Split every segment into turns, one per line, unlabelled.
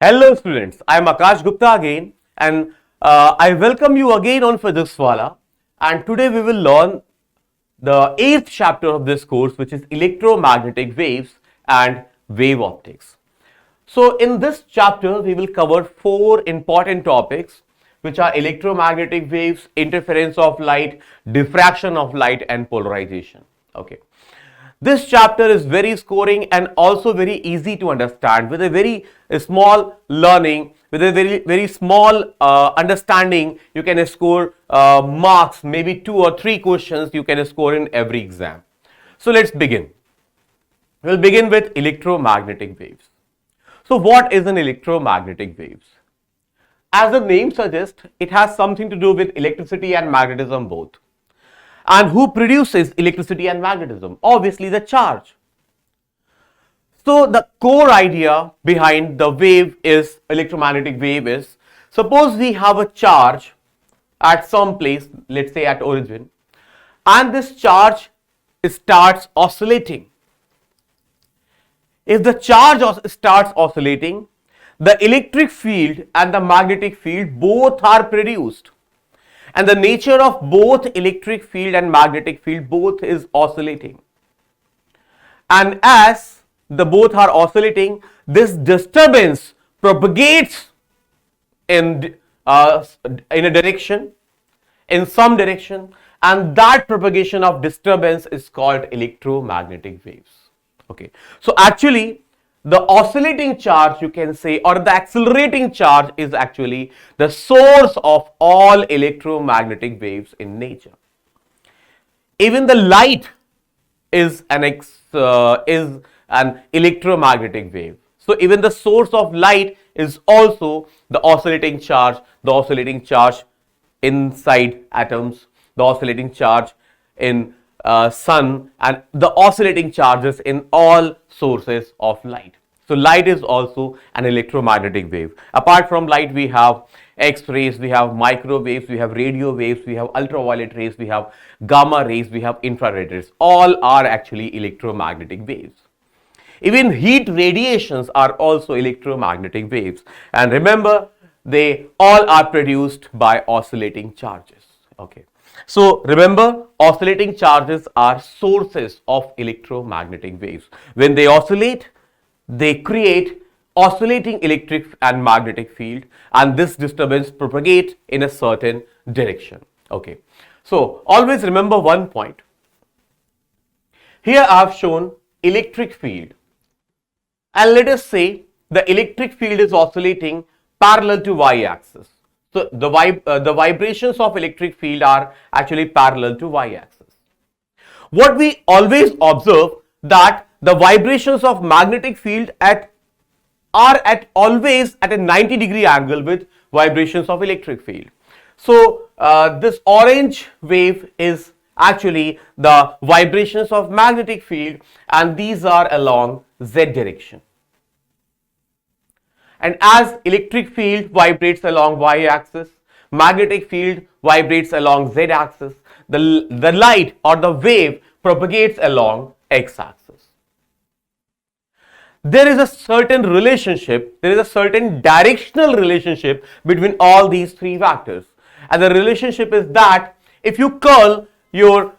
Hello students, I am Akash Gupta again and I welcome you again on PhysicsWallah, and today we will learn the 8th chapter of this course, which is Electromagnetic Waves and Wave Optics. So in this chapter we will cover 4 important topics, which are electromagnetic waves, interference of light, diffraction of light and polarization. Okay. This chapter is very scoring and also very easy to understand. With a very small learning, with a very small understanding, you can score marks, maybe 2 or 3 questions you can score in every exam. So let's begin. We'll begin with electromagnetic waves. So what is an electromagnetic waves? As the name suggests, it has something to do with electricity and magnetism both. And who produces electricity and magnetism? Obviously the charge. So the core idea behind the wave is, electromagnetic wave is, suppose we have a charge at some place, let's say at origin, and this charge starts oscillating. If the charge starts oscillating, the electric field and the magnetic field both are produced. And the nature of both electric field and magnetic field both is oscillating. And as the both are oscillating, this disturbance propagates in a direction, in some direction, and that propagation of disturbance is called electromagnetic waves. Okay. So actually, the oscillating charge, you can say, or the accelerating charge is actually the source of all electromagnetic waves in nature. Even the light is an electromagnetic wave. So even the source of light is also the oscillating charge inside atoms, the oscillating charge in sun, and the oscillating charges in all sources of light. So light is also an electromagnetic wave. Apart from light, we have X-rays, we have microwaves, we have radio waves, we have ultraviolet rays, we have gamma rays, we have infrared rays. All are actually electromagnetic waves. Even heat radiations are also electromagnetic waves. And remember, they all are produced by oscillating charges. Okay. So remember, oscillating charges are sources of electromagnetic waves. When they oscillate, they create oscillating electric and magnetic field, and this disturbance propagates in a certain direction. Okay. So always remember one point. Here I have shown electric field, and let us say the electric field is oscillating parallel to y-axis. So the vibrations of electric field are actually parallel to y-axis. What we always observe, that the vibrations of magnetic field are always at a 90-degree angle with vibrations of electric field. So this orange wave is actually the vibrations of magnetic field, and these are along z direction. And as electric field vibrates along y-axis, magnetic field vibrates along z-axis, the light or the wave propagates along x-axis. There is a certain relationship, there is a certain directional relationship between all these three factors. And the relationship is that if you curl your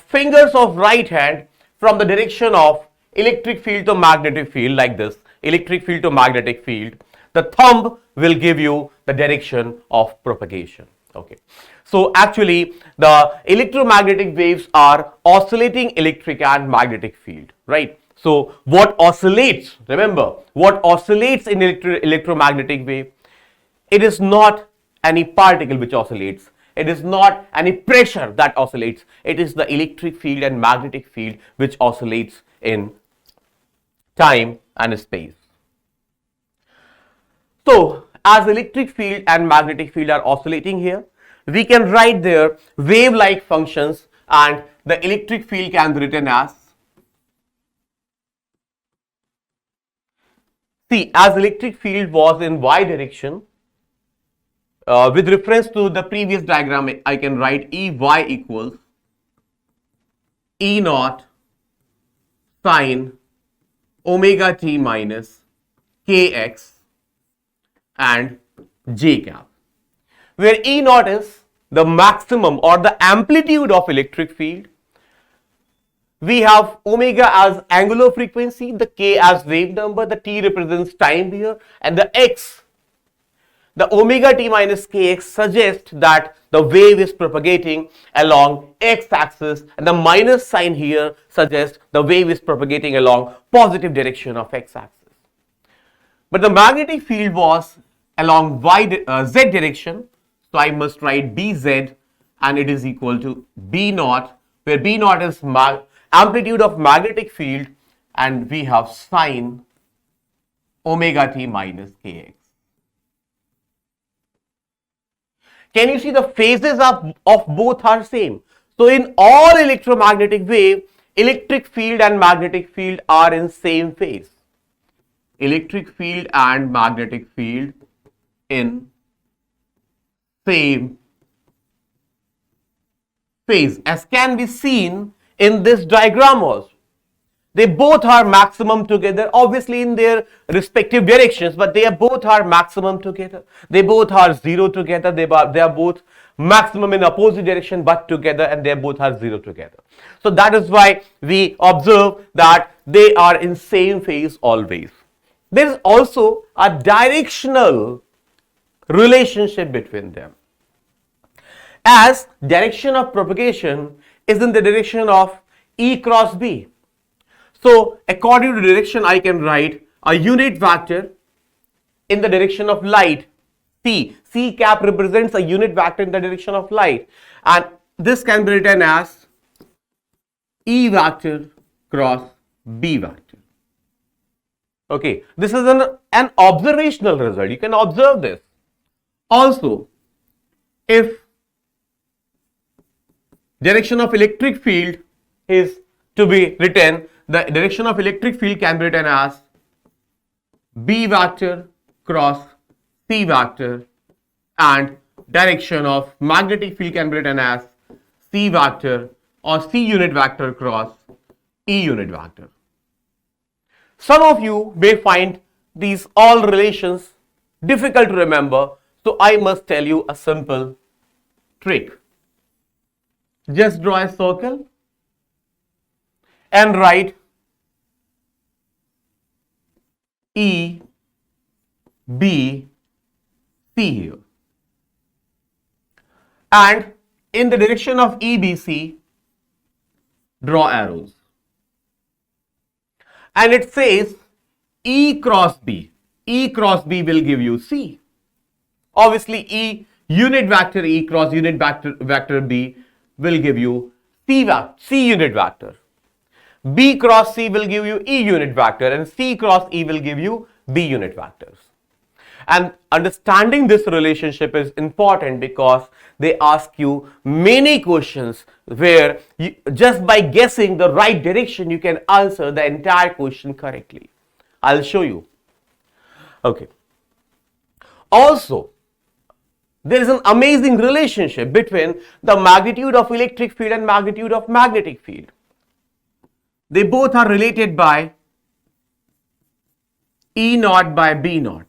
fingers of right hand from the direction of electric field to magnetic field like this, electric field to magnetic field, the thumb will give you the direction of propagation. Okay. So actually the electromagnetic waves are oscillating electric and magnetic field, right? So what oscillates, remember, what oscillates in electromagnetic wave? It is not any particle which oscillates. It is not any pressure that oscillates. It is the electric field and magnetic field which oscillates in time and space. So as electric field and magnetic field are oscillating here, we can write their wave-like functions, and the electric field can be written as, see, as electric field was in y direction, with reference to the previous diagram, I can write Ey equals E naught sine omega t minus kx and J cap, where E naught is the maximum or the amplitude of electric field. We have omega as angular frequency, the K as wave number, the T represents time here, and the X, the omega t minus kx suggests that the wave is propagating along x-axis, and the minus sign here suggests the wave is propagating along positive direction of x-axis. But the magnetic field was along z direction, so I must write Bz, and it is equal to B naught, where B naught is amplitude of magnetic field, and we have sine omega t minus kx. Can you see the phases of both are same? So in all electromagnetic wave, electric field and magnetic field are in same phase. Electric field and magnetic field in same phase, as can be seen in this diagram also. They both are maximum together, obviously in their respective directions, but they are both are maximum together. They both are zero together. They are both maximum in opposite direction but together, and they both are zero together. So that is why we observe that they are in same phase always. There is also a directional relationship between them, as direction of propagation is in the direction of E cross B. So according to direction, I can write a unit vector in the direction of light, C. C cap represents a unit vector in the direction of light, and this can be written as E vector cross B vector. Okay, this is an observational result. You can observe this. Also, if direction of electric field is to be written, the direction of electric field can be written as B vector cross C vector, and direction of magnetic field can be written as C vector or C unit vector cross E unit vector. Some of you may find these all relations difficult to remember, so I must tell you a simple trick. Just draw a circle and write E, B, C here. And in the direction of EBC, draw arrows. And it says E cross B. E cross B will give you C. Obviously, E unit vector E cross unit vector B will give you C unit vector. B cross C will give you E unit vector, and C cross E will give you B unit vectors. And understanding this relationship is important because they ask you many questions where you, just by guessing the right direction, you can answer the entire question correctly. I'll show you. Okay. Also, there is an amazing relationship between the magnitude of electric field and magnitude of magnetic field. They both are related by E naught by B naught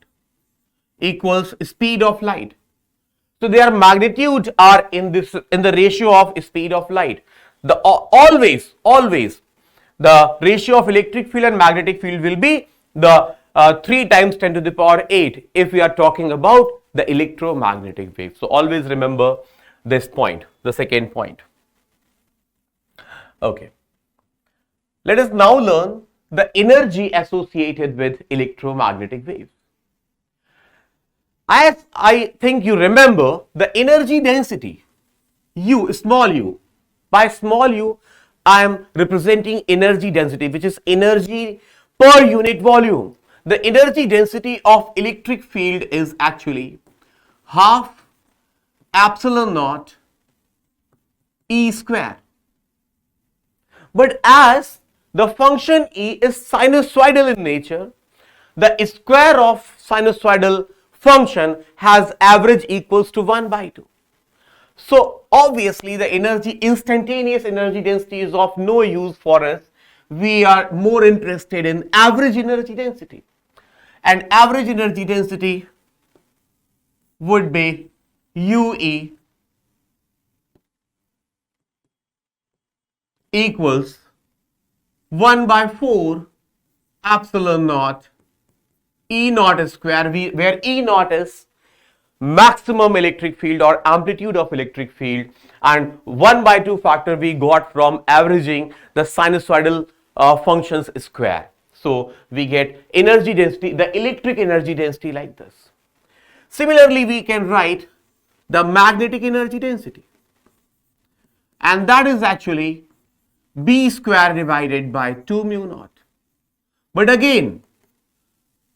equals speed of light. So their magnitudes are in the ratio of speed of light. Always the ratio of electric field and magnetic field will be the 3 times 10 to the power 8 if we are talking about the electromagnetic wave. So always remember this point, the second point. Okay. Let us now learn the energy associated with electromagnetic waves. As I think you remember, the energy density, U, small u. By small u, I am representing energy density, which is energy per unit volume. The energy density of electric field is actually half epsilon naught E square. But as the function E is sinusoidal in nature, the square of sinusoidal function has average equals to 1 by 2. So obviously the instantaneous energy density is of no use for us. We are more interested in average energy density. And average energy density would be UE equals 1 by 4 epsilon naught E naught square, where E naught is maximum electric field or amplitude of electric field, and 1 by 2 factor we got from averaging the sinusoidal functions square. So we get energy density, the electric energy density, like this. Similarly, we can write the magnetic energy density, and that is actually B square divided by 2 mu naught. But again,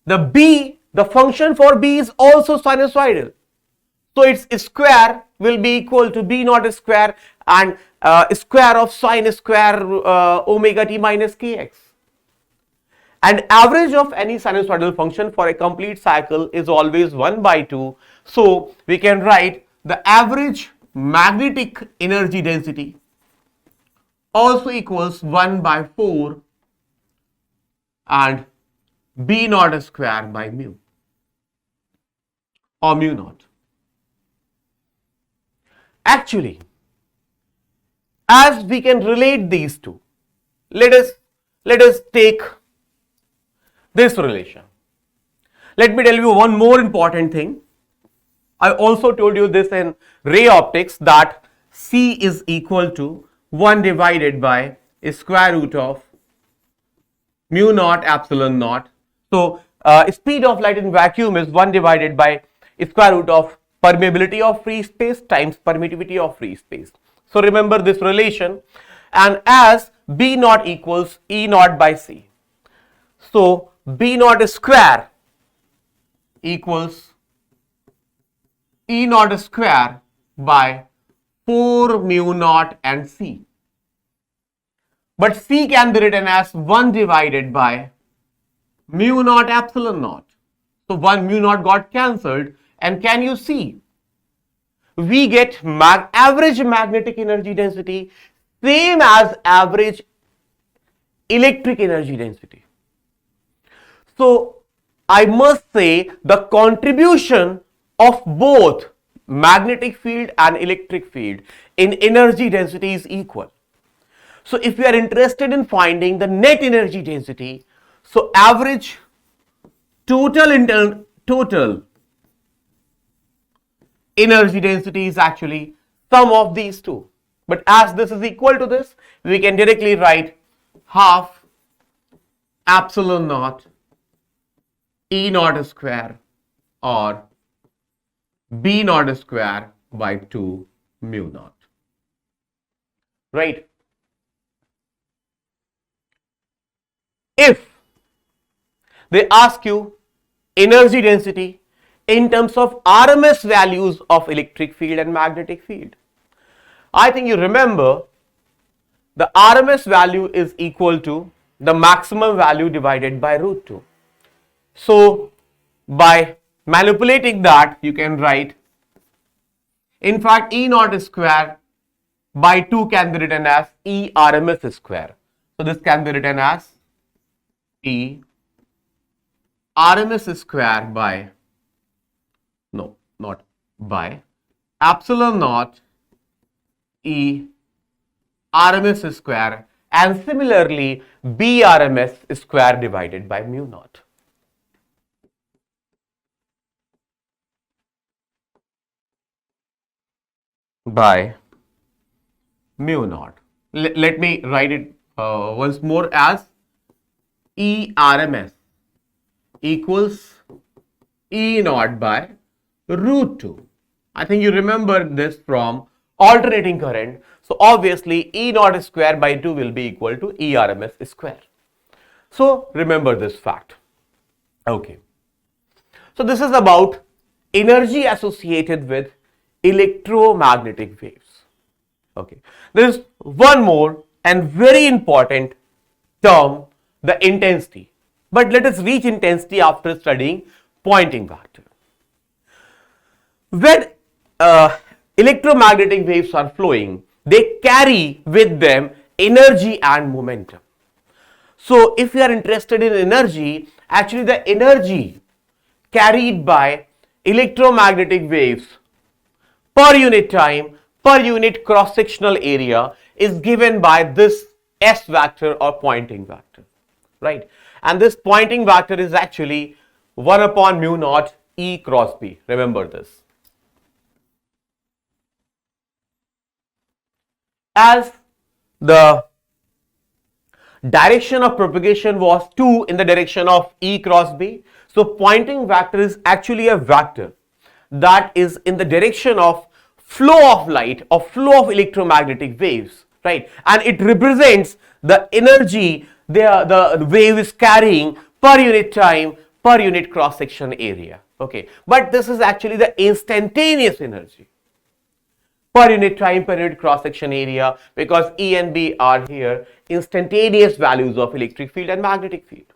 the function for B is also sinusoidal. So its square will be equal to B naught square and square of sine square omega t minus kx. And average of any sinusoidal function for a complete cycle is always 1 by 2. So we can write the average magnetic energy density also equals 1 by 4 and B naught square by mu or mu naught. Actually, as we can relate these two, let us take this relation. Let me tell you one more important thing. I also told you this in ray optics, that C is equal to 1 divided by square root of mu naught epsilon naught. So speed of light in vacuum is 1 divided by square root of permeability of free space times permittivity of free space. So remember this relation, and as B naught equals E naught by C, so B naught square equals E naught square by 4 mu naught and C. But C can be written as 1 divided by mu naught epsilon naught. So 1 mu naught got cancelled, and can you see? We get average magnetic energy density same as average electric energy density. So I must say the contribution of both magnetic field and electric field in energy density is equal. So if we are interested in finding the net energy density, so average total energy density is actually sum of these two. But as this is equal to this, we can directly write half epsilon naught E naught square or B naught square by 2 mu naught. Right? If they ask you energy density in terms of RMS values of electric field and magnetic field, I think you remember the RMS value is equal to the maximum value divided by root 2. So by manipulating that, you can write, in fact, E naught square by 2 can be written as E RMS square. So this can be written as E RMS square by, no, not by, epsilon naught E RMS square, and similarly B RMS square divided by mu naught. By mu naught. Let me write it once more as E RMS equals E naught by root 2. I think you remember this from alternating current. So obviously E naught square by 2 will be equal to E RMS square. So remember this fact. Okay. So this is about energy associated with electromagnetic waves. Okay. There is one more and very important term, the intensity. But let us reach intensity after studying Poynting vector. When electromagnetic waves are flowing, they carry with them energy and momentum. So if you are interested in energy, actually the energy carried by electromagnetic waves per unit time, per unit cross-sectional area is given by this S vector or pointing vector, right? And this pointing vector is actually 1 upon mu naught E cross B. Remember this. As the direction of propagation was 2 in the direction of E cross B, so pointing vector is actually a vector that is in the direction of flow of light or flow of electromagnetic waves, right? And it represents the energy the wave is carrying per unit time, per unit cross section area, okay? But this is actually the instantaneous energy per unit time, per unit cross section area, because E and B are here instantaneous values of electric field and magnetic field.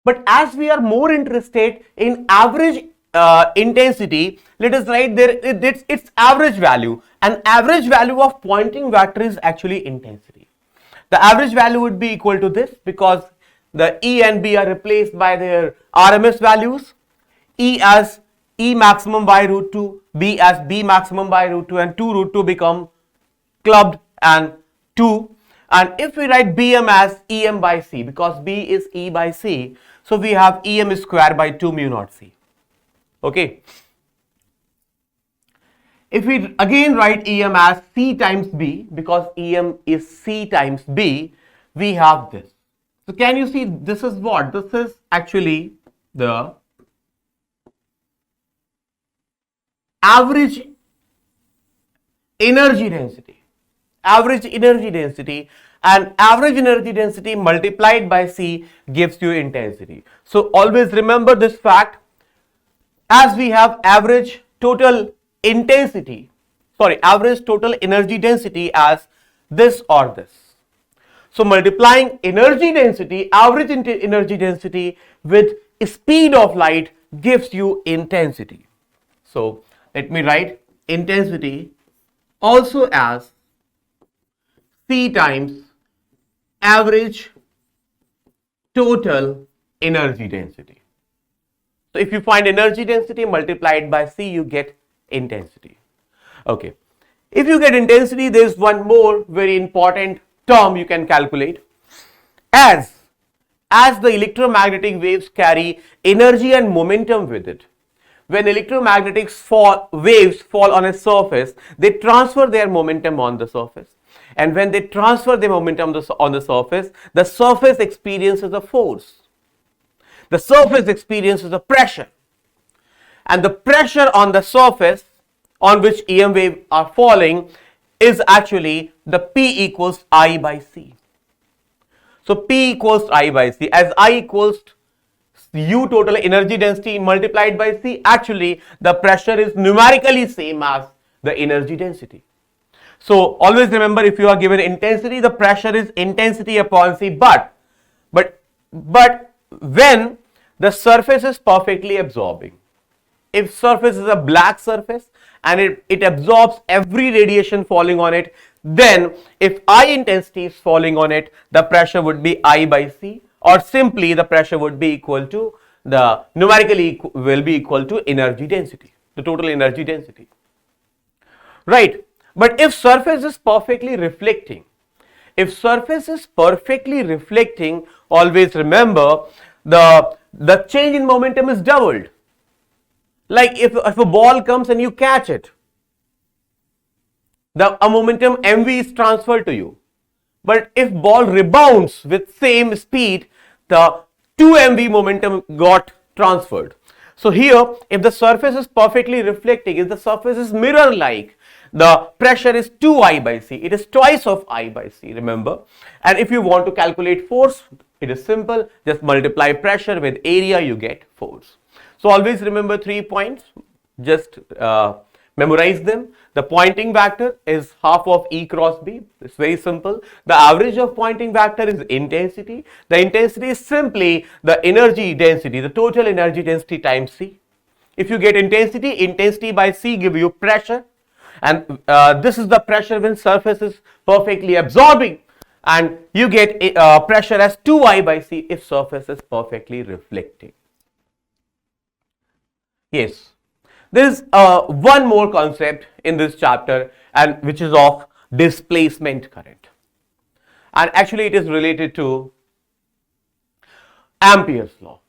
But as we are more interested in average intensity, let us write there its average value. An average value of pointing vector is actually intensity. The average value would be equal to this, because the E and B are replaced by their RMS values. E as E maximum by root 2, B as B maximum by root 2, and 2 root 2 become clubbed and 2. And if we write Bm as Em by C, because B is E by C, so we have Em square by 2 mu naught C. Okay. If we again write Em as C times B, because Em is C times B, we have this. So can you see this is what? This is actually the average energy density. Average energy density, and average energy density multiplied by C gives you intensity. So always remember this fact, as we have average total intensity, average total energy density as this or this. So multiplying energy density, average energy density with speed of light gives you intensity. So let me write intensity also as C times average total energy density. So if you find energy density multiplied by C, you get intensity. Okay. If you get intensity, there is one more very important term you can calculate. As the electromagnetic waves carry energy and momentum with it, when electromagnetic waves fall on a surface, they transfer their momentum on the surface. And when they transfer the momentum on the surface experiences a force. The surface experiences a pressure. And the pressure on the surface on which EM waves are falling is actually the P equals I by C. So P equals I by C. As I equals U total energy density multiplied by C, actually the pressure is numerically same as the energy density. So always remember, if you are given intensity, the pressure is intensity upon C, but when the surface is perfectly absorbing, if surface is a black surface and it absorbs every radiation falling on it, then if I intensity is falling on it, the pressure would be I by C, or simply the pressure would be equal to the numerically will be equal to energy density, the total energy density, right? But if surface is perfectly reflecting, always remember the change in momentum is doubled. Like if a ball comes and you catch it, a momentum mv is transferred to you. But if ball rebounds with same speed, the 2 mv momentum got transferred. So here, if the surface is perfectly reflecting, if the surface is mirror like, the pressure is 2I by C. It is twice of I by C, remember. And if you want to calculate force, it is simple. Just multiply pressure with area, you get force. So always remember 3 points. Just memorize them. The pointing vector is half of E cross B. It's very simple. The average of pointing vector is intensity. The intensity is simply the energy density, the total energy density times C. If you get intensity by C give you pressure. And this is the pressure when surface is perfectly absorbing, and you get pressure as 2I by C if surface is perfectly reflecting. Yes, There is one more concept in this chapter, and which is of displacement current, and actually it is related to Ampere's law.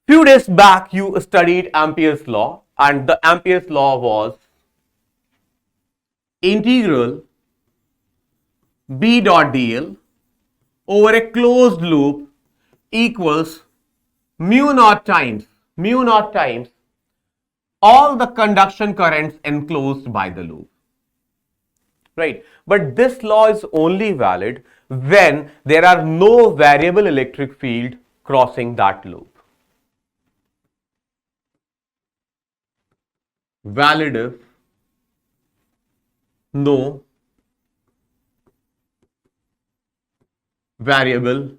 Few days back you studied Ampere's law, and the Ampere's law was integral B dot dl over a closed loop equals mu naught times all the conduction currents enclosed by the loop, right? But this law is only valid when there are no variable electric field crossing that loop. Valid if no variable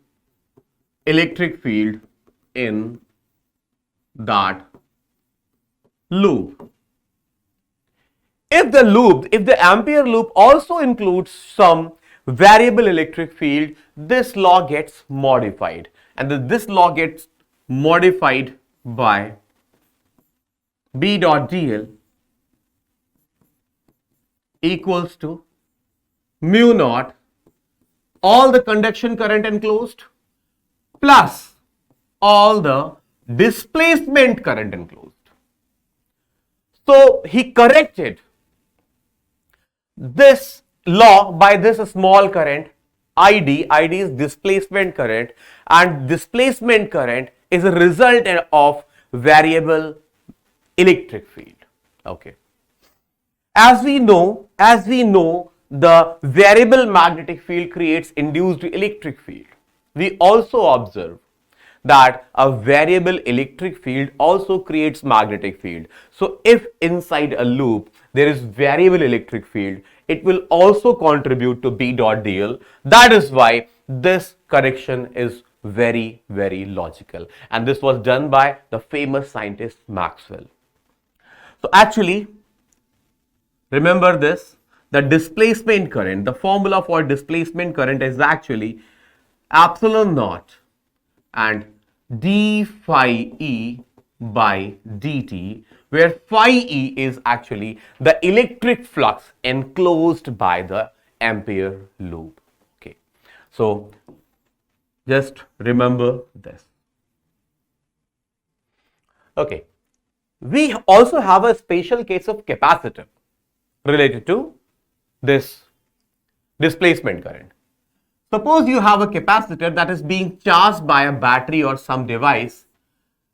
electric field in that loop. If the Ampere loop also includes some variable electric field, this law gets modified, and this law gets modified by B dot dl equals to mu naught all the conduction current enclosed plus all the displacement current enclosed. So he corrected this law by this small current ID. ID is displacement current, and displacement current is a result of variable electric field. Okay. As we know, the variable magnetic field creates induced electric field. We also observe that a variable electric field also creates magnetic field. So if inside a loop there is variable electric field, it will also contribute to B dot dl. That is why this correction is very, very logical, and this was done by the famous scientist Maxwell. So actually, remember this, the displacement current, the formula for displacement current is actually epsilon naught and d phi e by dt, where phi e is actually the electric flux enclosed by the Ampere loop. Okay, so just remember this. Okay, we also have a special case of capacitor related to this displacement current. Suppose you have a capacitor that is being charged by a battery or some device,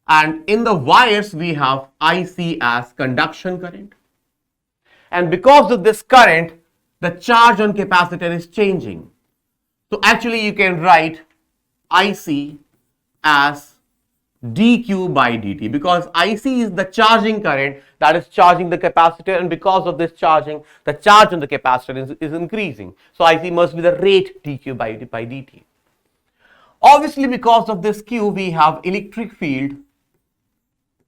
and in the wires we have IC as conduction current, and because of this current the charge on capacitor is changing. So actually you can write IC as dq by dt, because IC is the charging current that is charging the capacitor, and because of this charging the charge on the capacitor is increasing. So IC must be the rate dq by dt. Obviously because of this q we have electric field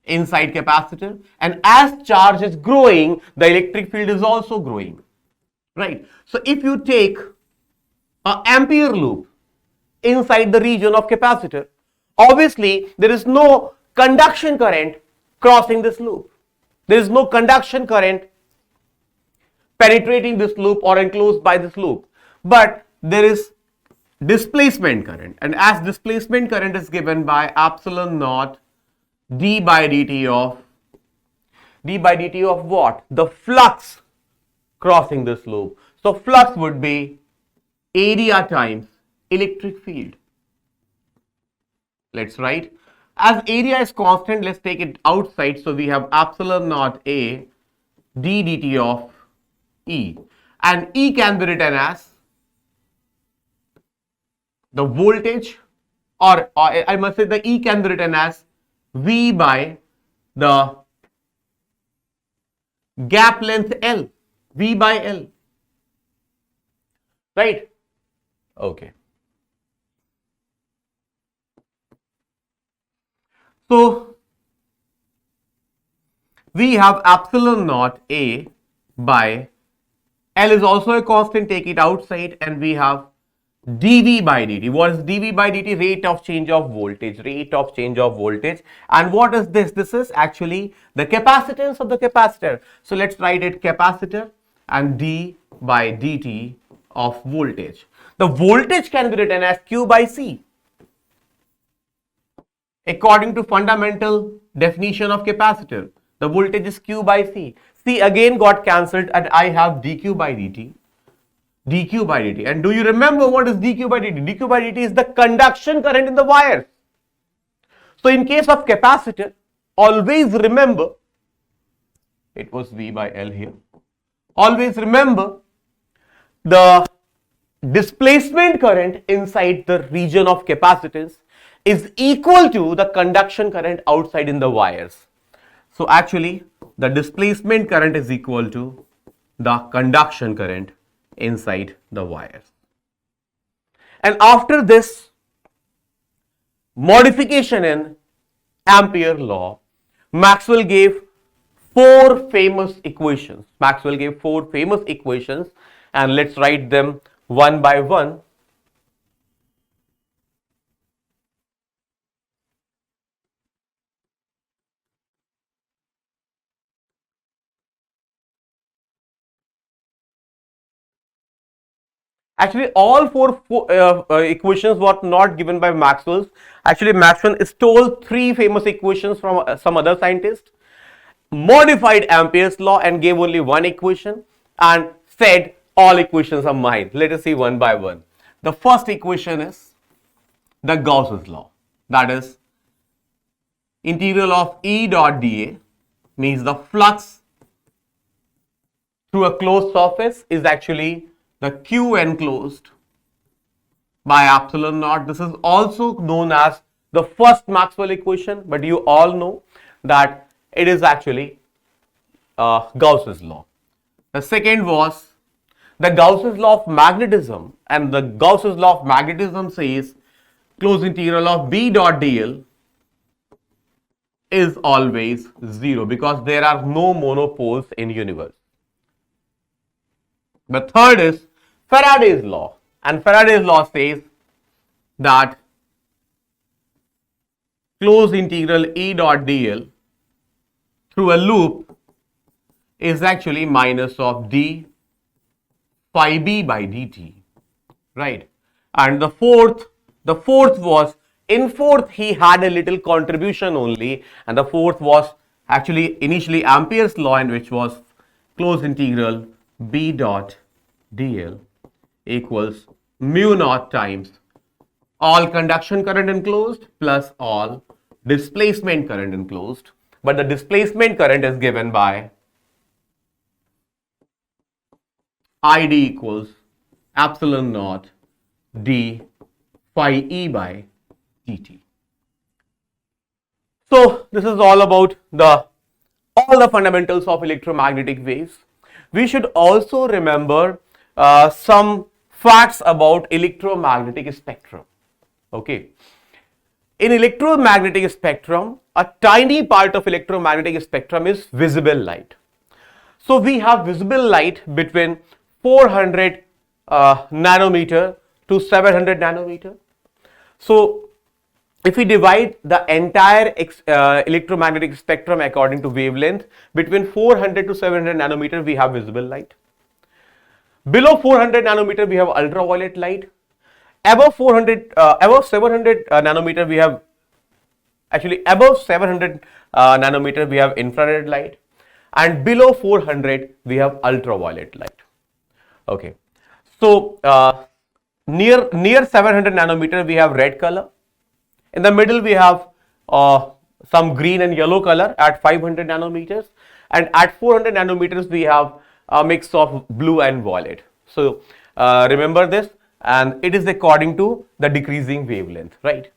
inside capacitor, and as charge is growing the electric field is also growing, right? So if you take an Ampere loop inside the region of capacitor, obviously there is no conduction current crossing this loop. There is no conduction current penetrating this loop or enclosed by this loop, but there is displacement current, and as displacement current is given by epsilon naught d by dt of what? The flux crossing this loop. So flux would be area times electric field. Let's write, as area is constant, let's take it outside. So we have epsilon naught a d dt of E, and E can be written as the voltage, or I must say the E can be written as V by the gap length L, V by L, right? Okay. So we have epsilon naught A by L is also a constant, take it outside, and we have dV by dt. What is dV by dt? Rate of change of voltage, rate of change of voltage. And what is this? This is actually the capacitance of the capacitor. So let's write it capacitor and d by dt of voltage. The voltage can be written as Q by C. According to fundamental definition of capacitor, the voltage is Q by C. C again got cancelled and I have dQ by dt. dQ by dt. And do you remember what is dQ by dt? dQ by dt is the conduction current in the wires. So in case of capacitor, always remember, it was V by L here. Always remember the displacement current inside the region of capacitance is equal to the conduction current outside in the wires. So actually the displacement current is equal to the conduction current inside the wires. And after this modification in Ampere law, Maxwell gave four famous equations. Maxwell gave four famous equations and let's write them one by one. Actually, all four equations were not given by Maxwell. Actually, Maxwell stole three famous equations from some other scientist, modified Ampere's law and gave only one equation and said all equations are mine. Let us see one by one. The first equation is the Gauss's law. That is integral of E dot dA means the flux through a closed surface is actually the Q enclosed by epsilon naught. This is also known as the first Maxwell equation, but you all know that it is actually Gauss's law. The second was the Gauss's law of magnetism, and the Gauss's law of magnetism says closed integral of B dot dl is always 0 because there are no monopoles in universe. The third is Faraday's law, and Faraday's law says that closed integral E dot dl through a loop is actually minus of d phi b by dt, right? And the fourth was, in fourth he had a little contribution only, and the fourth was actually initially Ampere's law, in which was closed integral B dot dl equals mu naught times all conduction current enclosed plus all displacement current enclosed, but the displacement current is given by ID equals epsilon naught d phi e by dt. So this is all about all the fundamentals of electromagnetic waves. We should also remember some facts about electromagnetic spectrum. Okay, in electromagnetic spectrum, a tiny part of electromagnetic spectrum is visible light. So we have visible light between 400 nanometer to 700 nanometer. So if we divide the entire electromagnetic spectrum according to wavelength, between 400 to 700 nanometer we have visible light. Below 400 nanometer we have ultraviolet light. Above 700 nanometer we have, actually above 700 nanometer we have infrared light, and below 400 we have ultraviolet light. Okay, so near 700 nanometer we have red color. In the middle we have some green and yellow color at 500 nanometers, and at 400 nanometers we have a mix of blue and violet. So remember this, and it is according to the decreasing wavelength, right?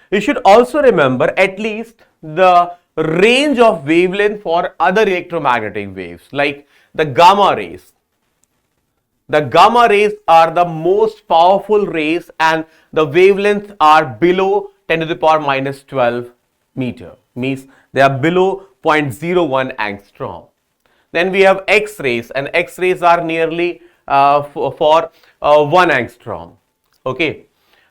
You should also remember at least the range of wavelength for other electromagnetic waves like the gamma rays. The gamma rays are the most powerful rays and the wavelengths are below 10 to the power minus 12 meter, means they are below 0.01 angstrom. Then we have X-rays, and X-rays are nearly for 1 angstrom. Okay,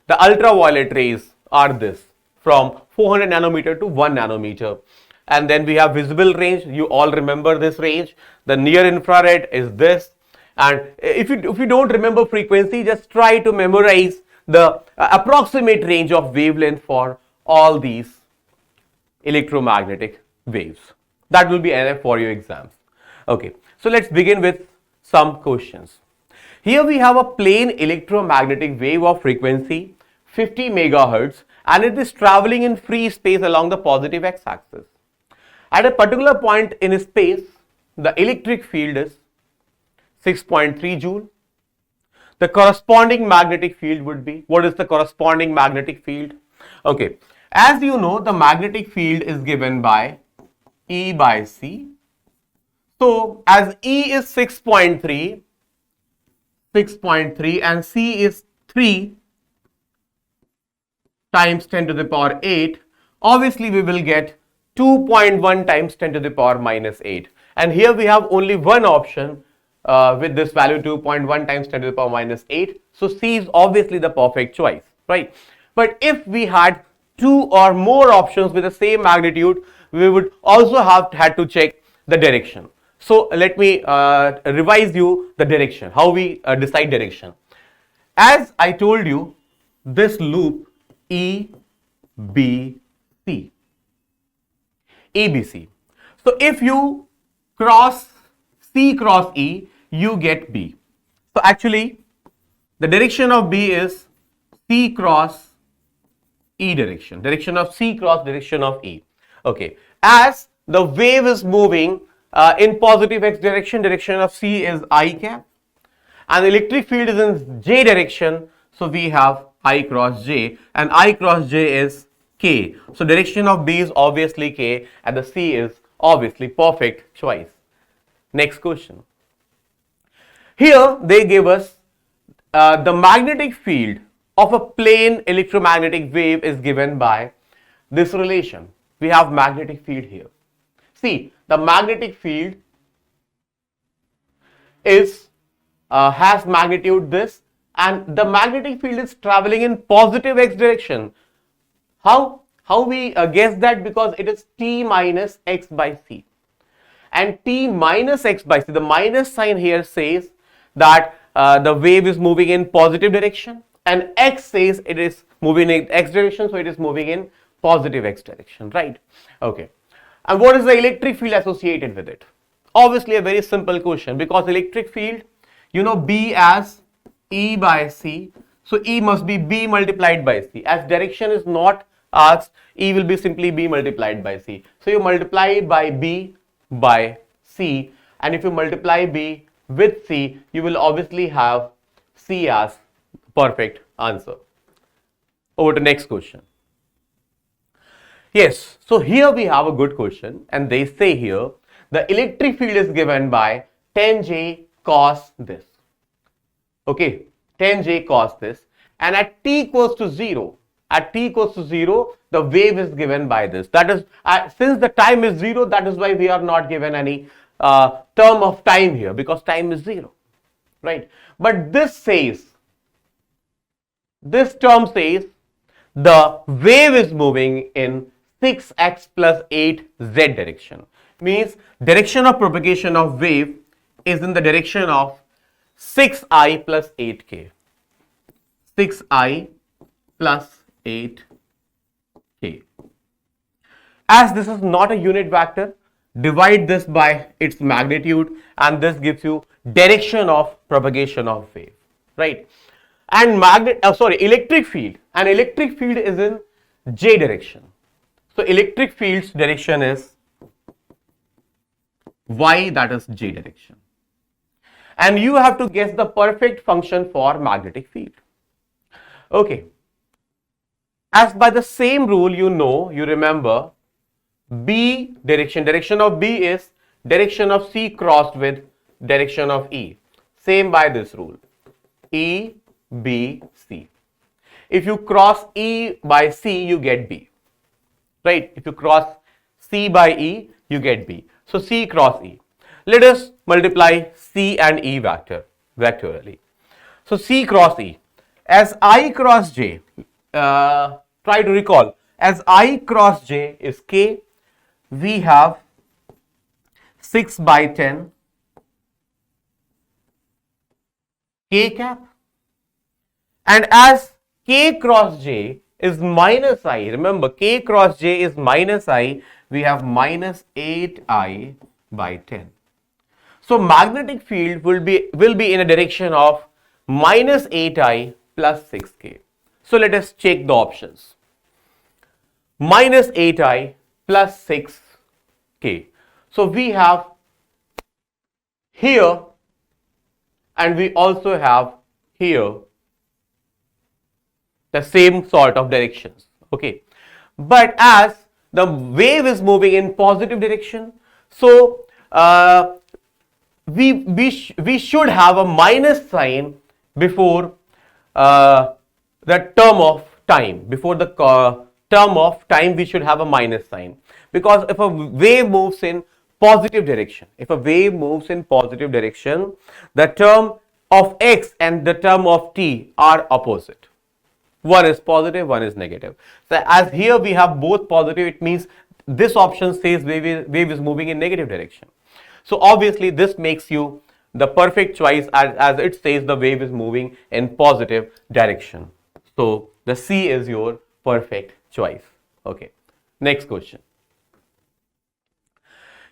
the ultraviolet rays are this from 400 nanometer to 1 nanometer. And then we have visible range. You all remember this range. The near infrared is this. And if you don't remember frequency, just try to memorize the approximate range of wavelength for all these electromagnetic waves. That will be enough for your exams. Okay, so let's begin with some questions. Here we have a plain electromagnetic wave of frequency 50 megahertz, and it is traveling in free space along the positive x-axis. At a particular point in space, the electric field is 6.3 joule. The corresponding magnetic field would be, what is the corresponding magnetic field? Okay, as you know, the magnetic field is given by E by C. So, as E is 6.3 and C is 3 times 10 to the power 8, obviously we will get 2.1 times 10 to the power minus 8. And here we have only one option with this value 2.1 times 10 to the power minus 8. So C is obviously the perfect choice, right? But if we had 2 or more options with the same magnitude, we would also have had to check the direction. So let me revise you the direction, how we decide direction. As I told you, this loop EBC. So if you cross C cross E, you get B. So actually, the direction of B is C cross E direction. Direction of C cross direction of E. Okay. As the wave is moving in positive x direction, direction of C is I cap, and the electric field is in J direction. So we have I cross J, and I cross J is K. So direction of B is obviously K, and the C is obviously perfect choice. Next question. Here they give us the magnetic field of a plane electromagnetic wave is given by this relation. We have magnetic field here. See, the magnetic field is has magnitude this, and the magnetic field is traveling in positive x direction. How we guess that? Because it is T minus x by C. And T minus x by C, the minus sign here says that the wave is moving in positive direction, and x says it is moving in x direction, so it is moving in positive x direction, right? Okay. And what is the electric field associated with it? Obviously a very simple question, because electric field, you know B as E by C, so E must be B multiplied by C. As direction is not asked, E will be simply B multiplied by C. So you multiply by B by C, and if you multiply B with C, you will obviously have C as perfect answer. Over to next question. Yes, so here we have a good question, and they say here the electric field is given by 10J cos this. Okay, 10J cos this, and at t equals to 0, the wave is given by this. That is, since the time is 0, that is why we are not given any term of time here, because time is 0, right? But this term says the wave is moving in 6x plus 8z direction. Means direction of propagation of wave is in the direction of 6i plus 8k. 6i plus 8k. As this is not a unit vector, divide this by its magnitude, and this gives you direction of propagation of wave, right? And electric field, and electric field is in J direction. So electric field's direction is Y, that is J direction. And you have to guess the perfect function for magnetic field. Okay. As by the same rule, you remember B direction of B is direction of C crossed with direction of E. Same by this rule, E, B, C. If you cross E by C, you get B, right? If you cross C by E, you get B. So C cross E. Let us multiply C and E vector. vectorially. So C cross E. As I cross J, try to recall, as I cross J is K, we have 6 by 10 K cap, and as K cross J is minus I, remember K cross J is minus I, we have minus 8I by 10. So magnetic field will be in a direction of minus 8I plus 6K. So let us check the options. Minus 8I plus 6K. So we have here and we also have here the same sort of directions. Okay. But as the wave is moving in positive direction, so we should have a minus sign before the term of time. Before the term of time, we should have a minus sign, because if a wave moves in positive direction, the term of x and the term of t are opposite. One is positive, one is negative. So as here we have both positive, it means this option says wave is moving in negative direction. So obviously this makes you the perfect choice, as it says the wave is moving in positive direction. So the C is your perfect choice. Okay. Next question.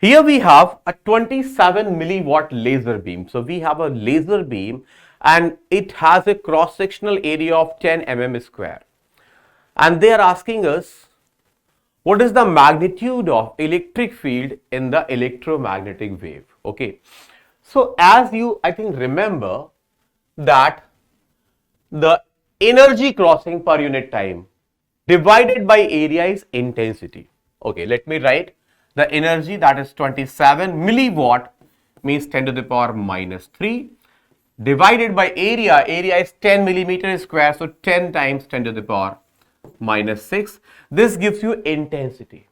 Here we have a 27 milliwatt laser beam. So we have a laser beam and it has a cross-sectional area of 10 mm square. And they are asking us, what is the magnitude of electric field in the electromagnetic wave? Okay. So as you, I think, remember that the energy crossing per unit time divided by area is intensity. Okay, let me write the energy, that is 27 milliwatt, means 10 to the power minus 3, divided by area is 10 millimeter square, so 10 times 10 to the power minus 6. This gives you intensity,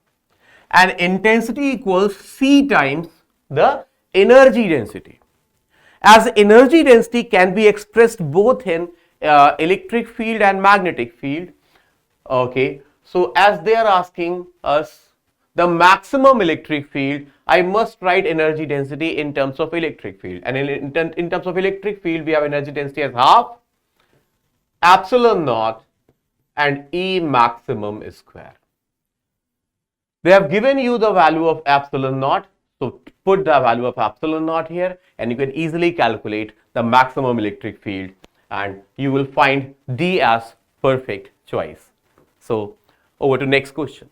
and intensity equals C times the energy density. As energy density can be expressed both in electric field and magnetic field. Okay, so as they are asking us the maximum electric field, I must write energy density in terms of electric field, and in terms of electric field we have energy density as half epsilon naught and E maximum square. They have given you the value of epsilon naught, so put the value of epsilon naught here and you can easily calculate the maximum electric field, and you will find D as perfect choice. So over to next question.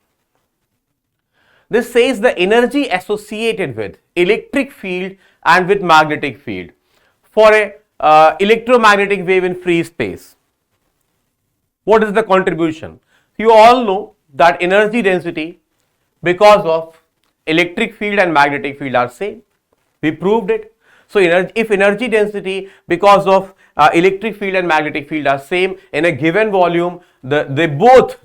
This says the energy associated with electric field and with magnetic field for a electromagnetic wave in free space. What is the contribution? You all know that energy density because of electric field and magnetic field are same. We proved it. So if energy density because of electric field and magnetic field are same in a given volume, both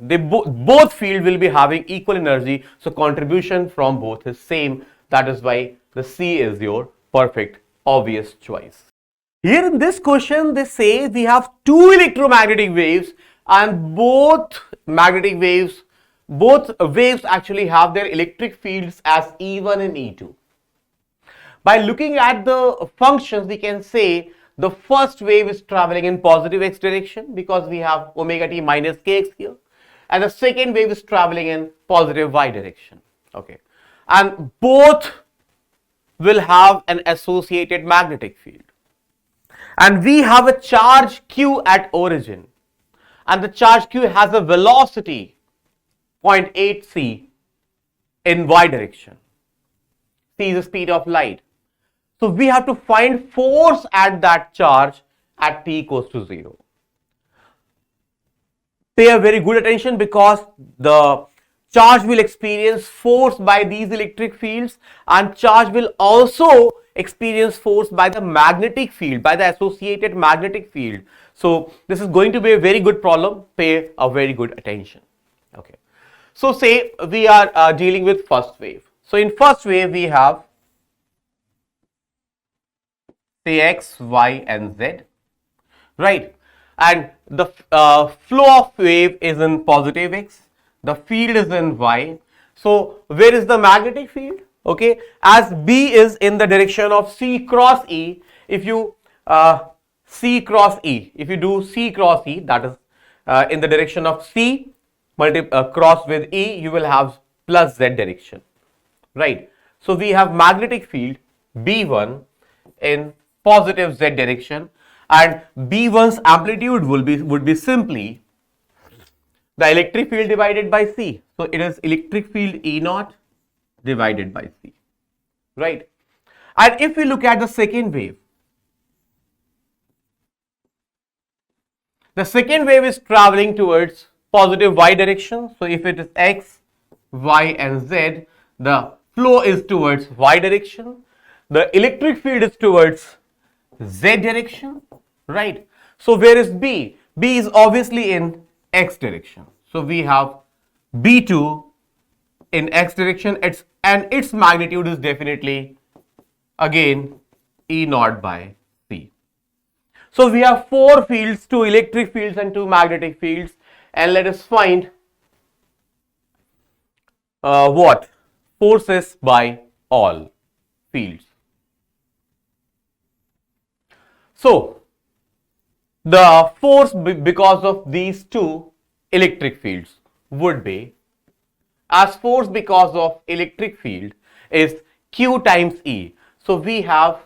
field will be having equal energy. So contribution from both is same. That is why the C is your perfect obvious choice. Here in this question, they say we have two electromagnetic waves, and both waves actually have their electric fields as E1 and E2. By looking at the functions, we can say the first wave is traveling in positive x direction because we have omega t minus kx here, and the second wave is traveling in positive y direction. Okay, and both will have an associated magnetic field, and we have a charge q at origin, and the charge q has a velocity 0.8 c in y direction. C is the speed of light. So we have to find force at that charge at t equals to 0. Pay a very good attention, because the charge will experience force by these electric fields, and charge will also experience force by the magnetic field, by the associated magnetic field. So this is going to be a very good problem. Pay a very good attention. Okay. So say we are dealing with first wave. So in first wave we have say x, y and z, right? And the flow of wave is in positive x, the field is in y. So where is the magnetic field? Okay, as B is in the direction of C cross E, if you C cross E, if you do C cross E, that is in the direction of C cross with E, you will have plus Z direction, right? So we have magnetic field B1 in positive Z direction, and B1's amplitude would be simply the electric field divided by C. So it is electric field E naught divided by C, right? And if we look at the second wave, the second wave is traveling towards positive y direction. So if it is x, y and z, the flow is towards y direction. The electric field is towards z direction, right? So where is B? B is obviously in x direction. So we have B2 in x direction, and its magnitude is definitely again E naught by C. So we have 4 fields, 2 electric fields and 2 magnetic fields, and let us find what? Forces by all fields. So the force because of these 2 electric fields would be, as force because of electric field is Q times E. So we have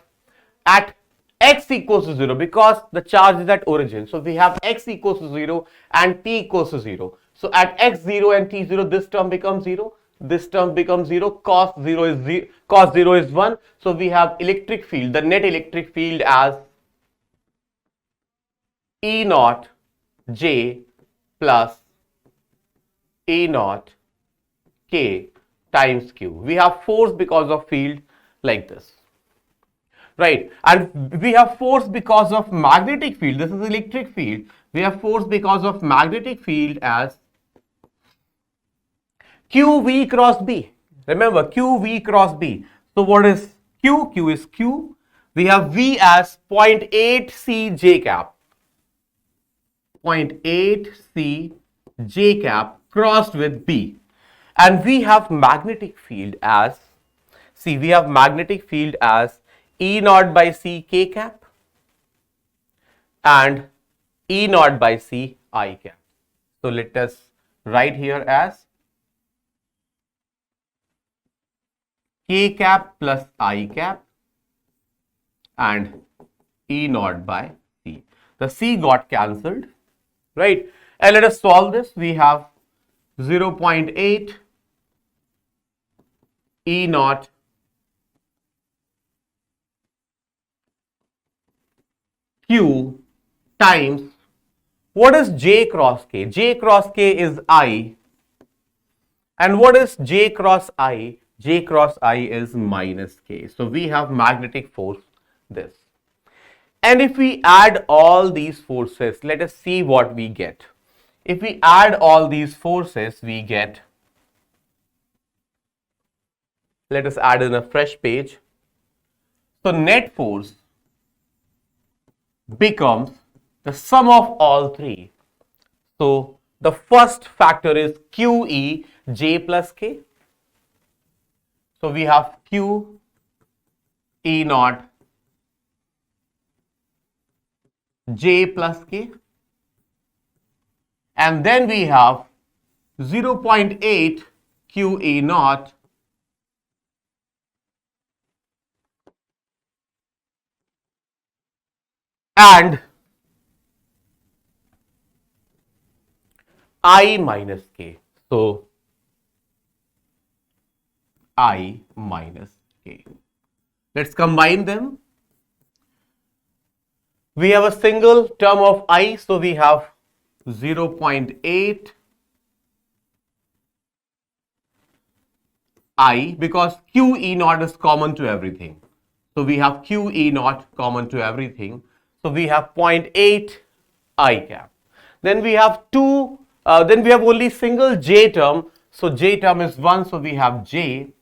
at x equals to 0, because the charge is at origin. So we have x equals to 0 and t equals to 0. So at x0 and t0, this term becomes 0. This term becomes 0. Cos 0 is 1. So we have electric field, the net electric field as E naught J plus E naught K times Q. We have force because of field like this, right? And we have force because of magnetic field. This is electric field. We have force because of magnetic field as QV cross B. Remember, QV cross B. So what is Q? Q is Q. We have V as 0.8 C J cap. 0.8 C J cap crossed with B. And we have magnetic field as, see, we have magnetic field as E naught by C K cap and E naught by C I cap. So let us write here as K cap plus I cap and E naught by C. The C got cancelled, right? And let us solve this. We have 0.8 E naught Q times, what is J cross K? J cross K is I. And what is J cross I? J cross I is minus K. So we have magnetic force this. And if we add all these forces, let us see what we get. If we add all these forces, we get, let us add in a fresh page. So net force becomes the sum of all 3. So the first factor is QE J plus K. So we have Q E naught J plus K. And then we have 0.8 Q E naught and I minus K. So I minus K. Let's combine them. We have a single term of I, so we have 0.8 I, because Q E naught is common to everything. So we have Q E naught common to everything. So we have 0.8 I cap. Then we have then we have only single J term. So J term is 1, so we have J.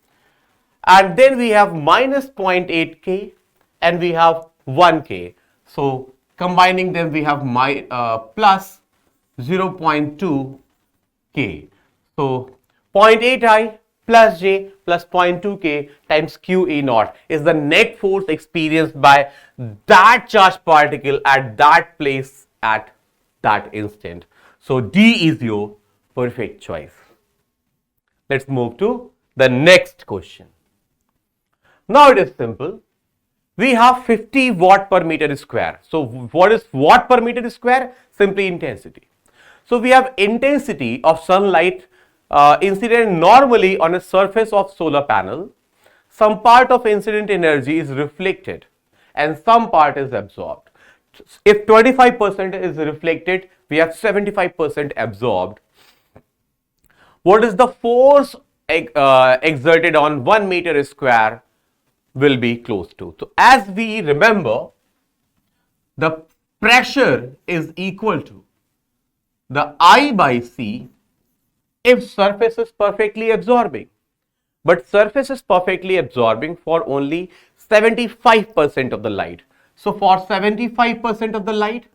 And then we have minus 0.8 K, and we have 1K. So combining them, we have plus 0.2 K. So 0.8 I plus J plus 0.2 K times Q E naught is the net force experienced by that charged particle at that place at that instant. So D is your perfect choice. Let's move to the next question. Now it is simple. We have 50 watt per meter square. So what is watt per meter square? Simply intensity. So we have intensity of sunlight incident normally on a surface of solar panel. Some part of incident energy is reflected and some part is absorbed. If 25% is reflected, we have 75% absorbed. What is the force exerted on 1 meter square will be close to? So as we remember, the pressure is equal to the I by C if surface is perfectly absorbing. But surface is perfectly absorbing for only 75% of the light. So for 75% of the light,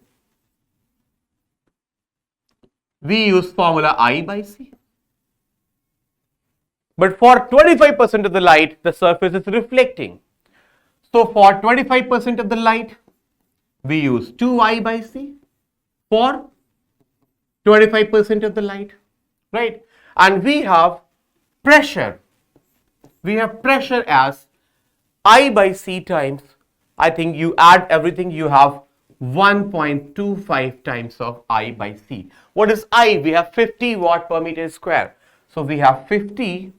we use formula I by C. But for 25% of the light, the surface is reflecting. So for 25% of the light, we use 2I by C for 25% of the light, right? And we have pressure. We have pressure as I by C times, I think you add everything, you have 1.25 times of I by C. What is I? We have 50 watt per meter square. So we have 50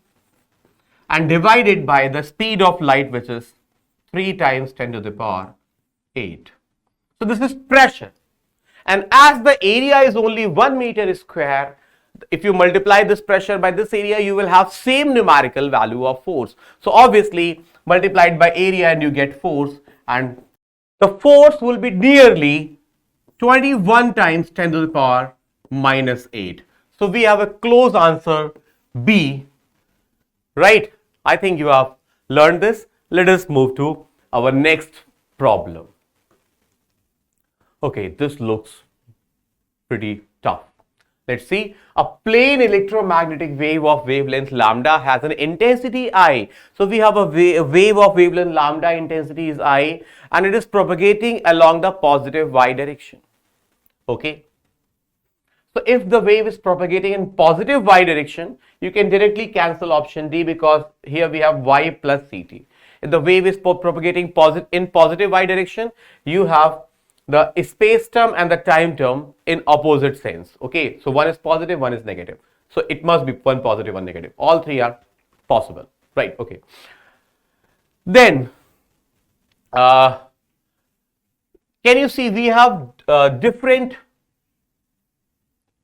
and divided by the speed of light, which is 3 times 10 to the power 8. So this is pressure. And as the area is only 1 meter square, if you multiply this pressure by this area, you will have same numerical value of force. So obviously multiplied by area and you get force, and the force will be nearly 21 times 10 to the power minus 8. So we have a close answer B, right? I think you have learned this. Let us move to our next problem. Okay, this looks pretty tough. Let's see. A plane electromagnetic wave of wavelength lambda has an intensity I. So we have a wave of wavelength lambda, intensity is I, and it is propagating along the positive y direction. Okay. So if the wave is propagating in positive y direction, you can directly cancel option D, because here we have y plus ct. If the wave is propagating in positive y direction, you have the space term and the time term in opposite sense. Okay, so one is positive, one is negative. So it must be one positive, one negative. All three are possible, right? Okay. Then, can you see we have different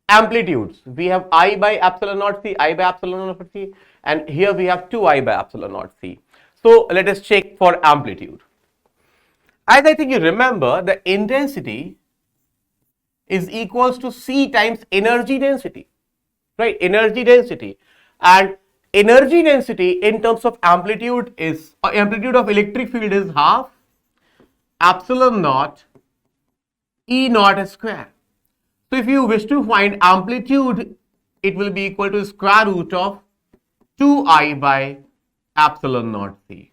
amplitudes? We have I by epsilon naught C, I by epsilon naught C, and here we have 2I by epsilon naught C. So let us check for amplitude. As I think you remember, the intensity is equals to C times energy density, right? Energy density, and energy density in terms of amplitude is amplitude of electric field is half epsilon naught E naught square. So if you wish to find amplitude, it will be equal to square root of 2I by epsilon naught C.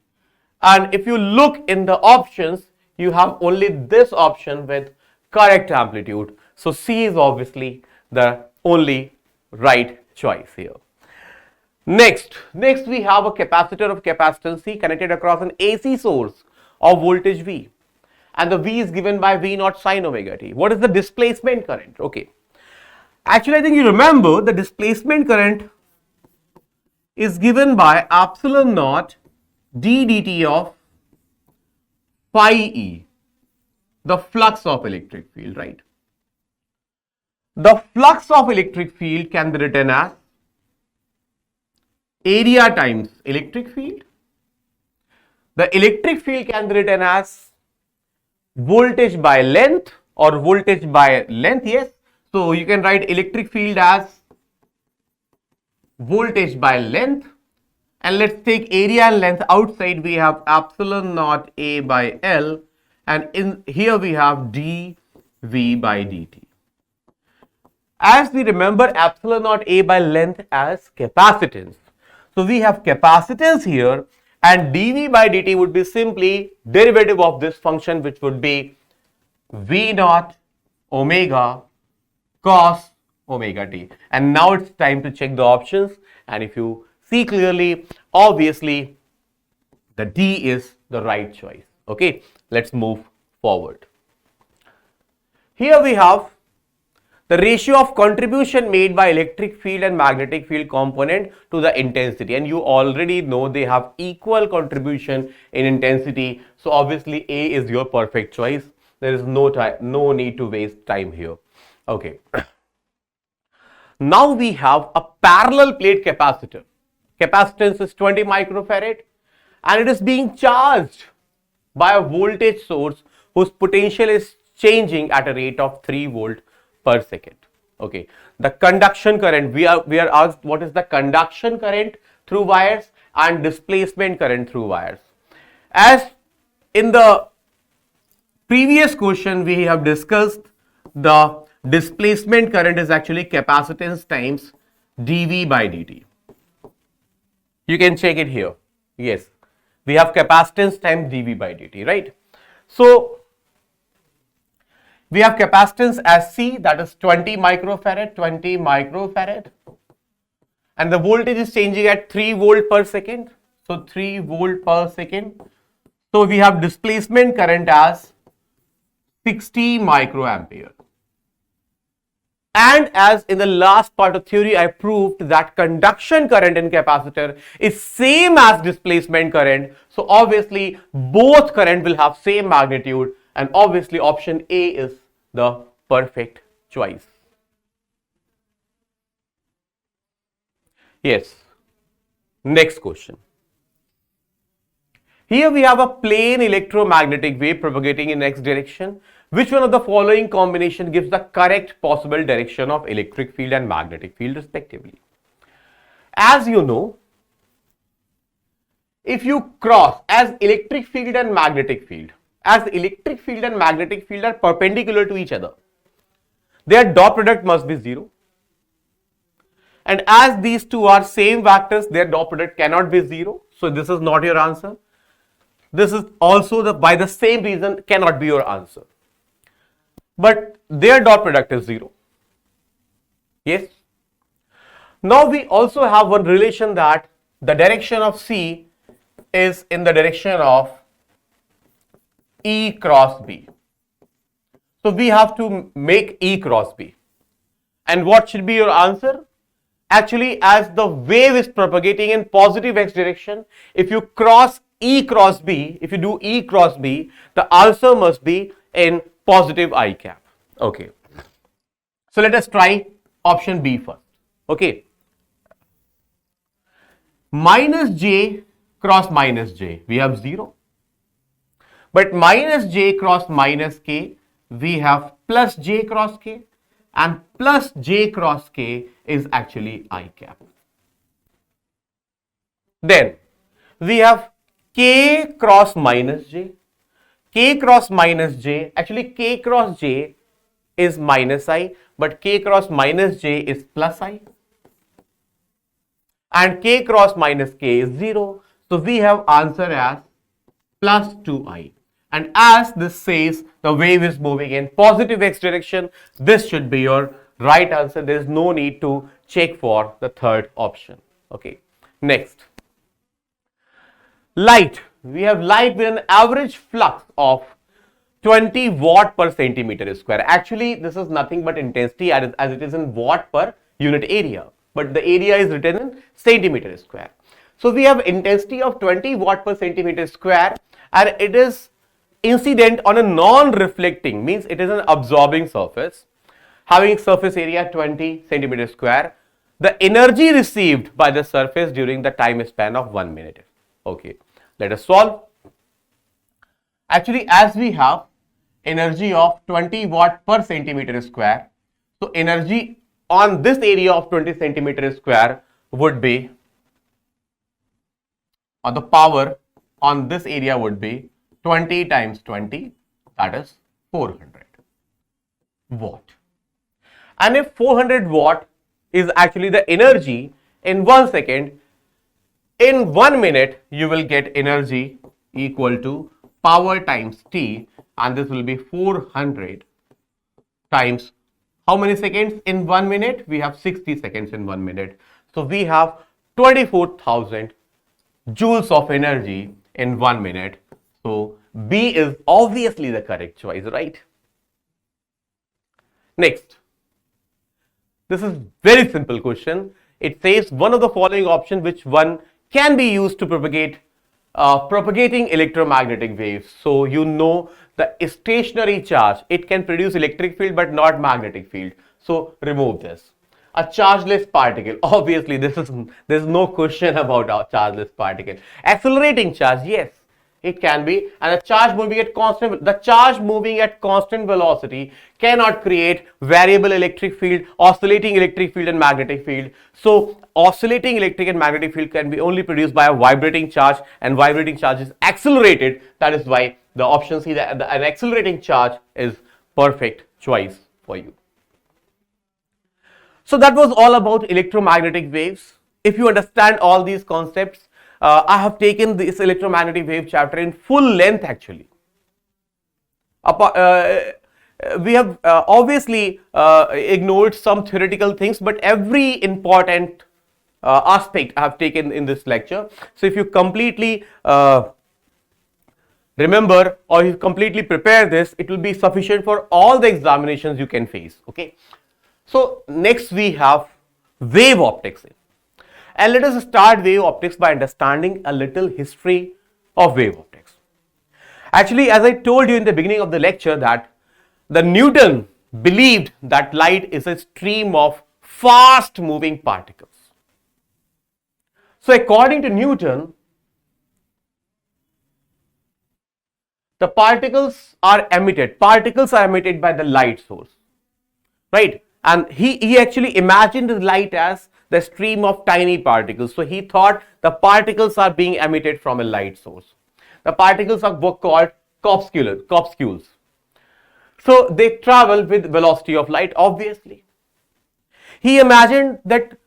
And if you look in the options, you have only this option with correct amplitude. So C is obviously the only right choice here. Next we have a capacitor of capacitance C connected across an AC source of voltage V, and the V is given by V naught sine omega t. What is the displacement current? Okay, actually I think you remember the displacement current is given by epsilon naught d dt of phi e, the flux of electric field, right? The flux of electric field can be written as area times electric field. The electric field can be written as voltage by length or voltage by length, yes. So you can write electric field as voltage by length, and let's take area and length outside. We have epsilon naught A by L and in here we have dV by dt. As we remember epsilon naught A by length as capacitance. So we have capacitance here, and dV by dt would be simply derivative of this function, which would be V naught omega cos omega t. And now it's time to check the options, and if you see clearly, obviously the D is the right choice. Okay, let's move forward. Here we have the ratio of contribution made by electric field and magnetic field component to the intensity, and you already know they have equal contribution in intensity, so obviously A is your perfect choice. There is no need to waste time here. Okay. Now we have a parallel plate capacitor. Capacitance is 20 microfarad and it is being charged by a voltage source whose potential is changing at a rate of 3 volt per second. Okay, the conduction current, we are asked what is the conduction current through wires and displacement current through wires. As in the previous question we have discussed, the displacement current is actually capacitance times dV by dt. You can check it here. Yes, we have capacitance times dV by dt, right? So we have capacitance as C, that is 20 microfarad, and the voltage is changing at 3 volt per second. So 3 volt per second. So we have displacement current as 60 microampere. And as in the last part of theory, I proved that conduction current in capacitor is same as displacement current. So obviously both current will have same magnitude, and obviously option A is the perfect choice. Yes. Next question. Here we have a plane electromagnetic wave propagating in x direction. Which one of the following combination gives the correct possible direction of electric field and magnetic field respectively? As you know, if you cross as electric field and magnetic field, as electric field and magnetic field are perpendicular to each other, their dot product must be 0. And as these two are same vectors, their dot product cannot be 0. So this is not your answer. This is also by the same reason cannot be your answer. But their dot product is 0. Yes. Now we also have one relation that the direction of C is in the direction of E cross B. So we have to make E cross B. And what should be your answer? Actually, as the wave is propagating in positive x direction, if you cross E cross B, if you do E cross B, the answer must be in positive I cap. Okay. So let us try option B first. Okay. Minus J cross minus J, we have 0. But minus J cross minus K, we have plus J cross K, and plus J cross K is actually I cap. Then we have K cross minus J. K cross minus J, actually K cross J is minus I, but K cross minus J is plus I. And K cross minus K is 0. So we have answer as plus 2I. And as this says the wave is moving in positive x direction, this should be your right answer. There is no need to check for the third option. Okay. Next. Light. We have light with an average flux of 20 watt per centimeter square. Actually, this is nothing but intensity as it is in watt per unit area. But the area is written in centimeter square. So we have intensity of 20 watt per centimeter square, and it is incident on a non-reflecting, means it is an absorbing surface having surface area 20 centimeter square. The energy received by the surface during the time span of 1 minute. Okay, let us solve. Actually, as we have energy of 20 watt per centimeter square, so energy on this area of 20 centimeter square would be, or the power on this area would be 20 times 20, that is 400 watt. And if 400 watt is actually the energy in 1 second, in 1 minute you will get energy equal to power times T, and this will be 400 times how many seconds in 1 minute? We have 60 seconds in 1 minute. So we have 24,000 joules of energy in 1 minute. So B is obviously the correct choice, right? Next, this is very simple question. It says one of the following options which one can be used to propagating electromagnetic waves. So you know the stationary charge, it can produce electric field but not magnetic field. So remove this. A chargeless particle, obviously there's no question about a chargeless particle. Accelerating charge, yes, it can be. And the charge moving at constant velocity cannot create variable electric field, oscillating electric field and magnetic field. So oscillating electric and magnetic field can be only produced by a vibrating charge, and vibrating charge is accelerated. That is why the option C, an accelerating charge, is perfect choice for you. So that was all about electromagnetic waves. If you understand all these concepts, I have taken this electromagnetic wave chapter in full length actually. We have obviously ignored some theoretical things, but every important aspect I have taken in this lecture. So if you completely remember or you completely prepare this, it will be sufficient for all the examinations you can face. Okay. So next we have wave optics. And let us start wave optics by understanding a little history of wave optics. Actually, as I told you in the beginning of the lecture, that the Newton believed that light is a stream of fast moving particles. So according to Newton, the particles are emitted by the light source, right? And he actually imagined the light as the stream of tiny particles. So he thought the particles are being emitted from a light source. The particles were called corpuscles. So they travel with velocity of light, obviously. He imagined that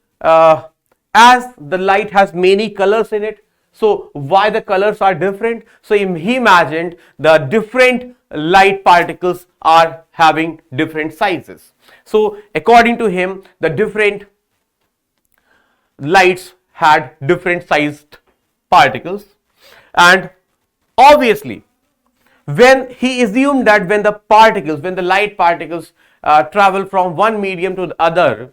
as the light has many colors in it, so why the colors are different? So he imagined the different light particles are having different sizes. So according to him, the different lights had different sized particles, and obviously when he assumed that when the light particles travel from one medium to the other,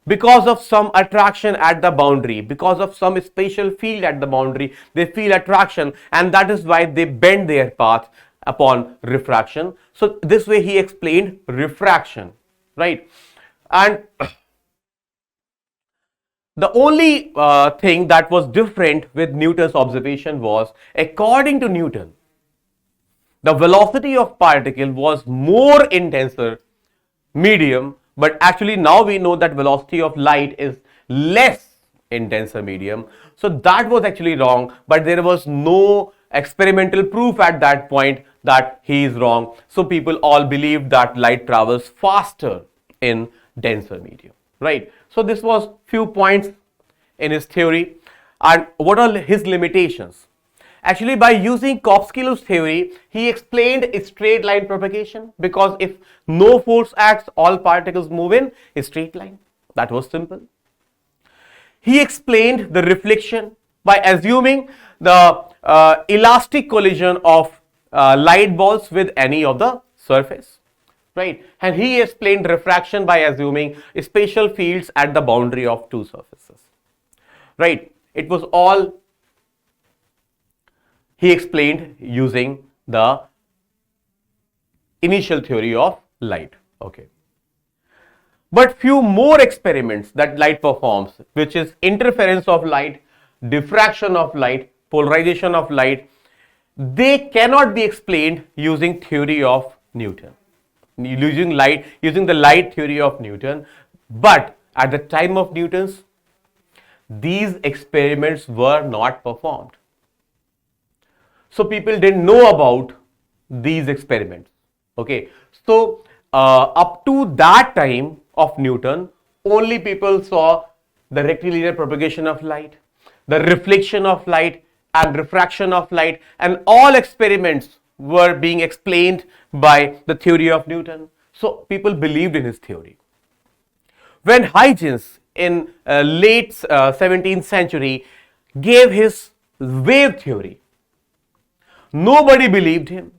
because of some attraction at the boundary, because of some spatial field at the boundary, they feel attraction, and that is why they bend their path upon refraction. So this way he explained refraction, right? And the only thing that was different with Newton's observation was, according to Newton, the velocity of particle was more in denser medium, but actually now we know that velocity of light is less in denser medium. So that was actually wrong, but there was no experimental proof at that point that he is wrong. So people all believed that light travels faster in denser medium, right? So this was few points in his theory. And what are his limitations? Actually, by using Corpuscular's theory, he explained a straight line propagation, because if no force acts, all particles move in a straight line. That was simple. He explained the reflection by assuming the elastic collision of light balls with any of the surface, right? And he explained refraction by assuming spatial fields at the boundary of two surfaces, right? It was all he explained using the initial theory of light. Okay. But few more experiments that light performs, which is interference of light, diffraction of light, polarization of light, they cannot be explained using theory of Newton, using the light theory of Newton. But at the time of Newton's, these experiments were not performed. So people didn't know about these experiments. Okay, so up to that time of Newton, only people saw the rectilinear propagation of light, the reflection of light and refraction of light, and all experiments were being explained by the theory of Newton. So people believed in his theory. When Huygens in late 17th century gave his wave theory, nobody believed him,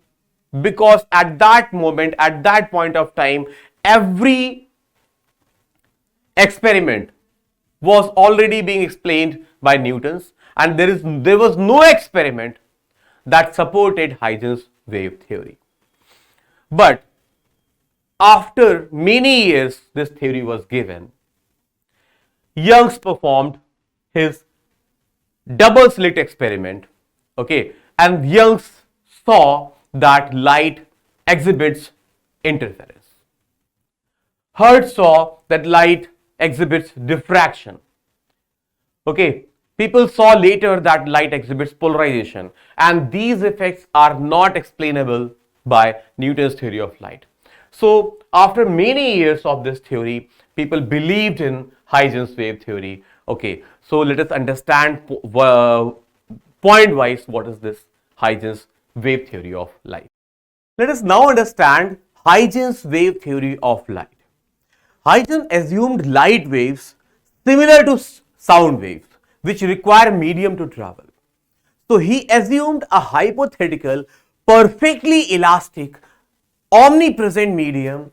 because at that moment, at that point of time, every experiment was already being explained by Newton's, and there was no experiment that supported Huygens' wave theory. But after many years this theory was given, Young's performed his double slit experiment, okay, and Young's saw that light exhibits interference. Hertz saw that light exhibits diffraction. Okay, people saw later that light exhibits polarization, and these effects are not explainable by Newton's theory of light. So after many years of this theory, people believed in Huygens wave theory. Okay, so let us understand point wise what is this Huygens wave theory of light. Let us now understand Huygens wave theory of light. Huygens assumed light waves similar to sound waves, which require medium to travel. So he assumed a hypothetical, perfectly elastic, omnipresent medium,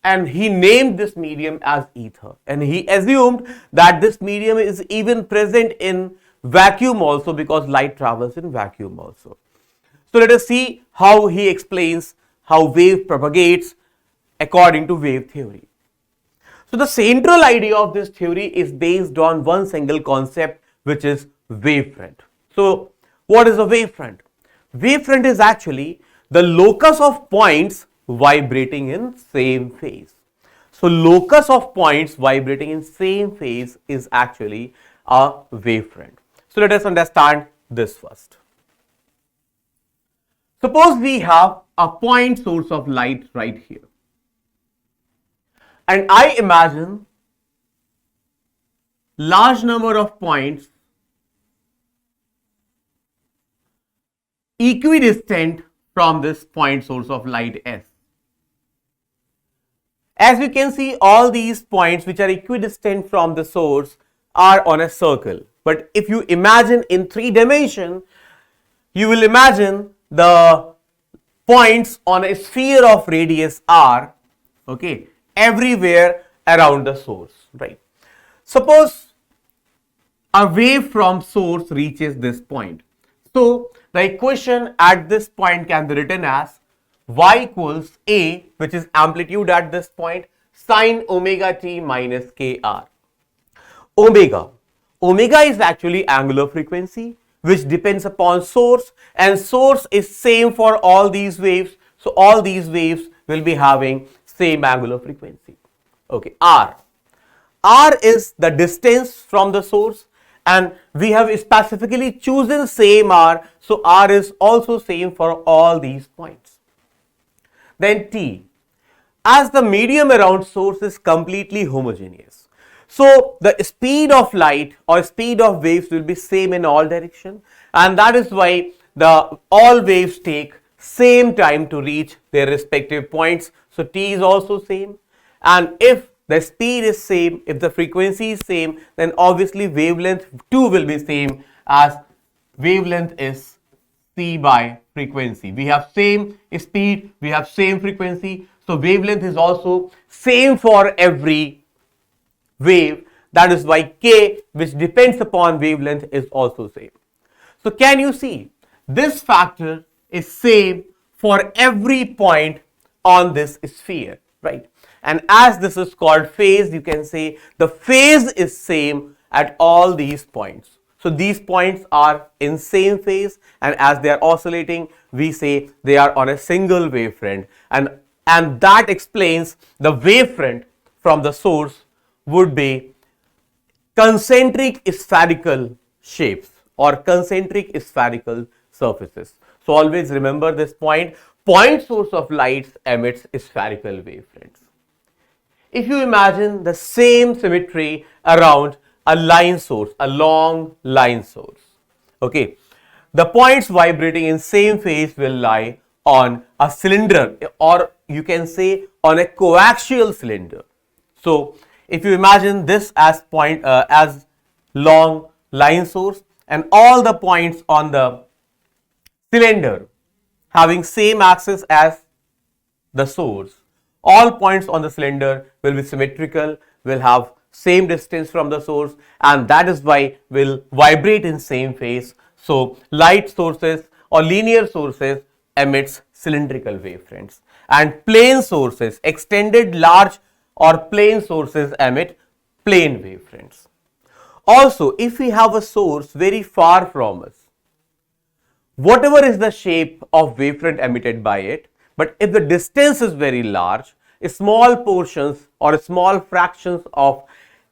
and he named this medium as ether. And he assumed that this medium is even present in vacuum also, because light travels in vacuum also. So let us see how he explains how wave propagates according to wave theory. So the central idea of this theory is based on one single concept, which is wavefront. So what is a wavefront? Wavefront is actually the locus of points vibrating in same phase. So locus of points vibrating in same phase is actually a wavefront. So let us understand this first. Suppose we have a point source of light right here, and I imagine large number of points equidistant from this point source of light S. As we can see, all these points which are equidistant from the source are on a circle. But if you imagine in 3 dimensions, you will imagine the points on a sphere of radius r, okay, everywhere around the source, right? Suppose a wave from source reaches this point. So the equation at this point can be written as y equals a, which is amplitude at this point, sine omega t minus kr. Omega is actually angular frequency, which depends upon source, and source is same for all these waves. So all these waves will be having same angular frequency. Okay, r is the distance from the source, and we have specifically chosen same r, so r is also same for all these points. Then t, as the medium around source is completely homogeneous, so the speed of light or speed of waves will be same in all direction, and that is why all waves take same time to reach their respective points. So t is also same, and if the speed is same, if the frequency is same, then obviously wavelength too will be same, as wavelength is c by frequency. We have same speed, we have same frequency, so wavelength is also same for every wave. That is why k, which depends upon wavelength, is also same. So can you see this factor is same for every point on this sphere, right? And as this is called phase, you can say the phase is same at all these points. So these points are in same phase, and as they are oscillating, we say they are on a single wavefront, and that explains the wavefront from the source would be concentric spherical shapes or concentric spherical surfaces. So always remember this point. point source of light emits spherical wavefronts. If you imagine the same symmetry around a line source, a long line source, okay, the points vibrating in same phase will lie on a cylinder, or you can say on a coaxial cylinder. So if you imagine this as as long line source, and all the points on the cylinder having same axis as the source, all points on the cylinder will be symmetrical, will have same distance from the source, and that is why will vibrate in same phase. So light sources or linear sources emits cylindrical wavefronts, and plane sources, extended large or plane sources, emit plane wavefronts. Also, if we have a source very far from us, whatever is the shape of wavefront emitted by it, but if the distance is very large, small portions or small fractions of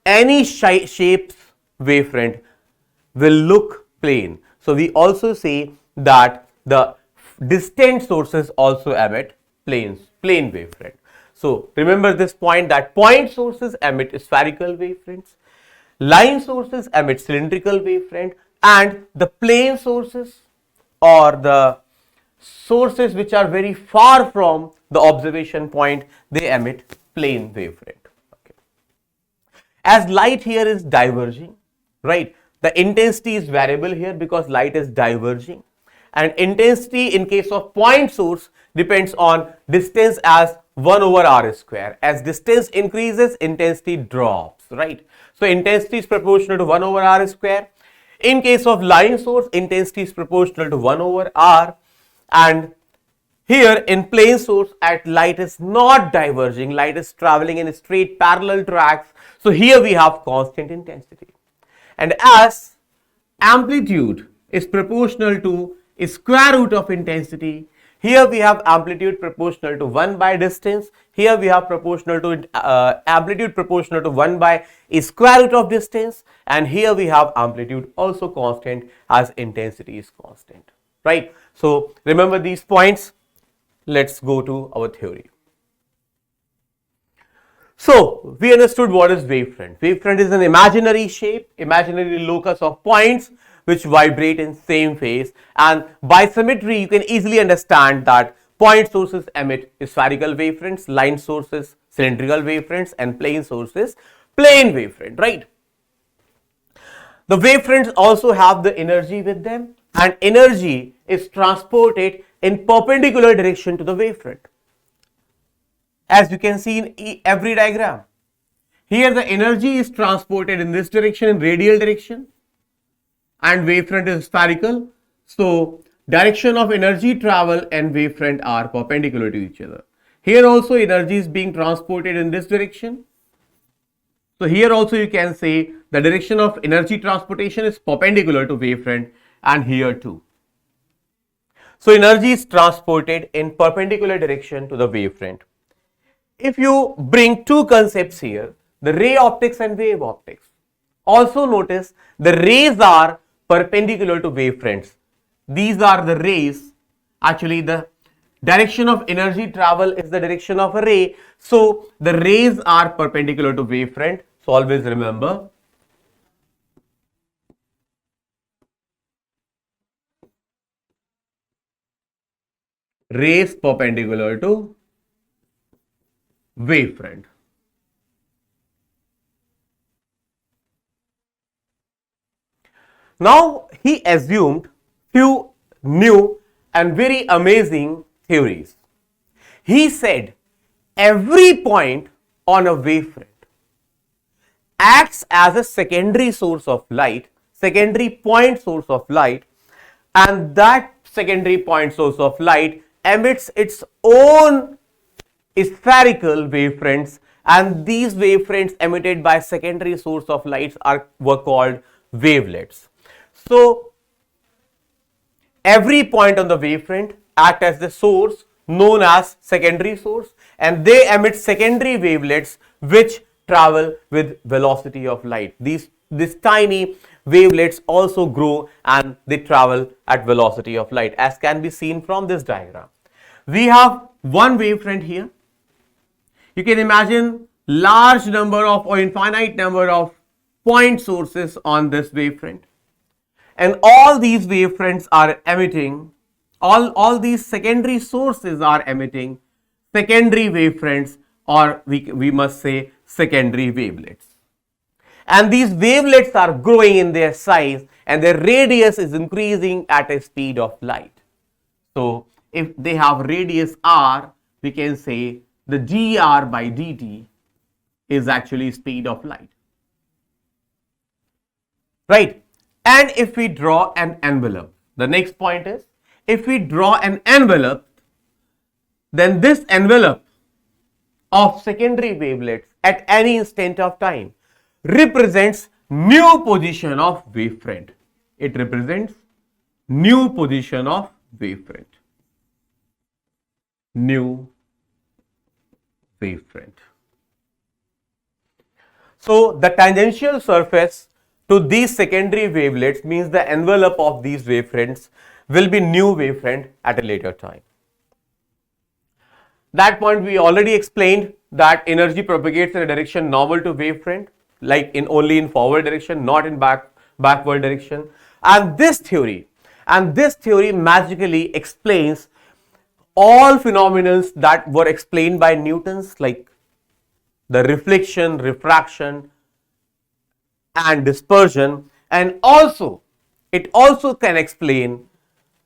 any shape's wavefront will look plane. So we also say that the distant sources also emit plane wavefront. So remember this point, that point sources emit spherical wavefronts, line sources emit cylindrical wavefront, and the plane sources or the sources which are very far from the observation point, they emit plane wavefront. Okay. As light here is diverging, right, the intensity is variable here because light is diverging, and intensity in case of point source depends on distance as 1 over r square. As distance increases, intensity drops, right? So intensity is proportional to 1 over r square. In case of line source, intensity is proportional to 1 over r, and here in plane source, at light is not diverging, light is traveling in straight parallel tracks. So here we have constant intensity, and as amplitude is proportional to square root of intensity, here we have amplitude proportional to 1 by distance, here we have proportional to amplitude proportional to 1 by square root of distance, and here we have amplitude also constant as intensity is constant, right? So remember these points. Let's go to our theory. So we understood what is wavefront. Wavefront is an imaginary shape, imaginary locus of points which vibrate in same phase, and by symmetry you can easily understand that point sources emit spherical wavefronts, line sources cylindrical wavefronts, and plane sources plane wavefront, right? The wavefronts also have the energy with them, and energy is transported in perpendicular direction to the wavefront, as you can see in every diagram. Here the energy is transported in this direction, in radial direction, and wavefront is spherical. So direction of energy travel and wavefront are perpendicular to each other. Here also energy is being transported in this direction. So here also you can say the direction of energy transportation is perpendicular to wavefront, and here too. So energy is transported in perpendicular direction to the wavefront. If you bring two concepts here, the ray optics and wave optics, also notice the rays are perpendicular to wavefronts. These are the rays. Actually the direction of energy travel is the direction of a ray. So the rays are perpendicular to wavefront. So always remember, rays perpendicular to wavefront. Now he assumed few new and very amazing theories. He said every point on a wavefront acts as a secondary source of light, secondary point source of light, and that secondary point source of light emits its own spherical wavefronts, and these wavefronts emitted by secondary source of lights were called wavelets. So every point on the wavefront act as the source known as secondary source, and they emit secondary wavelets which travel with velocity of light. These tiny wavelets also grow and they travel at velocity of light, as can be seen from this diagram. We have one wavefront here. You can imagine large number of or infinite number of point sources on this wavefront, and all these wavefronts are emitting, all these secondary sources are emitting secondary wavefronts, or we must say secondary wavelets. And these wavelets are growing in their size and their radius is increasing at a speed of light. So if they have radius r, we can say the dr by dt is actually speed of light, right? And if we draw an envelope, the next point is, if we draw an envelope, then this envelope of secondary wavelets at any instant of time represents new position of wavefront. It represents new position of wavefront. New wavefront. So the tangential surface to these secondary wavelets means the envelope of these wavefronts will be new wavefront at a later time. That point we already explained that energy propagates in a direction normal to wavefront, like only in forward direction, not in backward direction. And this theory magically explains all phenomena that were explained by Newton's, like the reflection, refraction and dispersion, and also it also can explain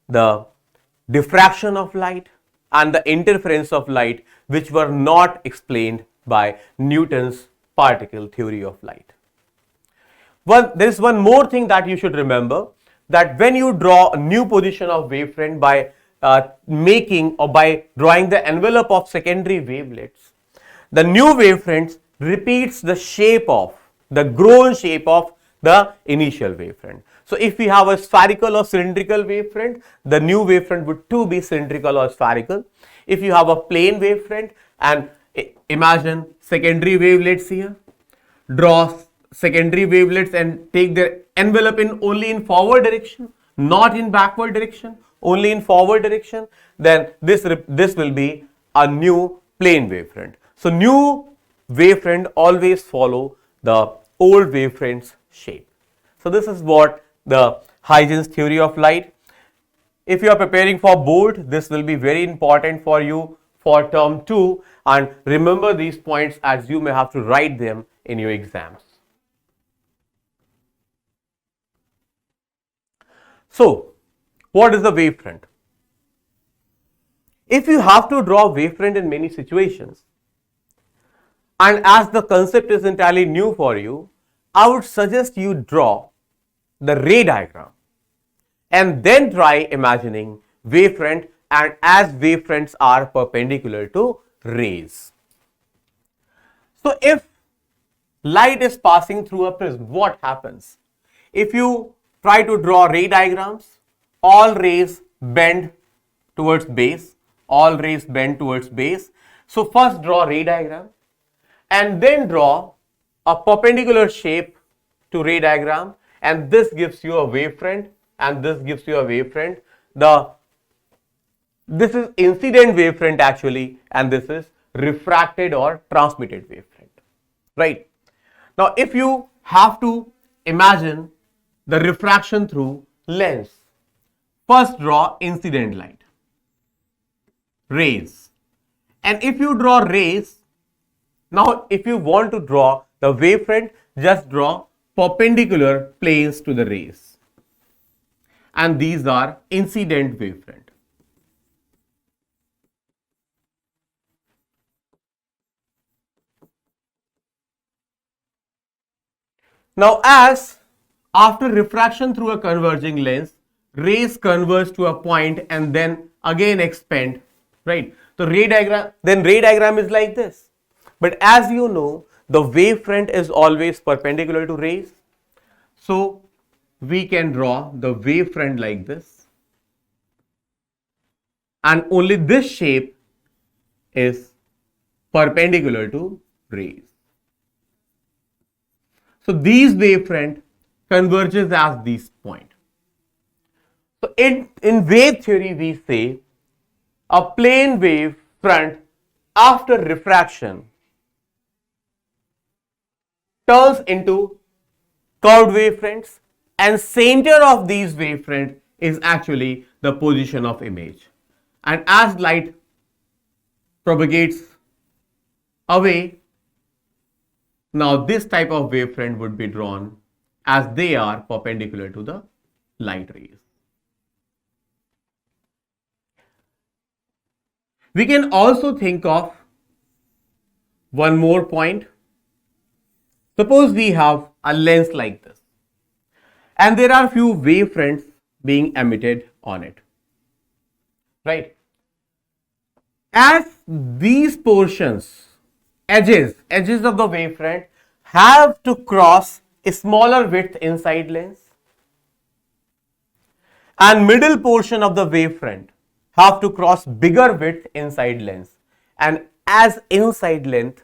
the diffraction of light and the interference of light, which were not explained by Newton's particle theory of light. There is one more thing that you should remember, that when you draw a new position of wavefront by making or by drawing the envelope of secondary wavelets, the new wavefront repeats the shape of, the grown shape of the initial wavefront. So if we have a spherical or cylindrical wavefront, the new wavefront would too be cylindrical or spherical. If you have a plane wavefront, and imagine secondary wavelets here, draw secondary wavelets and take their envelope only in forward direction, not in backward direction, only in forward direction, then this will be a new plane wavefront. So new wavefront always follow the old wavefront's shape. So this is what the Huygens theory of light. If you are preparing for board, this will be very important for you for term 2, and remember these points as you may have to write them in your exams. So what is the wavefront? If you have to draw wavefront in many situations, and as the concept is entirely new for you, I would suggest you draw the ray diagram and then try imagining wavefront, and as wavefronts are perpendicular to rays. So if light is passing through a prism, what happens? If you try to draw ray diagrams, all rays bend towards base, all rays bend towards base. So first draw ray diagram and then draw a perpendicular shape to ray diagram, and this gives you a wavefront and this gives you a wavefront. This is incident wavefront actually, and this is refracted or transmitted wavefront, right? Now if you have to imagine the refraction through lens, first draw incident light, rays, and if you draw rays, now if you want to draw the wavefront, just draw perpendicular planes to the rays, and these are incident wavefront. Now as after refraction through a converging lens, rays converge to a point and then again expand, right? So ray diagram is like this. But as you know, the wavefront is always perpendicular to rays. So we can draw the wavefront like this, and only this shape is perpendicular to rays. So these wavefront converges as this point. So in wave theory we say a plane wave front after refraction turns into curved wavefronts, and center of these wavefronts is actually the position of image. And as light propagates away, now this type of wavefront would be drawn as they are perpendicular to the light rays. We can also think of one more point. Suppose we have a lens like this, and there are few wavefronts being emitted on it, right? As these portions, edges of the wavefront have to cross a smaller width inside lens, and middle portion of the wavefront have to cross bigger width inside lens, and as inside length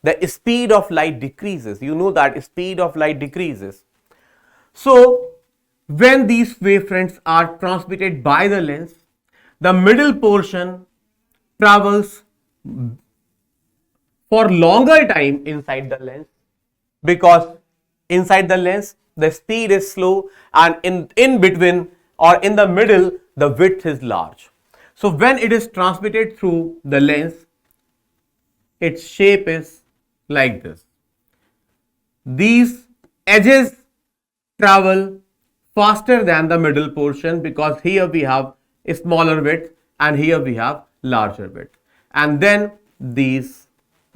the speed of light decreases. You know that speed of light decreases. So when these wavefronts are transmitted by the lens, the middle portion travels for longer time inside the lens, because inside the lens the speed is slow, and in between or in the middle the width is large. So when it is transmitted through the lens, its shape is like this. These edges travel faster than the middle portion, because here we have a smaller width and here we have larger width, and then these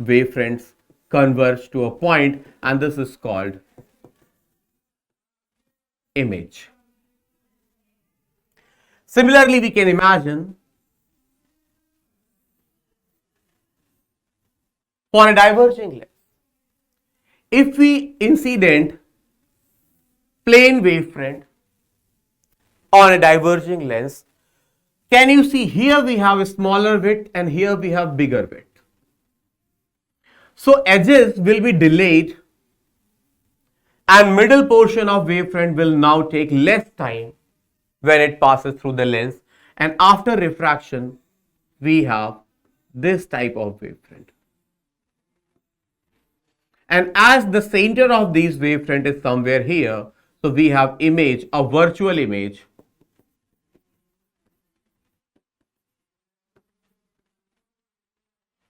wavefronts converge to a point, and this is called image. Similarly, we can imagine for a diverging lens, if we incident plane wavefront on a diverging lens, can you see here we have a smaller width and here we have bigger width. So edges will be delayed and middle portion of wavefront will now take less time when it passes through the lens, and after refraction we have this type of wavefront. And as the center of these wavefront is somewhere here, so we have image, a virtual image,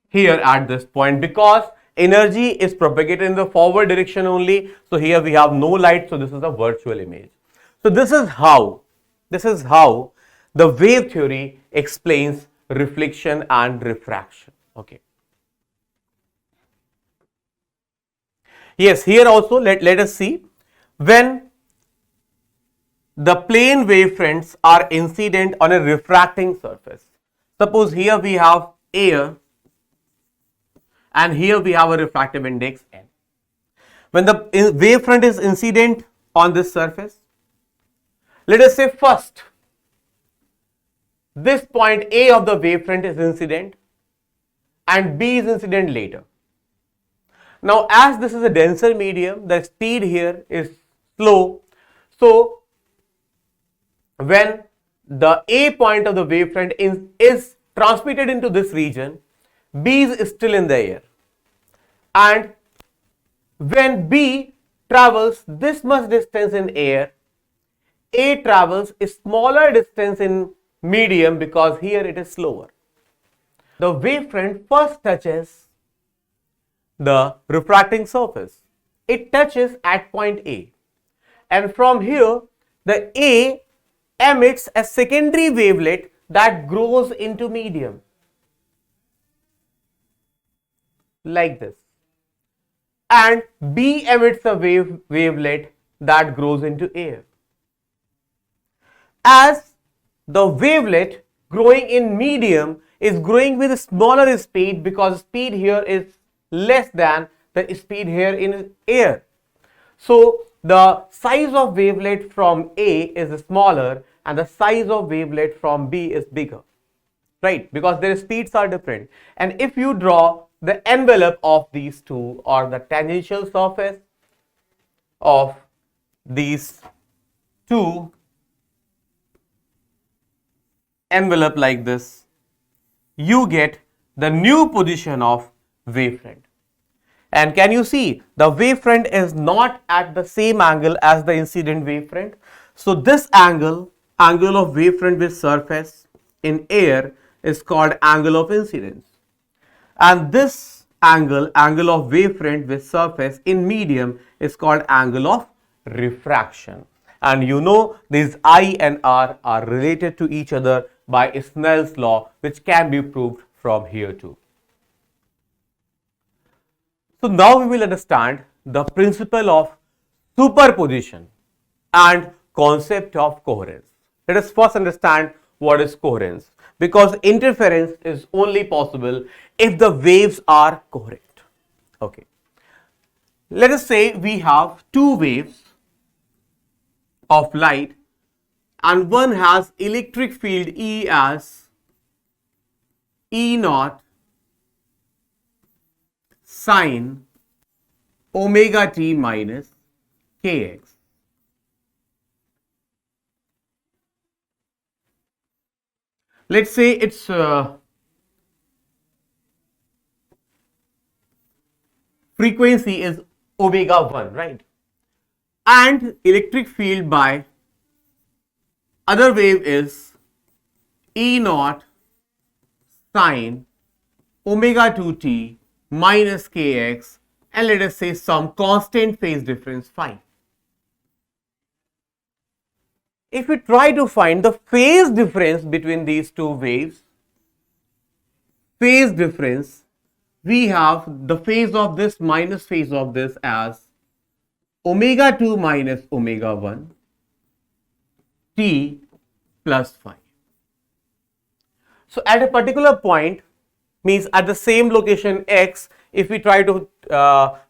here at this point, because energy is propagated in the forward direction only. So here we have no light, so this is a virtual image. So this is how the wave theory explains reflection and refraction. Okay. Yes, here also let us see, when the plane wavefronts are incident on a refracting surface. Suppose here we have air and here we have a refractive index n. When the wavefront is incident on this surface, let us say first this point A of the wavefront is incident and B is incident later. Now as this is a denser medium, the speed here is slow, so when the A point of the wavefront is transmitted into this region, B is still in the air, and when B travels this much distance in air, A travels a smaller distance in medium because here it is slower. The wavefront first touches the refracting surface. It touches at point A, and from here the A emits a secondary wavelet that grows into medium like this, and B emits a wavelet that grows into air. As the wavelet growing in medium is growing with a smaller speed, because speed here is less than the speed here in air, so the size of wavelet from A is smaller and the size of wavelet from B is bigger, right? Because their speeds are different. And if you draw the envelope of these two, or the tangential surface of these two envelope like this, you get the new position of wavefront. And can you see the wavefront is not at the same angle as the incident wavefront. So this angle of wavefront with surface in air is called angle of incidence. And this angle of wavefront with surface in medium is called angle of refraction. And you know these I and R are related to each other by Snell's law, which can be proved from here too. So now we will understand the principle of superposition and concept of coherence. Let us first understand what is coherence, because interference is only possible if the waves are coherent. Okay. Let us say we have two waves of light and one has electric field E as E naught sine omega t minus kx. Let's say its frequency is omega 1, right? And electric field by other wave is E naught sine omega 2t minus kx, and let us say some constant phase difference phi. If we try to find the phase difference between these two waves, phase difference, we have the phase of this minus phase of this as omega 2 minus omega 1 t plus phi. So at a particular point, means at the same location x, if we try to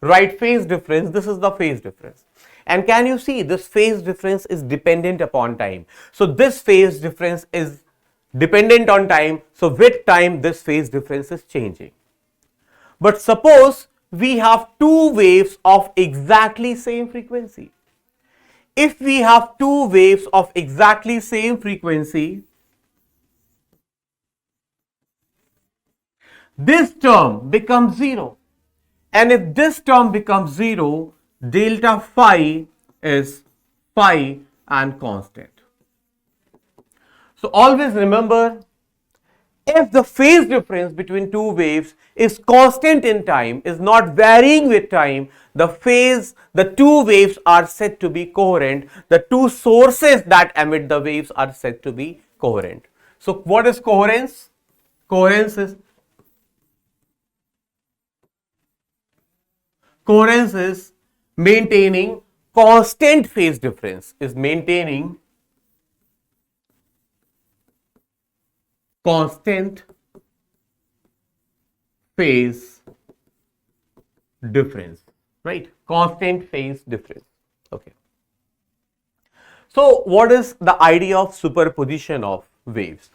write phase difference, this is the phase difference. And can you see this phase difference is dependent upon time. So this phase difference is dependent on time. So with time this phase difference is changing. But suppose we have two waves of exactly same frequency. If we have two waves of exactly same frequency, this term becomes 0. And if this term becomes 0, delta phi is phi and constant. So always remember, if the phase difference between two waves is constant in time, is not varying with time, the two waves are said to be coherent. The two sources that emit the waves are said to be coherent. So what is coherence? Coherence is maintaining constant phase difference, is maintaining constant phase difference, right? Constant phase difference. Okay. So what is the idea of superposition of waves?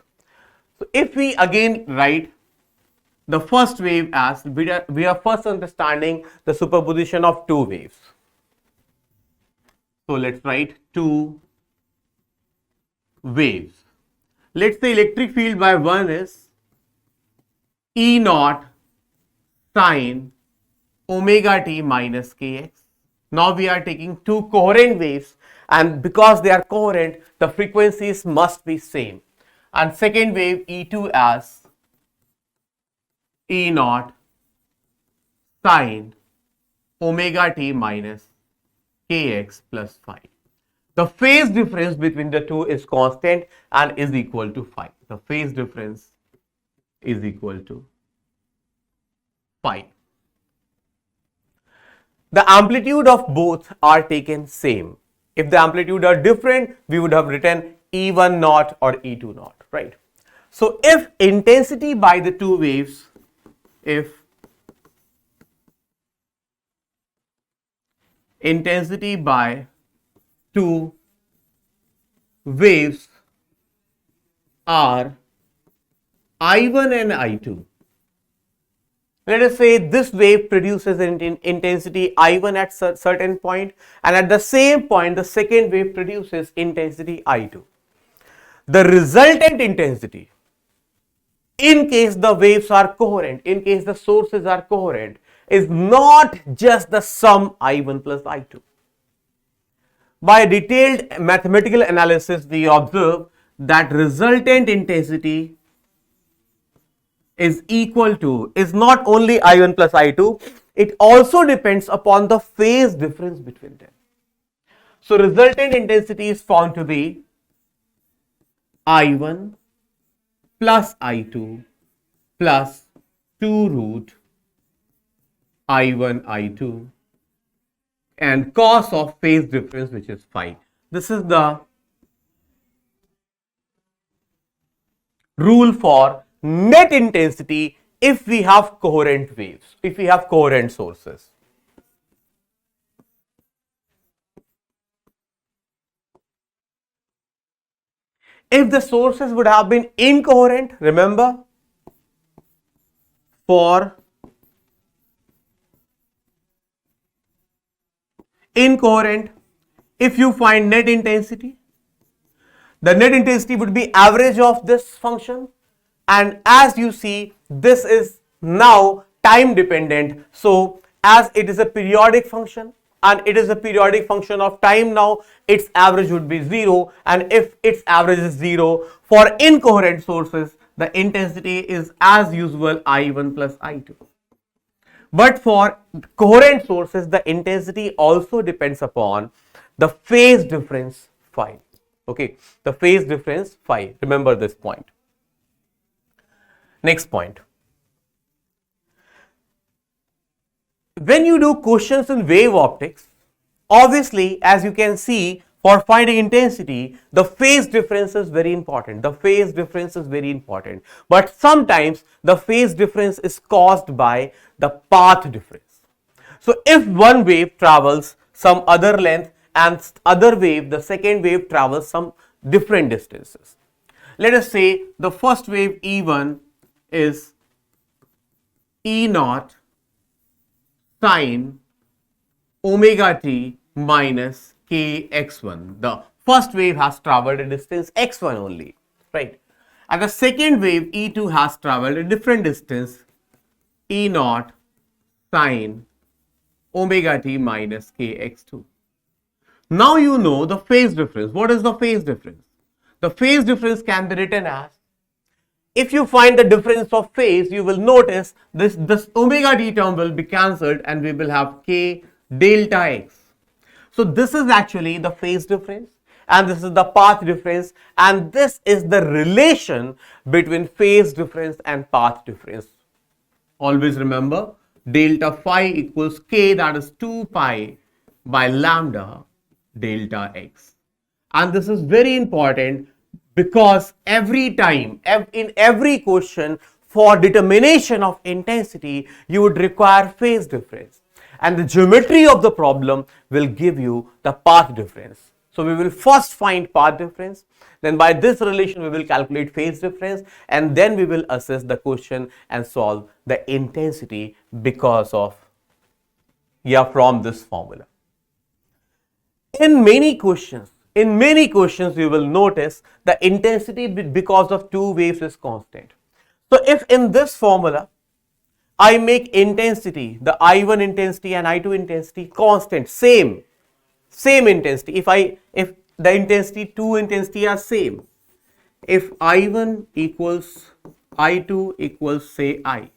So if we again write the first wave as, we are first understanding the superposition of two waves. So let's write two waves. Let's say electric field by one is E naught sine omega t minus kx. Now we are taking two coherent waves, and because they are coherent, the frequencies must be same. And second wave E2 as E naught sine omega t minus kx plus phi. The phase difference between the two is constant and is equal to phi. The phase difference is equal to phi. The amplitude of both are taken same. If the amplitude are different, we would have written E1 naught or E2 naught, right? So if intensity by the two waves, if intensity by two waves are I1 and I2. Let us say this wave produces an intensity I1 at certain point, and at the same point the second wave produces intensity I2. The resultant intensity in case the waves are coherent, in case the sources are coherent, is not just the sum I1 plus I2. By detailed mathematical analysis, we observe that resultant intensity is equal to, is not only I1 plus I2, it also depends upon the phase difference between them. So resultant intensity is found to be I1 plus I2 plus 2 root I1 I2 and cos of phase difference, which is phi. This is the rule for net intensity if we have coherent waves, if we have coherent sources. If the sources would have been incoherent, remember, for incoherent, if you find net intensity, the net intensity would be average of this function, and as you see, this is now time dependent. So as it is a periodic function and it is a periodic function of time, now its average would be 0, and if its average is 0 for incoherent sources, the intensity is as usual I1 plus I2. But for coherent sources, the intensity also depends upon the phase difference phi. Okay, the phase difference phi. Remember this point. Next point. When you do questions in wave optics, obviously, as you can see, for finding intensity, the phase difference is very important. The phase difference is very important. But sometimes the phase difference is caused by the path difference. So if one wave travels some other length and other wave, the second wave travels some different distances. Let us say the first wave E1 is E0 sine omega t minus kx1. The first wave has traveled a distance x1 only, right? And the second wave E2 has traveled a different distance E0 sine omega t minus kx2. Now you know the phase difference. What is the phase difference? The phase difference can be written as, if you find the difference of phase, you will notice this omega t term will be cancelled and we will have k delta x. So this is actually the phase difference and this is the path difference, and this is the relation between phase difference and path difference. Always remember, delta phi equals k, that is 2 pi by lambda delta x. And this is very important because every time, in every question, for determination of intensity, you would require phase difference. And the geometry of the problem will give you the path difference. So we will first find path difference, then by this relation we will calculate phase difference, and then we will assess the question and solve the intensity because of, from this formula. In many questions you will notice the intensity because of two waves is constant. So if in this formula I make intensity, the I1 intensity and I2 intensity constant, same intensity, if the intensity, two intensity are same, if I1 equals I2 equals say I,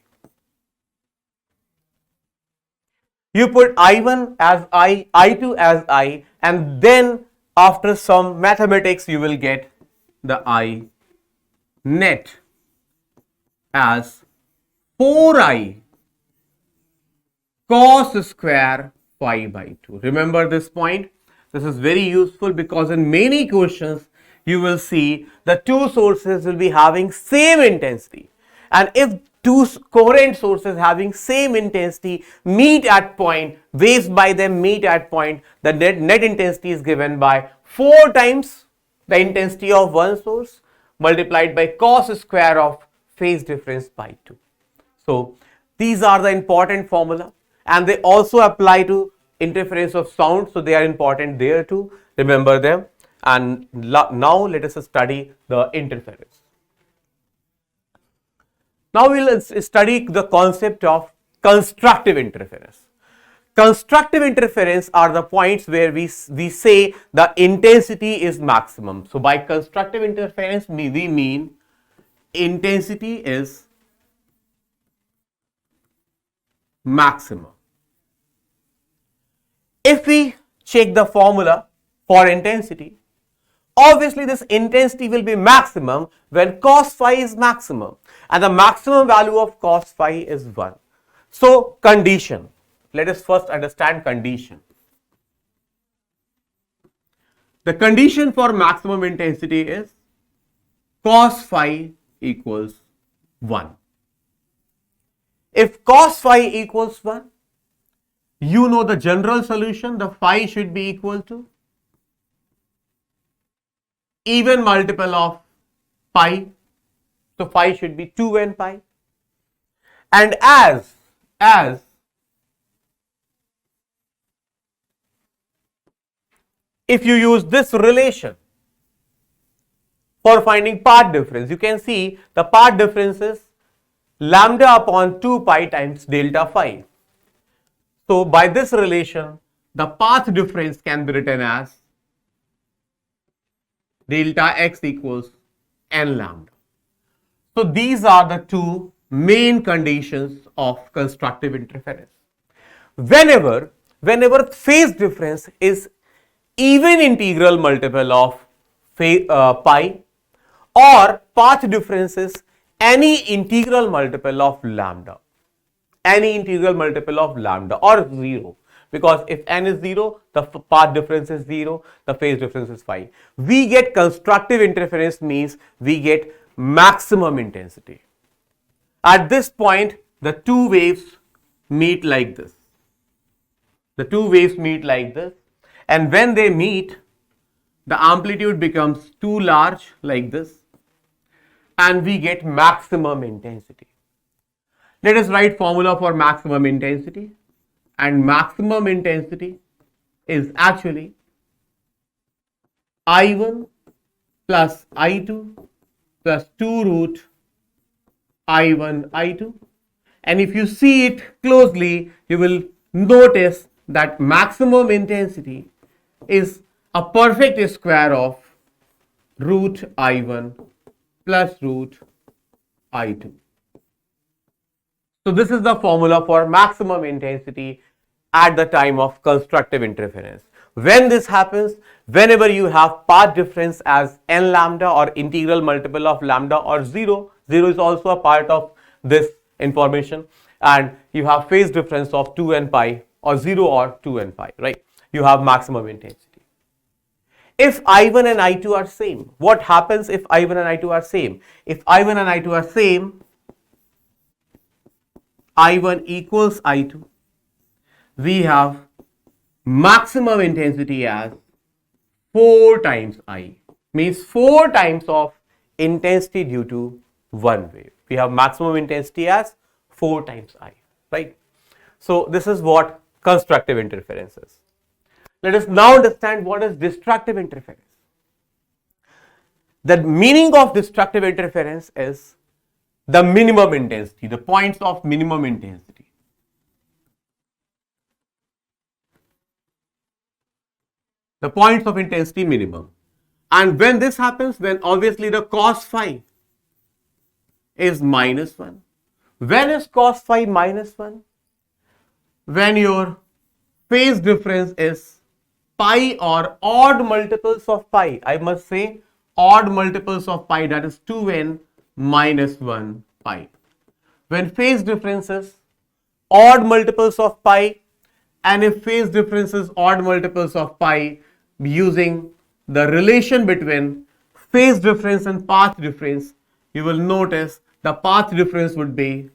you put I1 as I, I2 as I, and then after some mathematics you will get the I net as 4i cos square phi by 2. Remember this point. This is very useful because in many questions you will see the two sources will be having same intensity, and if two coherent sources having same intensity meet at point, waves by them meet at point, the net intensity is given by 4 times the intensity of one source multiplied by cos square of phase difference by 2. So these are the important formula, and they also apply to interference of sound, so they are important there too. Remember them. And now let us study the interference. Now we will study the concept of constructive interference. Constructive interference are the points where we say the intensity is maximum. So by constructive interference we mean intensity is maximum. If we check the formula for intensity, obviously this intensity will be maximum when cos phi is maximum, and the maximum value of cos phi is 1. So condition, let us first understand condition. The condition for maximum intensity is cos phi equals 1. If cos phi equals 1, you know the general solution, the phi should be equal to even multiple of pi. So phi should be 2n pi. And as if you use this relation for finding path difference, you can see the path difference is lambda upon 2 pi times delta phi. So by this relation, the path difference can be written as delta x equals n lambda. So these are the two main conditions of constructive interference. Whenever phase difference is even integral multiple of pi, or path difference is any integral multiple of lambda, or 0, because if n is 0, the path difference is 0, the phase difference is phi. We get constructive interference, means we get maximum intensity. At this point, the two waves meet like this. And when they meet, the amplitude becomes too large like this, and we get maximum intensity. Let us write formula for maximum intensity, and maximum intensity is actually I1 plus I2 plus 2 root I1 I2, and if you see it closely, you will notice that maximum intensity is a perfect square of root I1 plus root I2. So this is the formula for maximum intensity at the time of constructive interference. When this happens, whenever you have path difference as n lambda or integral multiple of lambda or 0 is also a part of this information, and you have phase difference of 2n pi or 0 or 2n pi, right? You have maximum intensity. If I1 and I2 are same, what happens if I1 and I2 are same? If I1 and I2 are same, I1 equals I2, we have maximum intensity as 4 times I, means 4 times of intensity due to one wave. We have maximum intensity as 4 times I, right? So this is what constructive interference is. Let us now understand what is destructive interference. The meaning of destructive interference is the minimum intensity, the points of minimum intensity. The points of intensity minimum. And when this happens, then obviously the cos phi is minus 1. When is cos phi minus 1? When your phase difference is pi or odd multiples of pi. I must say odd multiples of pi, that is 2n minus 1 pi. When phase difference is odd multiples of pi, and if phase difference is odd multiples of pi, using the relation between phase difference and path difference, you will notice the path difference would be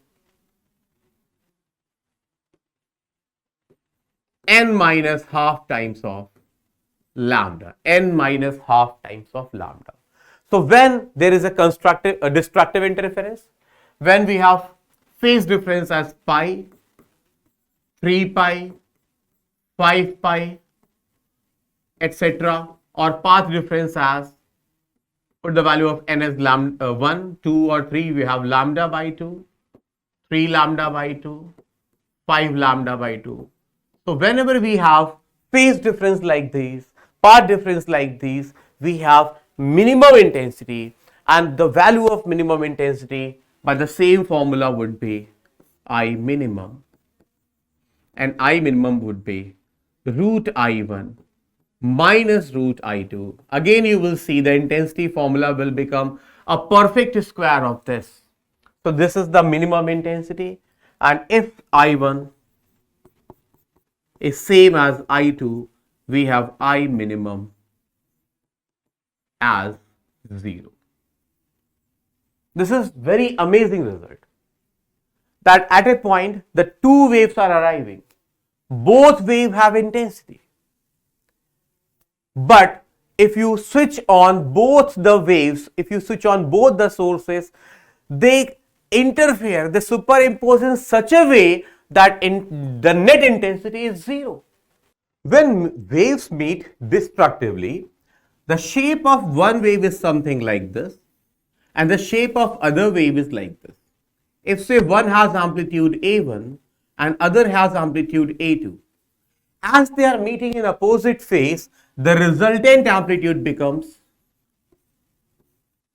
n minus half times of lambda, n minus half times of lambda. So when there is a destructive interference, when we have phase difference as pi, 3 pi, 5 pi, etc., or path difference as put the value of n as lambda 1, 2 or 3, we have lambda by 2, 3 lambda by 2, 5 lambda by 2. So whenever we have phase difference like these, path difference like these, we have minimum intensity, and the value of minimum intensity by the same formula would be I minimum, and I minimum would be root I1 minus root I2. Again, you will see the intensity formula will become a perfect square of this. So this is the minimum intensity, and if I1 is same as I2, we have I minimum as 0. This is very amazing result, that at a point the two waves are arriving. Both waves have intensity. But if you switch on both the waves, if you switch on both the sources, they interfere, they superimpose in such a way that the net intensity is 0. When waves meet destructively, the shape of one wave is something like this, and the shape of other wave is like this. If say one has amplitude A1 and other has amplitude A2, as they are meeting in opposite phase, the resultant amplitude becomes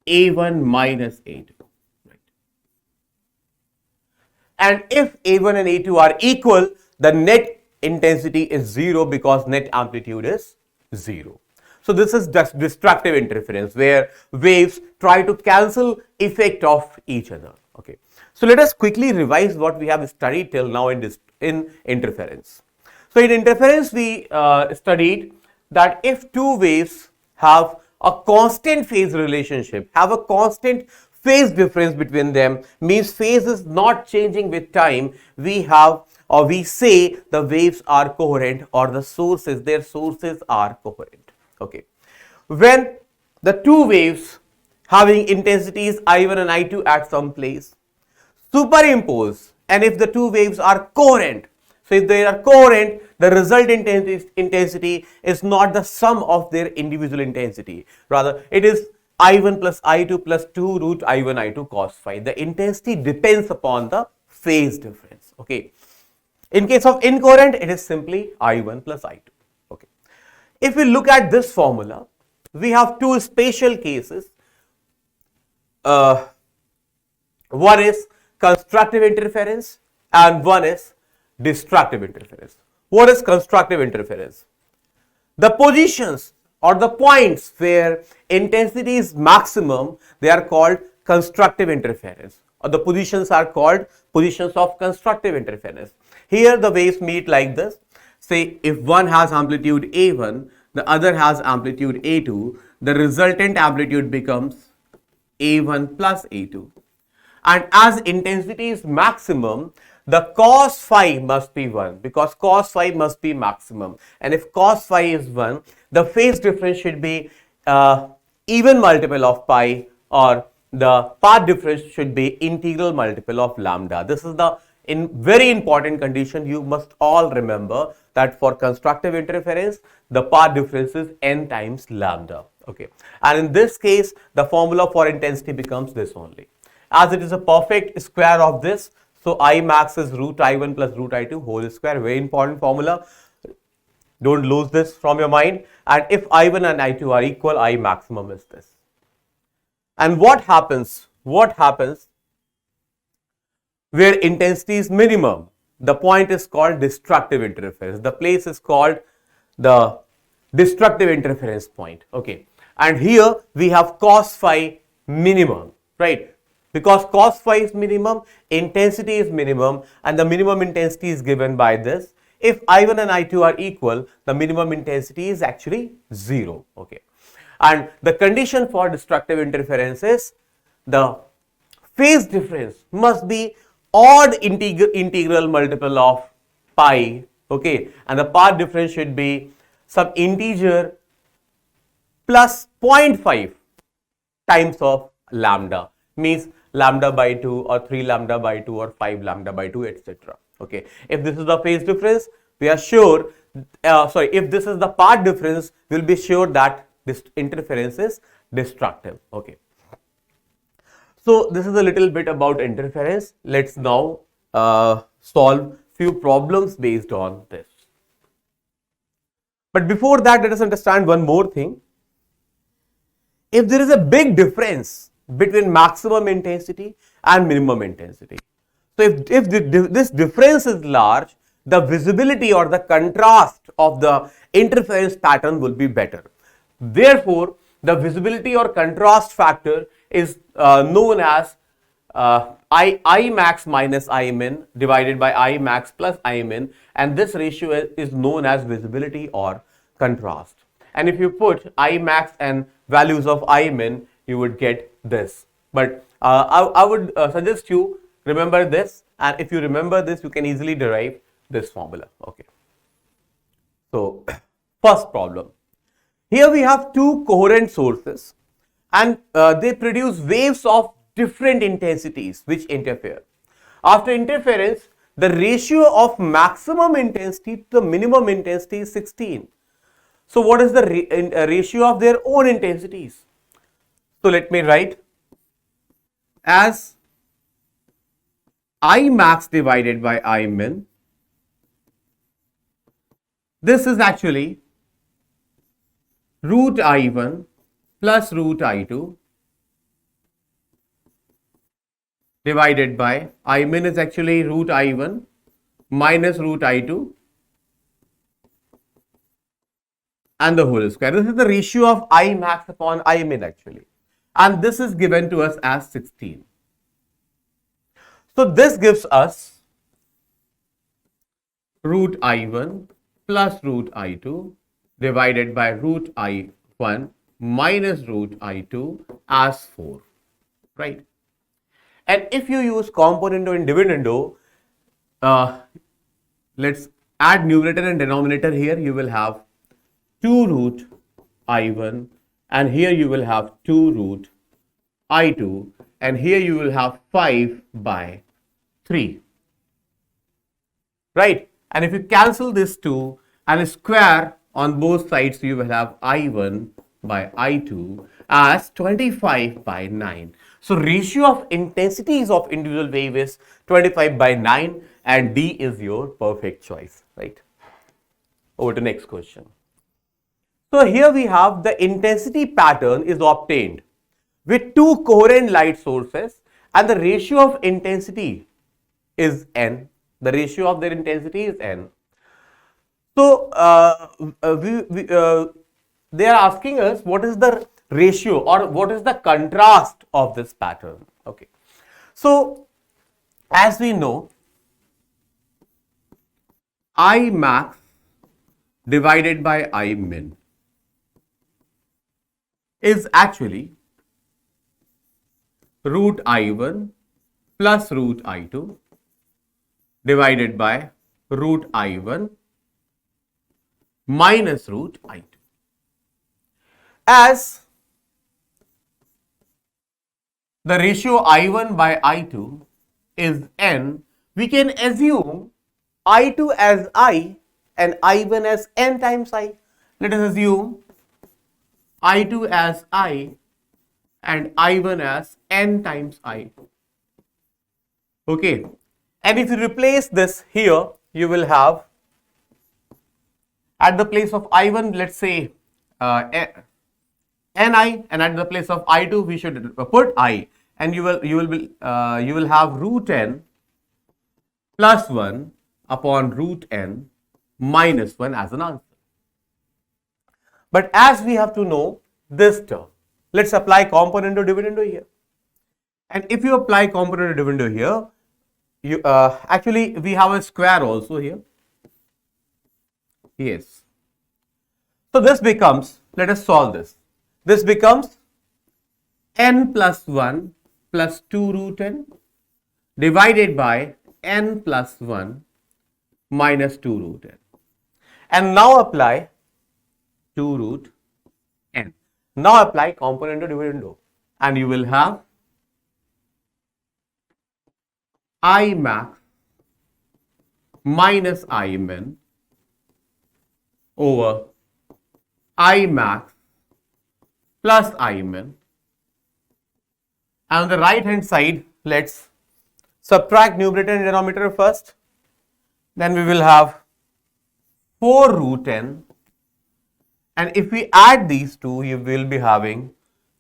A1 minus A2. Right. And if A1 and A2 are equal, the net intensity is 0 because net amplitude is 0. So this is just destructive interference, where waves try to cancel effect of each other. Okay. So let us quickly revise what we have studied till now in interference. So in interference, we studied that if two waves have a constant phase relationship, have a constant phase difference between them, means phase is not changing with time, we have, or we say the waves are coherent, or the sources, their sources are coherent. Okay. When the two waves having intensities I1 and I2 at some place superimpose, and if the two waves are coherent, so if they are coherent, the result intensity is not the sum of their individual intensity. Rather, it is I1 plus I2 plus 2 root I1 I2 cos phi. The intensity depends upon the phase difference. Okay. In case of incoherent, it is simply I1 plus I2. Okay. If we look at this formula, we have two spatial cases. One is constructive interference and one is destructive interference. What is constructive interference? The positions or the points where intensity is maximum, they are called constructive interference, or the positions are called positions of constructive interference. Here the waves meet like this. Say if one has amplitude A1, the other has amplitude A2, the resultant amplitude becomes A1 plus A2. And as intensity is maximum, the cos phi must be 1, because cos phi must be maximum. And if cos phi is 1, the phase difference should be even multiple of pi, or the path difference should be integral multiple of lambda. This is the very important condition you must all remember, that for constructive interference, the path difference is n times lambda. Okay. And in this case, the formula for intensity becomes this only. As it is a perfect square of this, so I max is root I1 plus root I2 whole square. Very important formula. Don't lose this from your mind. And if I1 and I2 are equal, I maximum is this. And what happens? What happens where intensity is minimum? The point is called destructive interference. The place is called the destructive interference point. Okay. And here we have cos phi minimum, right? Because cos phi is minimum, intensity is minimum, and the minimum intensity is given by this. If I1 and I2 are equal, the minimum intensity is actually 0. Okay. And the condition for destructive interference is the phase difference must be odd integral multiple of pi. Okay. And the path difference should be some integer plus 0.5 times of lambda, means lambda by 2 or 3 lambda by 2 or 5 lambda by 2, etc. Okay. If this is the phase difference, we are sure, if this is the path difference, we will be sure that this interference is destructive. Okay. So this is a little bit about interference. Let's now solve few problems based on this. But before that, let us understand one more thing. If there is a big difference between maximum intensity and minimum intensity, so if this difference is large, the visibility or the contrast of the interference pattern will be better. Therefore, the visibility or contrast factor is known as I max minus I min divided by I max plus I min, and this ratio is known as visibility or contrast. And if you put I max and values of I min, you would get this. But I would suggest you remember this, and if you remember this, you can easily derive this formula. Okay. So first problem. Here we have two coherent sources, and they produce waves of different intensities which interfere. After interference, the ratio of maximum intensity to the minimum intensity is 16. So what is the ratio of their own intensities? So let me write as I max divided by I min. This is actually root I1 plus root I2 divided by I min is actually root I1 minus root I2 and the whole square. This is the ratio of I max upon I min actually, and this is given to us as 16. So this gives us root I1 plus root I2 divided by root I1 minus root I2 as 4, right? And if you use componendo and dividendo, let's add numerator and denominator here. You will have 2 root I1, and here you will have 2 root I2, and here you will have 5 by 3, right? And if you cancel this 2 and square on both sides, you will have I1 by I2 as 25 by 9. So ratio of intensities of individual wave is 25 by 9, and D is your perfect choice, right? Over to next question. So here we have the intensity pattern is obtained with two coherent light sources, and the ratio of intensity is n. The ratio of their intensity is n. So they are asking us what is the ratio or what is the contrast of this pattern. Okay. So as we know, I max divided by I min is actually root I1 plus root I2 divided by root I1 minus root I2. As the ratio I1 by I2 is n, we can assume I2 as I and I1 as n times I. Let us assume I2 as I and I1 as n times I. Okay. And if you replace this here, you will have at the place of I1, let's say Ni, and at the place of I2 we should put I, and you will have root n plus 1 upon root n minus 1 as an answer. But as we have to know this term, let's apply componendo dividendo here. And if you apply componendo dividendo here, you actually we have a square also here. Yes. So this becomes, let us solve this. This becomes n plus 1 plus 2 root n divided by n plus 1 minus 2 root n. And now apply 2 root n. Now apply componendo dividendo, and you will have I max minus I min over I max plus I min. And on the right hand side, let's subtract numerator and denominator first. Then we will have 4 root n. And if we add these two, you will be having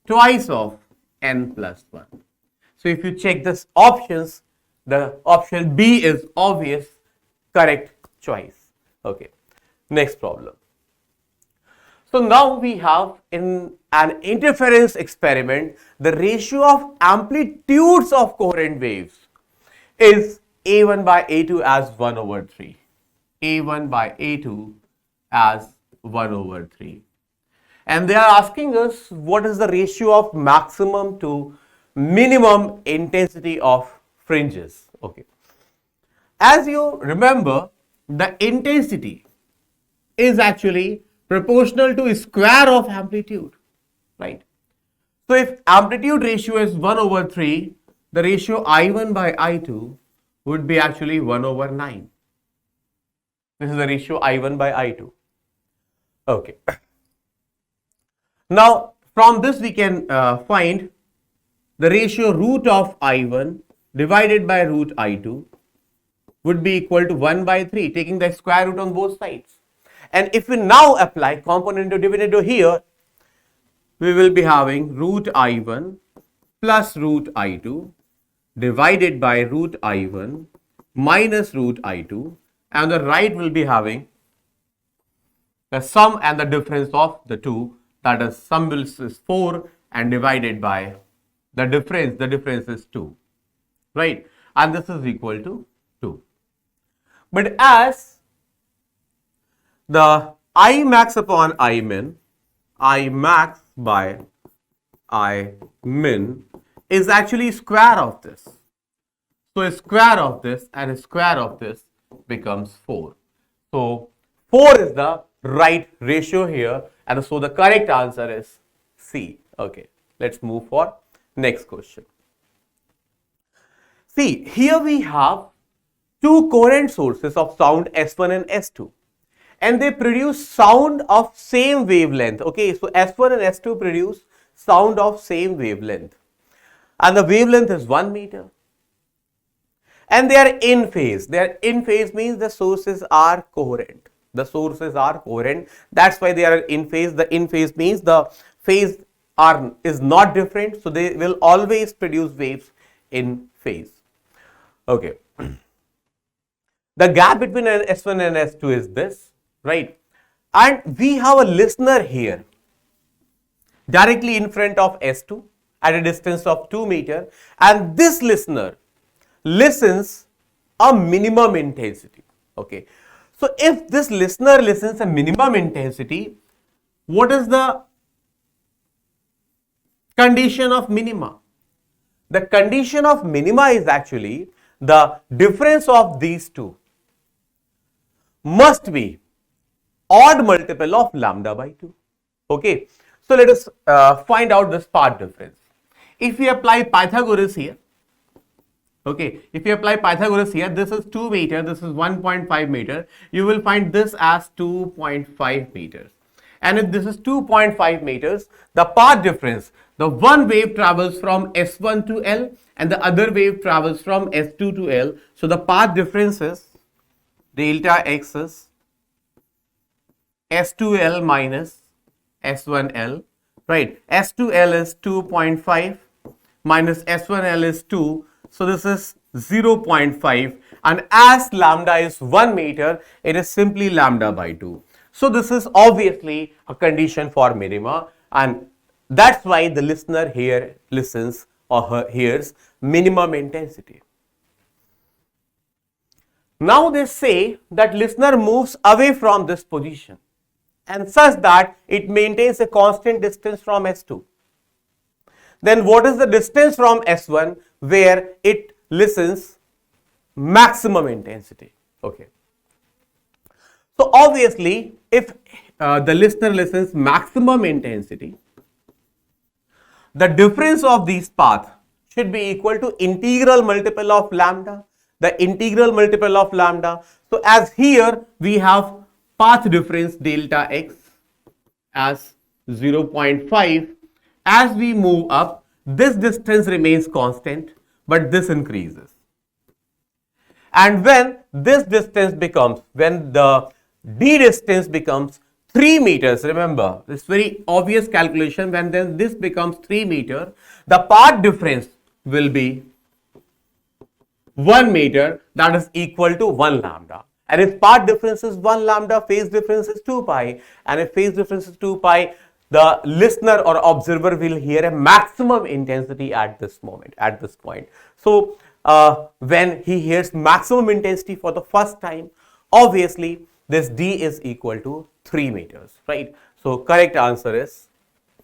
twice of n plus 1. So if you check this options, the option B is obvious correct choice. Okay, next problem. So now we have in an interference experiment, the ratio of amplitudes of coherent waves is A1 by A2 as 1 over 3. A1 by A2 as 1 over 3. And they are asking us what is the ratio of maximum to minimum intensity of fringes. Okay. As you remember, the intensity is actually proportional to square of amplitude, right? So if amplitude ratio is 1 over 3, the ratio I1 by I2 would be actually 1 over 9. This is the ratio I1 by I2. Okay. Now, from this we can find the ratio root of I1 divided by root I2 would be equal to 1 by 3, taking the square root on both sides. And if we now apply component dividendometer here, we will be having root I1 plus root I2 divided by root I1 minus root I2, and the right will be having the sum and the difference of the two, that is sum is 4 and divided by the difference is 2, right? And this is equal to 2. But as the I max upon I min, I max by I min is actually square of this. So a square of this and a square of this becomes 4. So 4 is the right ratio here, and so the correct answer is C. Okay, let's move for next question. See, here we have two coherent sources of sound S1 and S2, and they produce sound of same wavelength. Okay, so S1 and S2 produce sound of same wavelength, and the wavelength is 1 meter, and they are in phase. They are in phase means the sources are coherent. The sources are coherent. That's why they are in phase. The in phase means the phase is not different, so they will always produce waves in phase. Okay. The gap between S1 and S2 is this, right? And we have a listener here directly in front of S2 at a distance of 2 meters, and this listener listens a minimum intensity. Okay. So if this listener listens a minimum intensity, what is the condition of minima? The condition of minima is actually the difference of these two must be odd multiple of lambda by 2. Okay, so let us find out this path difference. If we apply Pythagoras here, okay, if you apply Pythagoras here, this is 2 meter, this is 1.5 meter, you will find this as 2.5 meters. And if this is 2.5 meters, the path difference, the one wave travels from S1 to L and the other wave travels from S2 to L. So the path difference is delta X is S2L minus S1L, right? S2L is 2.5 minus S1L is 2. So this is 0.5, and as lambda is 1 meter, it is simply lambda by 2. So this is obviously a condition for minima, and that's why the listener here listens or hears minimum intensity. Now they say that listener moves away from this position and such that it maintains a constant distance from S2. Then what is the distance from S1 where it listens maximum intensity? Okay. So obviously, if the listener listens maximum intensity, the difference of these paths should be equal to integral multiple of lambda, the integral multiple of lambda. So as here we have path difference delta x as 0.5, As we move up, this distance remains constant, but this increases. And when this distance becomes, when the d distance becomes 3 meters, remember this very obvious calculation, when then this becomes 3 meter, the path difference will be 1 meter, that is equal to 1 lambda. And if path difference is 1 lambda, phase difference is 2 pi. And if phase difference is 2 pi, the listener or observer will hear a maximum intensity at this moment, at this point. So, when he hears maximum intensity for the first time, obviously this d is equal to 3 meters, right? So, correct answer is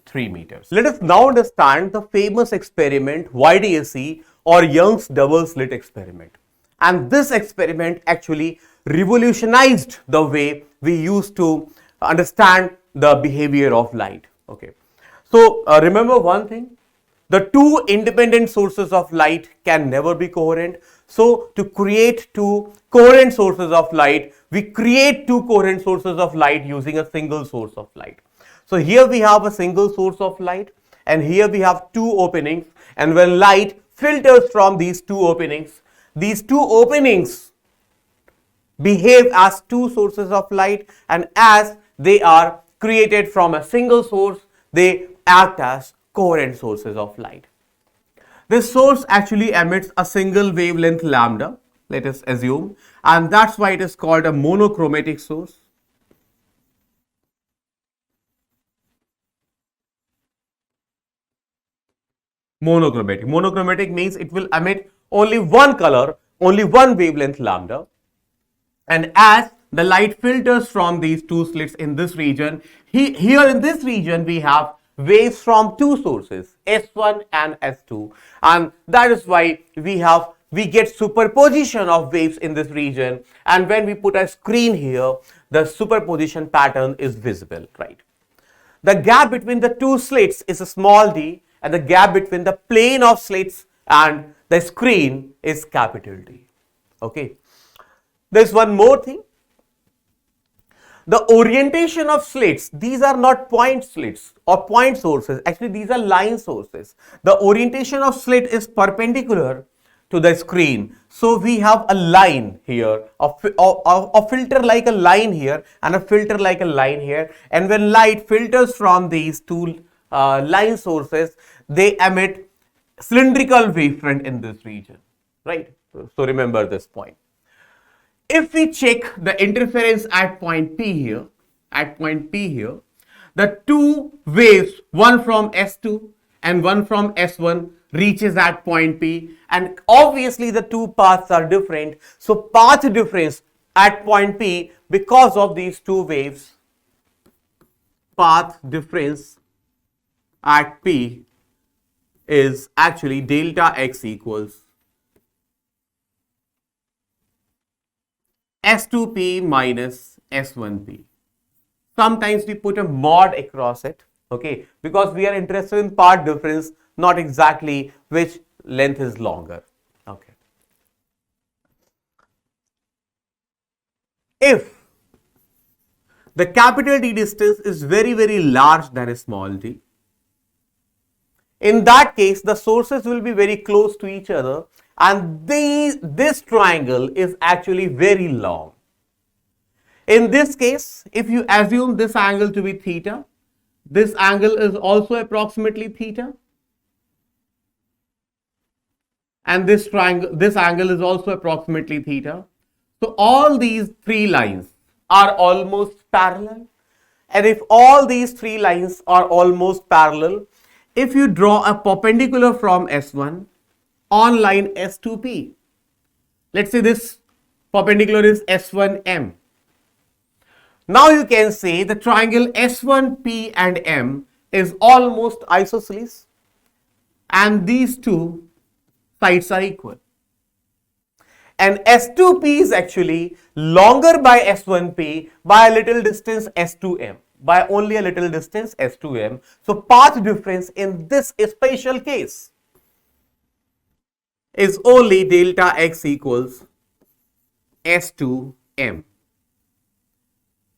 3 meters. Let us now understand the famous experiment YDSE or Young's double slit experiment. And this experiment actually revolutionized the way we used to understand the behavior of light. Okay. So, remember one thing, the two independent sources of light can never be coherent. So, to create two coherent sources of light, we create two coherent sources of light using a single source of light. So, here we have a single source of light and here we have two openings, and when light filters from these two openings behave as two sources of light, and as they are created from a single source, they act as coherent sources of light. This source actually emits a single wavelength lambda, let us assume, and that's why it is called a monochromatic source. Monochromatic means it will emit only one color, only one wavelength lambda. And as the light filters from these two slits in this region, here in this region we have waves from two sources, S1 and S2, and that is why we get superposition of waves in this region, and when we put a screen here, the superposition pattern is visible, right? The gap between the two slits is a small d, and the gap between the plane of slits and the screen is capital D. Okay. There's one more thing. The orientation of slits, these are not point slits or point sources. Actually, these are line sources. The orientation of slit is perpendicular to the screen. So, we have a line here, a filter like a line here and a filter like a line here. And when light filters from these two line sources, they emit cylindrical wavefront in this region, right? So, remember this point. If we check the interference at point P here, the two waves, one from S2 and one from S1, reaches at point P, and obviously the two paths are different. So, path difference at point P, because of these two waves, path difference at P is actually delta x equals S2P minus S1P. Sometimes we put a mod across it, okay, because we are interested in path difference, not exactly which length is longer, okay. If the capital D distance is very, very large than a small d, in that case, the sources will be very close to each other, and this triangle is actually very long. In this case, if you assume this angle to be theta, this angle is also approximately theta, and this angle is also approximately theta. So, all these three lines are almost parallel, and if all these three lines are almost parallel, if you draw a perpendicular from S1 on line S2P, let's say this perpendicular is S1M. Now you can say the triangle S1P and M is almost isosceles, and these two sides are equal. And S2P is actually longer by S1P by a little distance S2M, by only a little distance S2M. So, path difference in this special case is only delta x equals S2M.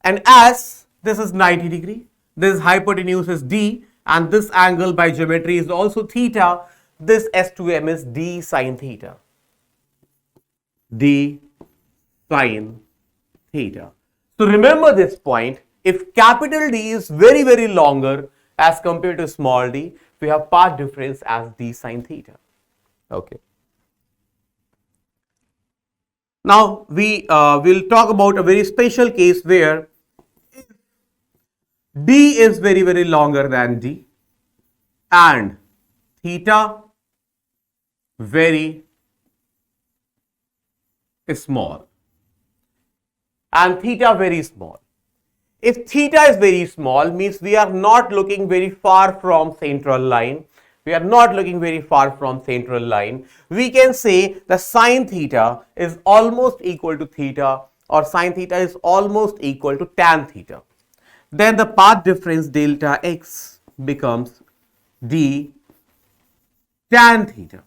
And as this is 90 degree, this hypotenuse is D, and this angle by geometry is also theta. This S2M is d sine theta. D sine theta. So remember this point. If capital D is very, very longer as compared to small d, we have path difference as d sine theta. Okay. Now we will talk about a very special case where d is very, very longer than d and theta very small and theta very small. If theta is very small, means we are not looking very far from central line. We are not looking very far from central line. We can say the sine theta is almost equal to theta, or sine theta is almost equal to tan theta. Then the path difference delta x becomes d tan theta,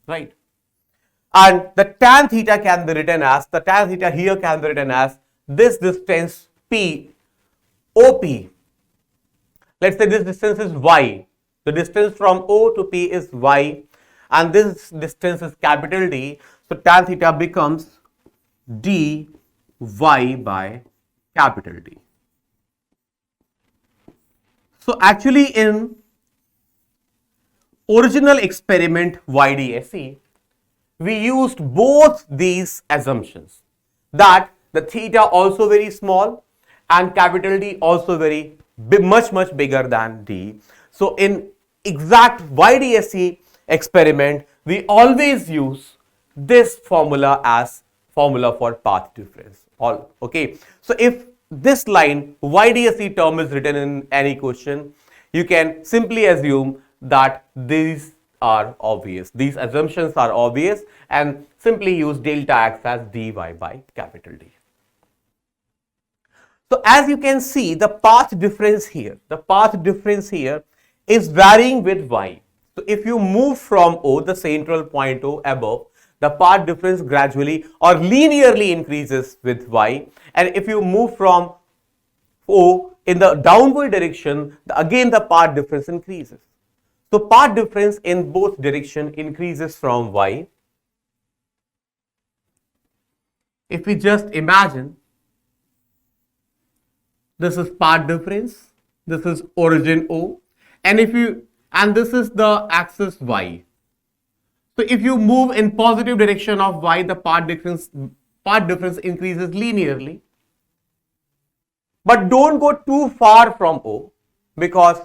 right? And the tan theta can be written as, the tan theta here can be written as this distance P, OP. Let's say this distance is y. The distance from O to P is y and this distance is capital D. So tan theta becomes dy by capital D. So actually in original experiment YDSE, we used both these assumptions, that the theta also very small and capital D also very much bigger than D. So in exact YDSE experiment, we always use this formula as formula for path difference. Okay. So if this line YDSE term is written in any question, you can simply assume that these are obvious. These assumptions are obvious and simply use delta x as dy by capital D. So as you can see, the path difference here is varying with y. So if you move from O, the central point O above, the path difference gradually or linearly increases with y, and if you move from O in the downward direction, again the path difference increases. So path difference in both direction increases from y. If we just imagine, this is path difference, this is origin O, and this is the axis y. So if you move in positive direction of y, the path difference increases linearly. But don't go too far from O, because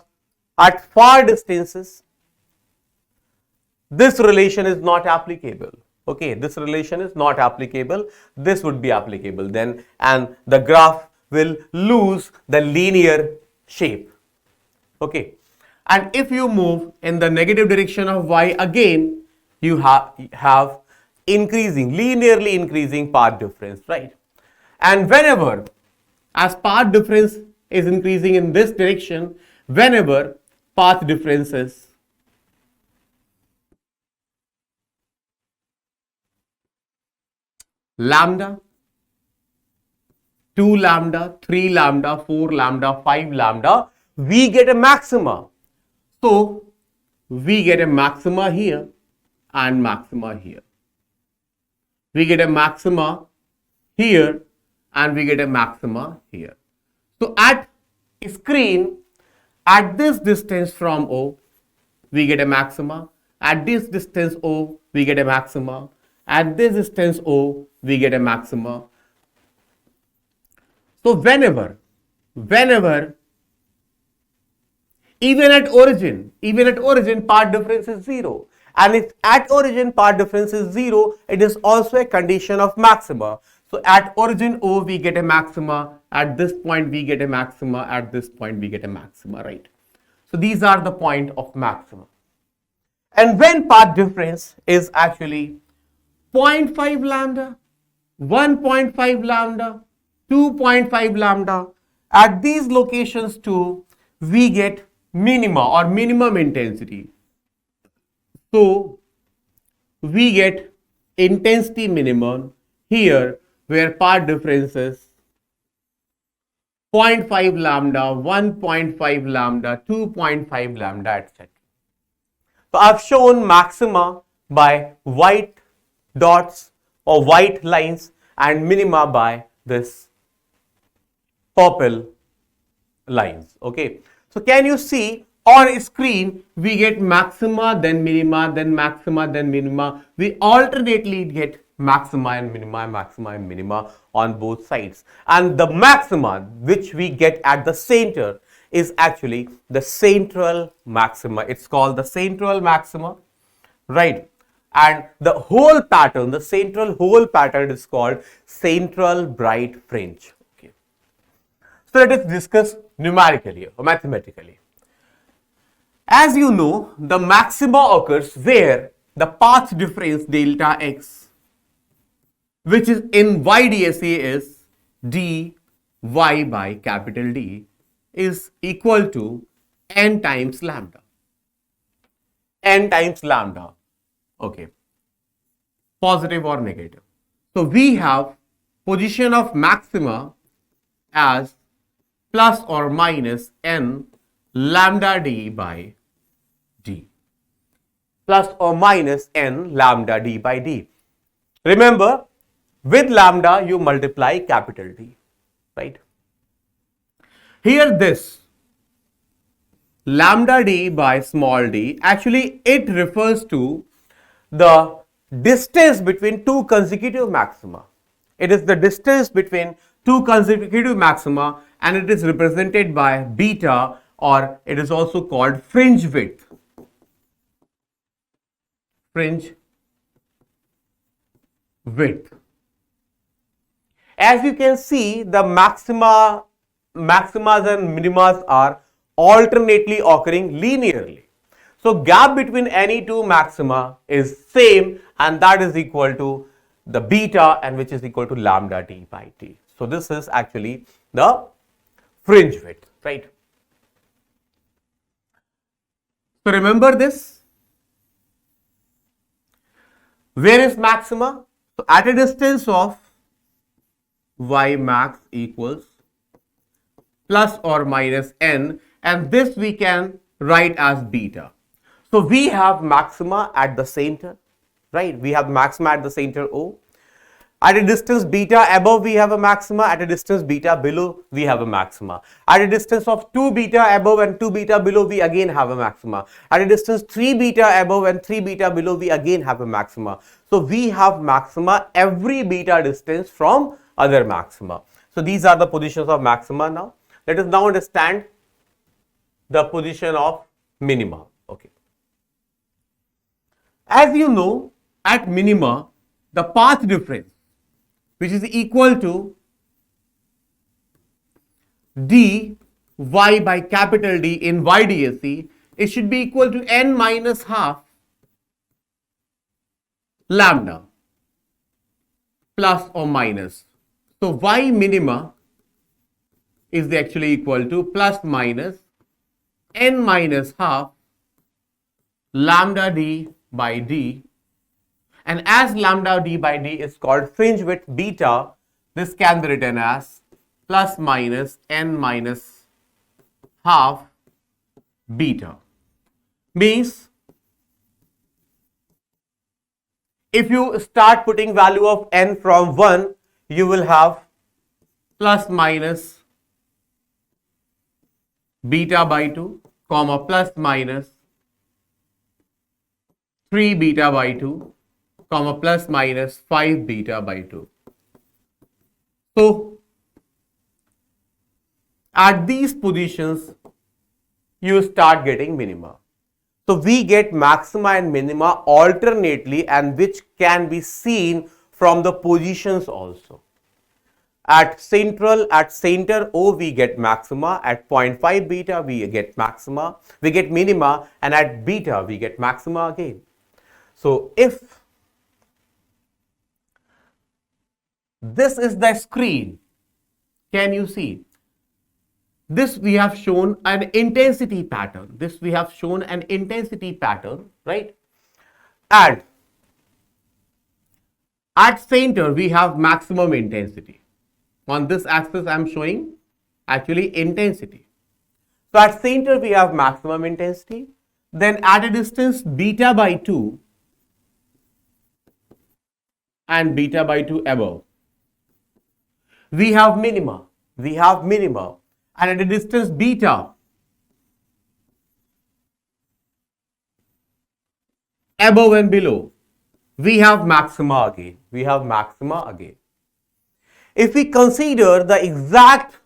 at far distances this relation is not applicable. Okay, this relation is not applicable. This would be applicable then, and the graph will lose the linear shape. Okay, and if you move in the negative direction of y, again you have linearly increasing path difference, right? And whenever as path difference is increasing in this direction, whenever path difference is lambda, 2 lambda, 3 lambda, 4 lambda, 5 lambda, we get a maxima. So we get a maxima here and maxima here. We get a maxima here and we get a maxima here. So at screen, at this distance from O, we get a maxima. At this distance O, we get a maxima. At this distance O, we get a maxima. So whenever, even at origin, path difference is 0. And if at origin path difference is 0, it is also a condition of maxima. So at origin O, we get a maxima. At this point, we get a maxima. At this point, we get a maxima, right? So these are the point of maxima. And when path difference is actually 0.5 lambda, 1.5 lambda, 2.5 lambda, at these locations too, we get minima or minimum intensity. So we get intensity minimum here, where path difference is 0.5 lambda, 1.5 lambda, 2.5 lambda, etc. So I've shown maxima by white dots or white lines and minima by this purple lines. Okay. So can you see on screen we get maxima, then minima, then maxima, then minima. We alternately get maxima and minima on both sides. And the maxima which we get at the center is actually the central maxima. It's called the central maxima, right? And the whole pattern, the central whole pattern is called central bright fringe. Okay. So let us discuss numerically or mathematically. As you know, the maxima occurs where the path difference delta x, which is in YDSE is dy by capital D, is equal to n times lambda. N times lambda. Okay. Positive or negative. So we have position of maxima as plus or minus n lambda d by d. Plus or minus n lambda d by d. Remember, with lambda you multiply capital D, right? Here this lambda d by small d, actually it refers to the distance between two consecutive maxima. It is the distance between two consecutive maxima and it is represented by beta, or it is also called fringe width. Fringe width. As you can see, the maximas and minimas are alternately occurring linearly. So gap between any two maxima is same, and that is equal to the beta, and which is equal to lambda d by d. So this is actually the fringe width, right? So remember this. Where is maxima? So at a distance of y max equals plus or minus n, and this we can write as beta. So we have maxima at the center, right? We have maxima at the center O. At a distance beta above we have a maxima, at a distance beta below we have a maxima. At a distance of 2 beta above and 2 beta below we again have a maxima. At a distance 3 beta above and 3 beta below we again have a maxima. So we have maxima every beta distance from other maxima. So these are the positions of maxima now. Let us now understand the position of minima. Okay. As you know, at minima, the path difference, which is equal to dy by capital D in YDSE, it should be equal to n minus half lambda plus or minus. So y minima is actually equal to plus minus n minus half lambda d by d, and as lambda d by d is called fringe width beta, this can be written as plus minus n minus half beta. Means if you start putting value of n from 1, you will have plus minus beta by 2, comma plus minus 3 beta by 2, comma plus minus 5 beta by 2. So at these positions you start getting minima. So we get maxima and minima alternately, and which can be seen from the positions also. At center O we get maxima, at 0.5 beta we get maxima, we get minima, and at beta we get maxima again. So if this is the screen, can you see? This we have shown an intensity pattern. Right? And at center we have maximum intensity. On this axis I am showing actually intensity. So at center we have maximum intensity, then at a distance beta by 2 and beta by 2 above, we have minima, and at a distance beta above and below, we have maxima again. If we consider the exact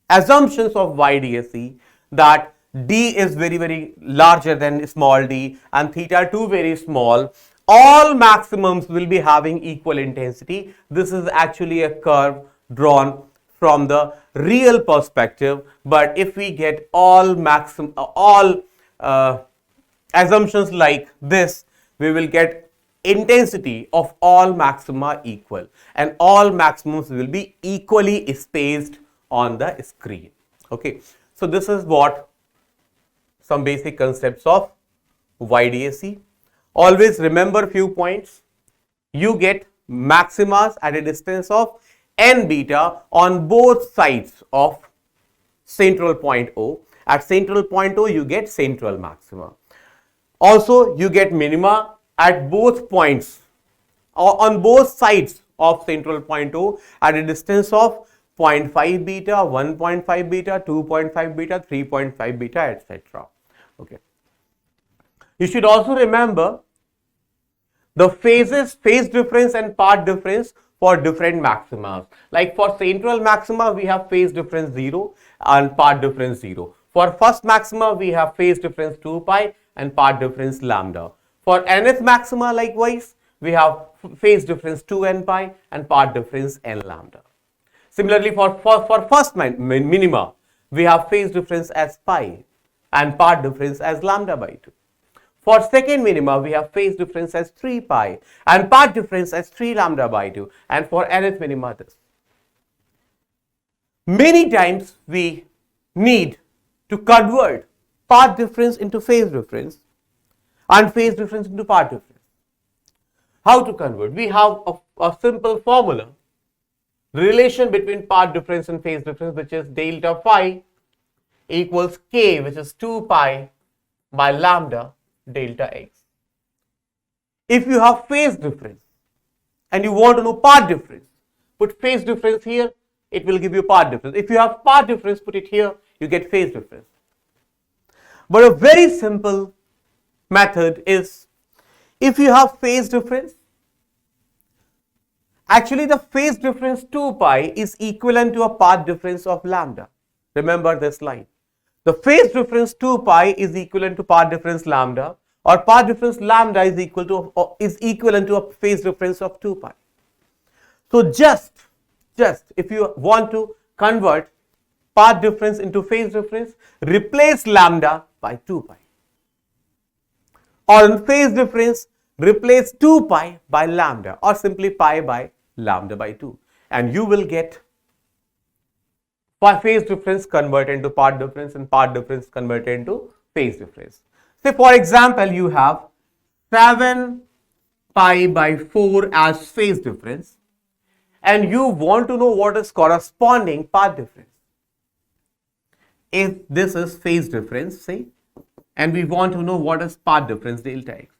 assumptions of YDSE, that d is very larger than small d and theta 2 very small, all maximums will be having equal intensity. This is actually a curve drawn from the real perspective, but if we get all assumptions like this, we will get intensity of all maxima equal, and all maximums will be equally spaced on the screen. Okay, so this is what some basic concepts of YDSE. Always remember few points. You get maximas at a distance of n beta on both sides of central point O. At central point O, you get central maxima. Also, you get minima at both points or on both sides of central point O at a distance of 0.5 beta, 1.5 beta, 2.5 beta, 3.5 beta, etc. Okay. You should also remember the phase difference and path difference for different maxima. Like for central maxima, we have phase difference 0 and path difference 0. For first maxima, we have phase difference 2 pi and path difference lambda. For nth maxima, likewise, we have phase difference 2n pi and path difference n lambda. Similarly, for first minima, we have phase difference as pi and path difference as lambda by 2. For second minima, we have phase difference as 3 pi and path difference as 3 lambda by 2. And for nth minima, this. Many times we need to convert path difference into phase difference and phase difference into path difference. How to convert? We have a simple formula, relation between path difference and phase difference, which is delta phi equals k, which is 2 pi by lambda delta x. If you have phase difference and you want to know path difference, put phase difference here, it will give you path difference. If you have path difference, put it here, you get phase difference. But a very simple method is, if you have phase difference, actually the phase difference 2 pi is equivalent to a path difference of lambda. Remember this line. The phase difference 2 pi is equivalent to path difference lambda, or path difference lambda is equivalent to a phase difference of 2 pi. So just if you want to convert path difference into phase difference, replace lambda by 2 pi. Or in phase difference, replace 2 pi by lambda, or simply pi by lambda by 2, and you will get phase difference converted into path difference and path difference converted into phase difference. Say for example, you have 7 pi by 4 as phase difference, and you want to know what is corresponding path difference. If this is phase difference, say, and we want to know what is path difference delta x.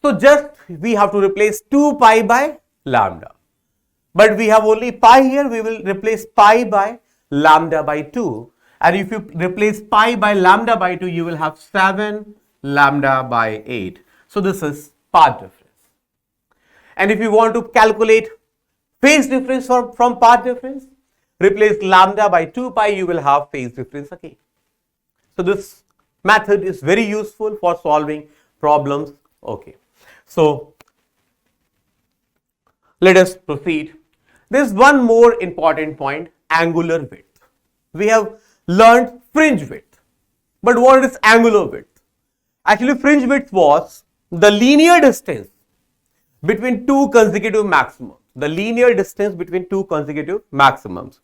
So just we have to replace 2 pi by lambda. But we have only pi here, we will replace pi by lambda by 2. And if you replace pi by lambda by 2, you will have 7 lambda by 8. So this is path difference. And if you want to calculate phase difference from path difference, replace lambda by 2 pi, you will have phase difference again. So this method is very useful for solving problems. Okay. So let us proceed. There is one more important point, angular width. We have learned fringe width. But what is angular width? Actually, fringe width was the linear distance between two consecutive maximums. The linear distance between two consecutive maximums.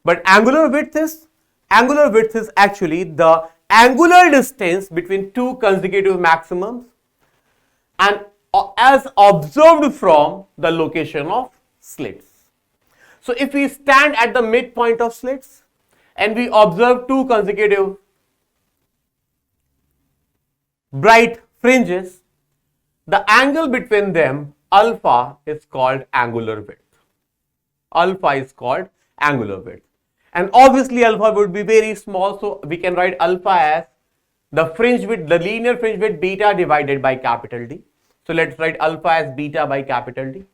But angular width is actually the angular distance between two consecutive maximums and as observed from the location of slits. So if we stand at the midpoint of slits and we observe two consecutive bright fringes, the angle between them, alpha, is called angular width. Alpha is called angular width. And obviously alpha would be very small, so we can write alpha as the fringe width, the linear fringe width beta divided by capital D. So let's write alpha as beta by capital D.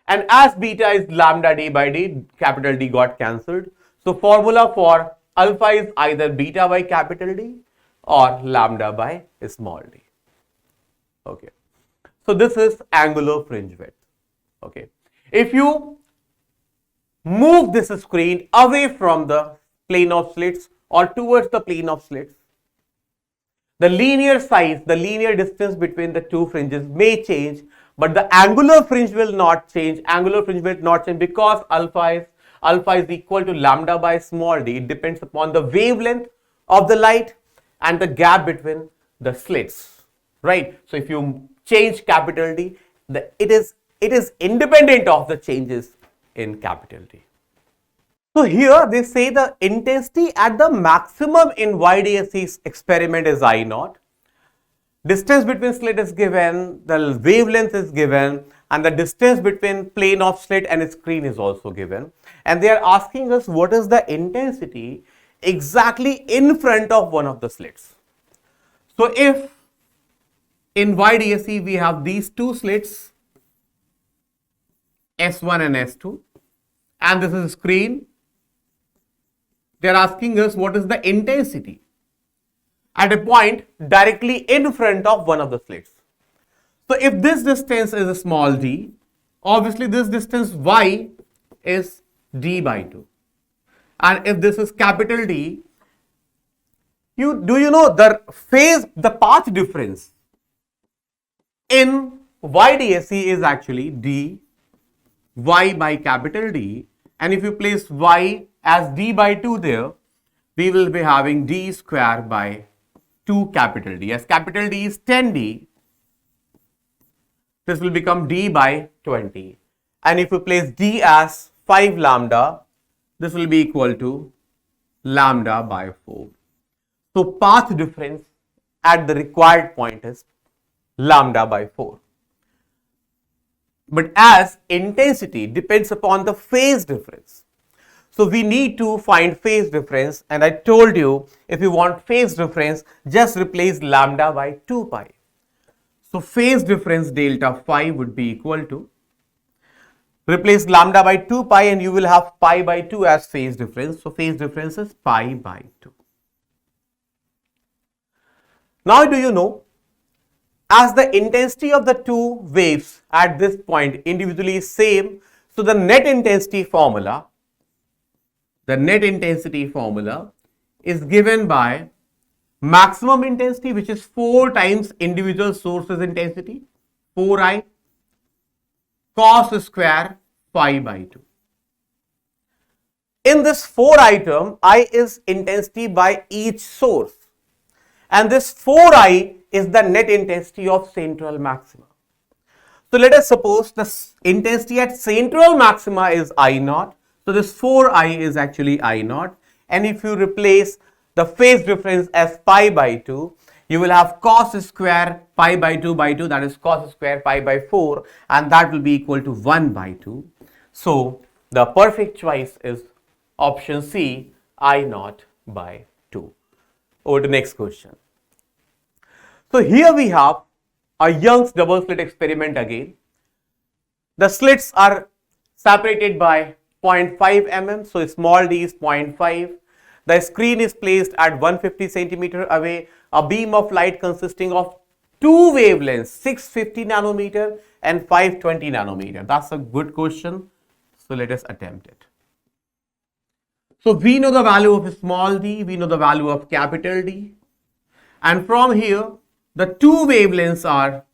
And as beta is lambda d by d, capital D got cancelled. So formula for alpha is either beta by capital D or lambda by small d. Okay. So this is angular fringe width. Okay. If you move this screen away from the plane of slits or towards the plane of slits, the linear size, the linear distance between the two fringes may change, but the angular fringe will not change. Angular fringe will not change because alpha is equal to lambda by small d. It depends upon the wavelength of the light and the gap between the slits, right? So if you change capital D, it is independent of the changes in capital D. So here they say the intensity at the maximum in YDSE experiment is I naught. Distance between slit is given, the wavelength is given, and the distance between plane of slit and screen is also given. And they are asking us what is the intensity exactly in front of one of the slits. So if in YDSE we have these two slits, S1 and S2, and this is screen, they are asking us what is the intensity at a point directly in front of one of the slits. So if this distance is a small d, obviously this distance y is d by 2. And if this is capital D, you know the path difference in YDSE is actually d y by capital D, and if you place y as d by 2 there, we will be having d square by 2 capital D. As capital D is 10d, this will become d by 20. And if you place d as 5 lambda, this will be equal to lambda by 4. So path difference at the required point is lambda by 4. But as intensity depends upon the phase difference, so we need to find phase difference, and I told you if you want phase difference, just replace lambda by 2 pi. So phase difference delta phi would be equal to, replace lambda by 2 pi and you will have pi by 2 as phase difference. So phase difference is pi by 2. Now do you know, as the intensity of the two waves at this point individually is same, so the net intensity formula is given by maximum intensity, which is 4 times individual sources intensity, 4i cos square phi by 2. In this 4i term, I is intensity by each source, and this 4i is the net intensity of central maxima. So let us suppose the intensity at central maxima is I naught. So this 4i is actually I naught, and if you replace the phase difference as pi by 2, you will have cos square pi by 2 by 2, that is cos square pi by 4, and that will be equal to 1 by 2. So the perfect choice is option C, I naught by 2. Over to next question. So here we have a Young's double slit experiment again. The slits are separated by 0.5 mm, so small d is 0.5. The screen is placed at 150 centimeter away. A beam of light consisting of two wavelengths, 650 nanometer and 520 nanometer. That's a good question. So let us attempt it. So we know the value of small d, we know the value of capital D, and from here the two wavelengths are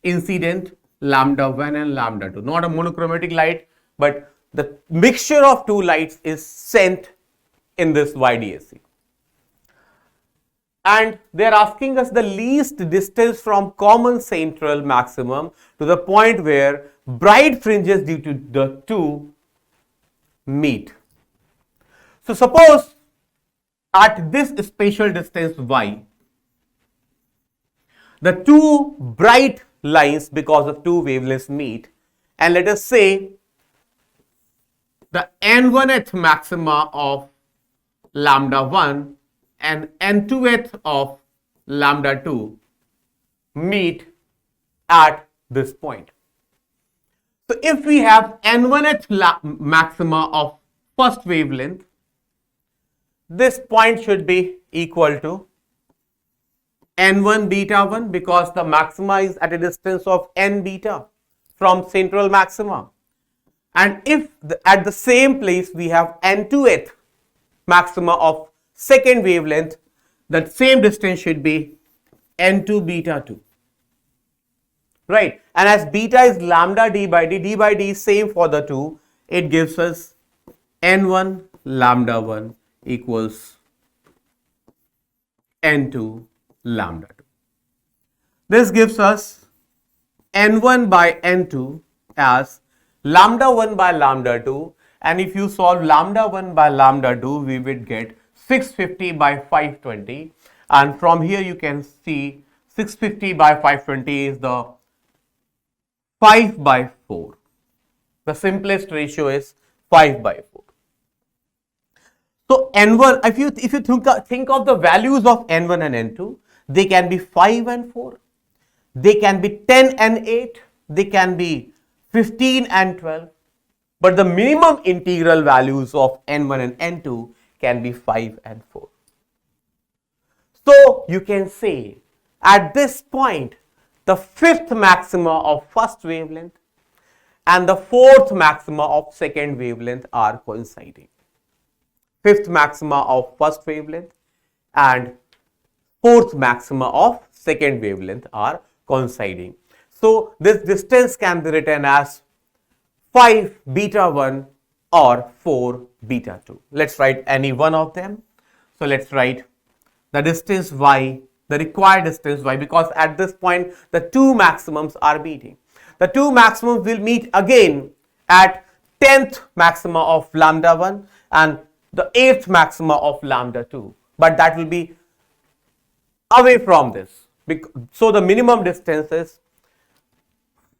incident, lambda 1 and lambda 2. Not a monochromatic light, but the mixture of two lights is sent in this YDSE. And they are asking us the least distance from common central maximum to the point where bright fringes due to the two meet. So suppose at this spatial distance y, the two bright lines because of two wavelengths meet, and let us say the n1th maxima of lambda 1 and n2th of lambda 2 meet at this point. So if we have n1th maxima of first wavelength, this point should be equal to n1 beta 1 because the maxima is at a distance of n beta from central maxima. And if at the same place we have n2th maxima of second wavelength, that same distance should be n2 beta 2. Right? And as beta is lambda d by d is same for the two, it gives us n1 lambda 1 equals n2 lambda 2. This gives us n1 by n2 as lambda 1 by lambda 2, and if you solve lambda 1 by lambda 2, we would get 650 by 520, and from here you can see 650 by 520 is the 5 by 4. The simplest ratio is 5 by 4. So n1, if you think of the values of n1 and n2, they can be 5 and 4, they can be 10 and 8, they can be 15 and 12, but the minimum integral values of n1 and n2 can be 5 and 4. So you can say at this point the fifth maxima of first wavelength and the fourth maxima of second wavelength are coinciding. Fifth maxima of first wavelength and fourth maxima of second wavelength are coinciding. So this distance can be written as 5 beta 1 or 4 beta 2. Let's write any one of them. So let's write the distance y, the required distance y, because at this point the two maximums are meeting. The two maximums will meet again at 10th maxima of lambda 1 and the 8th maxima of lambda 2, but that will be away from this. So the minimum distance is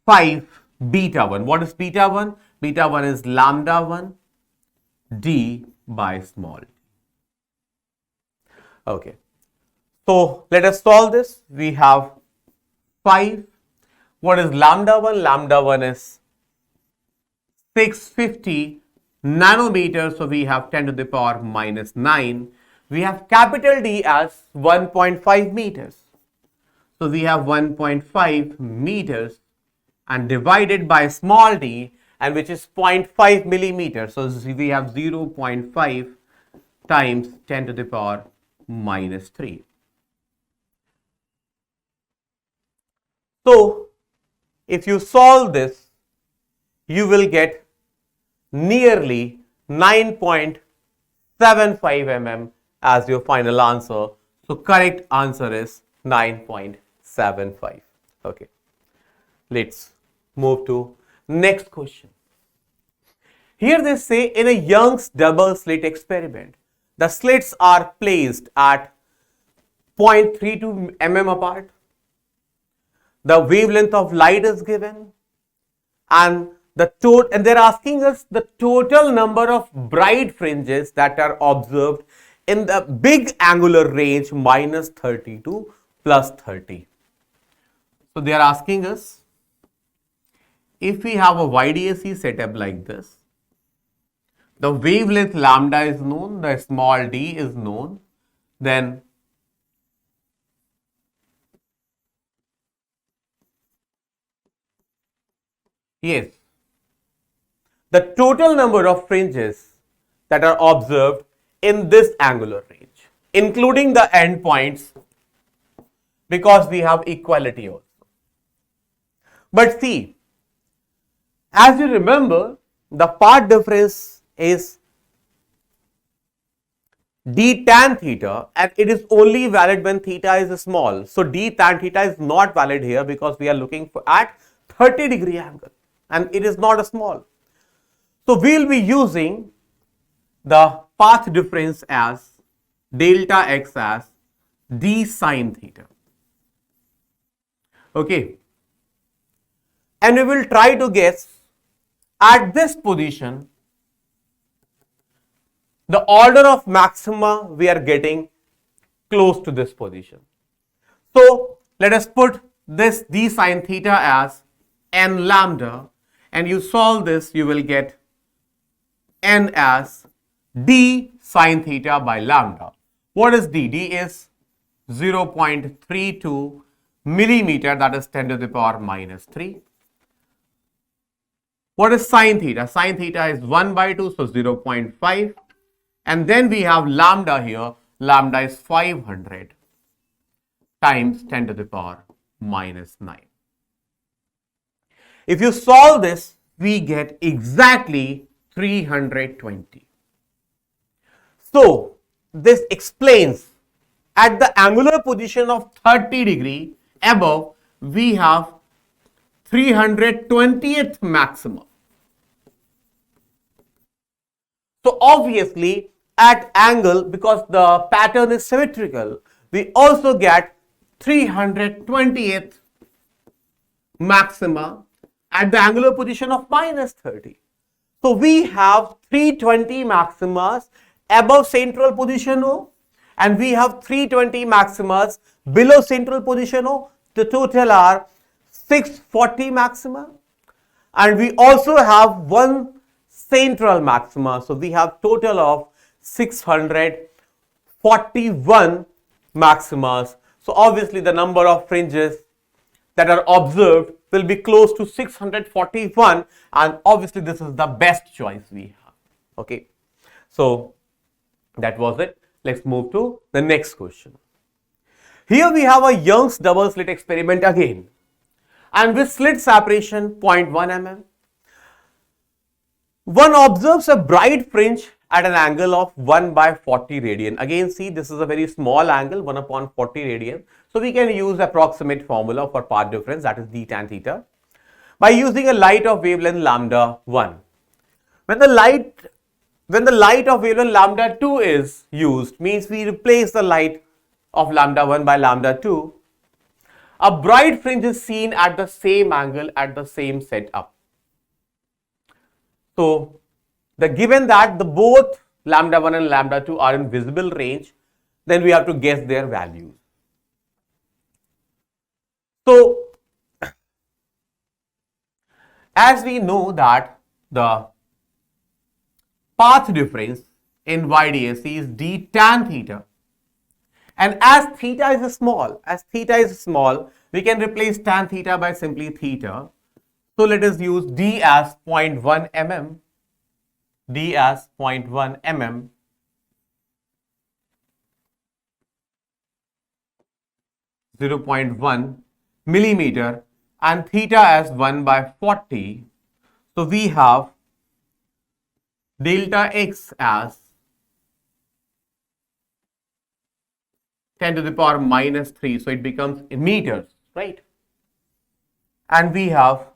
5 beta 1. What is beta 1? Beta 1 is lambda 1 d by small d. Okay. So let us solve this. We have 5. What is lambda 1? Lambda 1 is 650 nanometers. So we have 10 to the power minus 9. We have capital D as 1.5 meters. So we have 1.5 meters and divided by small d, and which is 0.5 millimeters. So we have 0.5 times 10 to the power minus 3. So if you solve this, you will get nearly 9.75 mm as your final answer. So correct answer is 9.75. Okay. Let's move to next question. Here they say in a Young's double slit experiment, the slits are placed at 0.32 mm apart. The wavelength of light is given, and they're asking us the total number of bright fringes that are observed in the big angular range minus 30 to plus 30. So they are asking us, if we have a YDSE setup like this, the wavelength lambda is known, the small d is known, then yes, the total number of fringes that are observed in this angular range, including the endpoints, because we have equality also. But see, as you remember, the path difference is d tan theta, and it is only valid when theta is small. So d tan theta is not valid here because we are looking at 30-degree angle and it is not a small. So we will be using the path difference as delta x as d sine theta. Okay. And we will try to guess at this position the order of maxima we are getting close to this position. So let us put this d sine theta as n lambda, and you solve this, you will get n as d sine theta by lambda. What is d? D is 0.32 millimeter, that is 10 to the power minus 3. What is sine theta? Sine theta is 1 by 2, so 0.5. And then we have lambda here. Lambda is 500 times 10 to the power minus 9. If you solve this, we get exactly 320. So this explains at the angular position of 30 degree above, we have 320th maximum. So obviously at angle, because the pattern is symmetrical, we also get 320th maxima at the angular position of minus 30. So we have 320 maximas above central position O, and we have 320 maximas below central position O. The total are 640 maxima, and we also have one central maxima. So we have total of 641 maximas. So obviously the number of fringes that are observed will be close to 641, and obviously this is the best choice we have. Okay, so that was it. Let's move to the next question. Here we have a Young's double slit experiment again, and with slit separation 0.1 mm. One observes a bright fringe at an angle of 1 by 40 radian. Again, see, this is a very small angle, 1 upon 40 radian. So we can use approximate formula for path difference, that is d tan theta, by using a light of wavelength lambda 1. When the light of wavelength lambda 2 is used, means we replace the light of lambda 1 by lambda 2, a bright fringe is seen at the same angle at the same setup. So given that the both lambda 1 and lambda 2 are in visible range, then we have to guess their values. So as we know that the path difference in YDSE is d tan theta, and as theta is small, we can replace tan theta by simply theta. So let us use d as 0.1 mm, d as 0.1 mm, (0.1 millimeter), and theta as 1 by 40. So we have delta x as 10 to the power minus 3, so it becomes in meters, right? And we have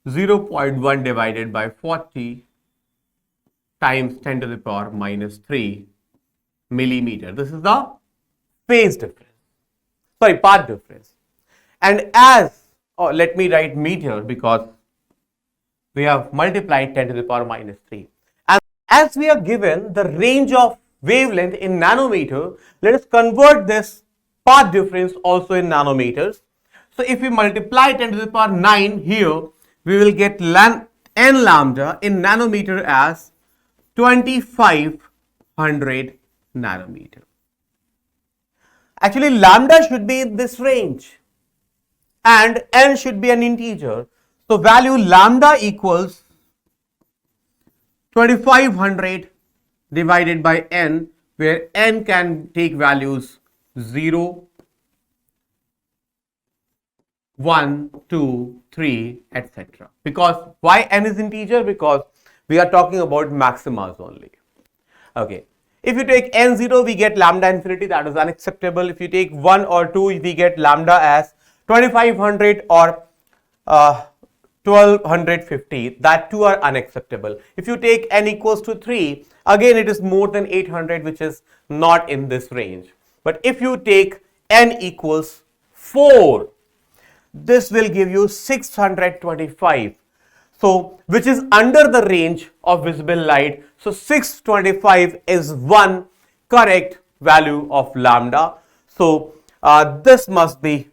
0.1 divided by 40 times 10 to the power minus 3 millimeter. This is the phase difference, path difference. And as, let me write meter because we have multiplied 10 to the power minus 3. And as we are given the range of wavelength in nanometer, let us convert this path difference also in nanometers. So if we multiply 10 to the power 9 here, we will get n lambda in nanometer as 2500 nanometer. Actually, lambda should be in this range and n should be an integer. So value lambda equals 2500 divided by n, where n can take values 0, 1, 2, 3, etc. Because why n is integer? Because we are talking about maximas only. Okay. If you take n0, we get lambda infinity, that is unacceptable. If you take 1 or 2, we get lambda as 2500 or 1250, that two are unacceptable. If you take n equals to 3, again it is more than 800, which is not in this range. But if you take n equals 4, this will give you 625. So, which is under the range of visible light. So, 625 is one correct value of lambda. So, this must be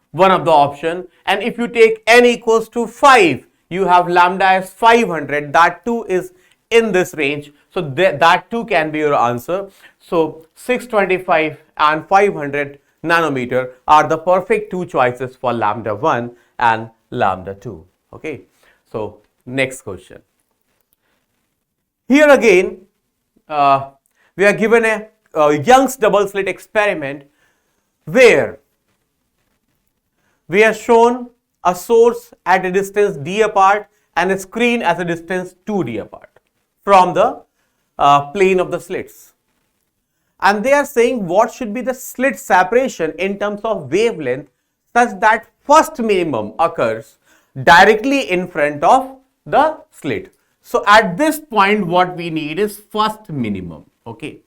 one of the option. And if you take n equals to 5, you have lambda as 500. That too is in this range. So, that too can be your answer. So, 625 and 500 nanometer are the perfect two choices for lambda 1 and lambda 2. Okay. So, next question. Here again, we are given a Young's double slit experiment where we are shown a source at a distance d apart and a screen at a distance 2d apart from the plane of the slits. And they are saying what should be the slit separation in terms of wavelength such that first minimum occurs directly in front of the slit. So, at this point what we need is first minimum. Okay.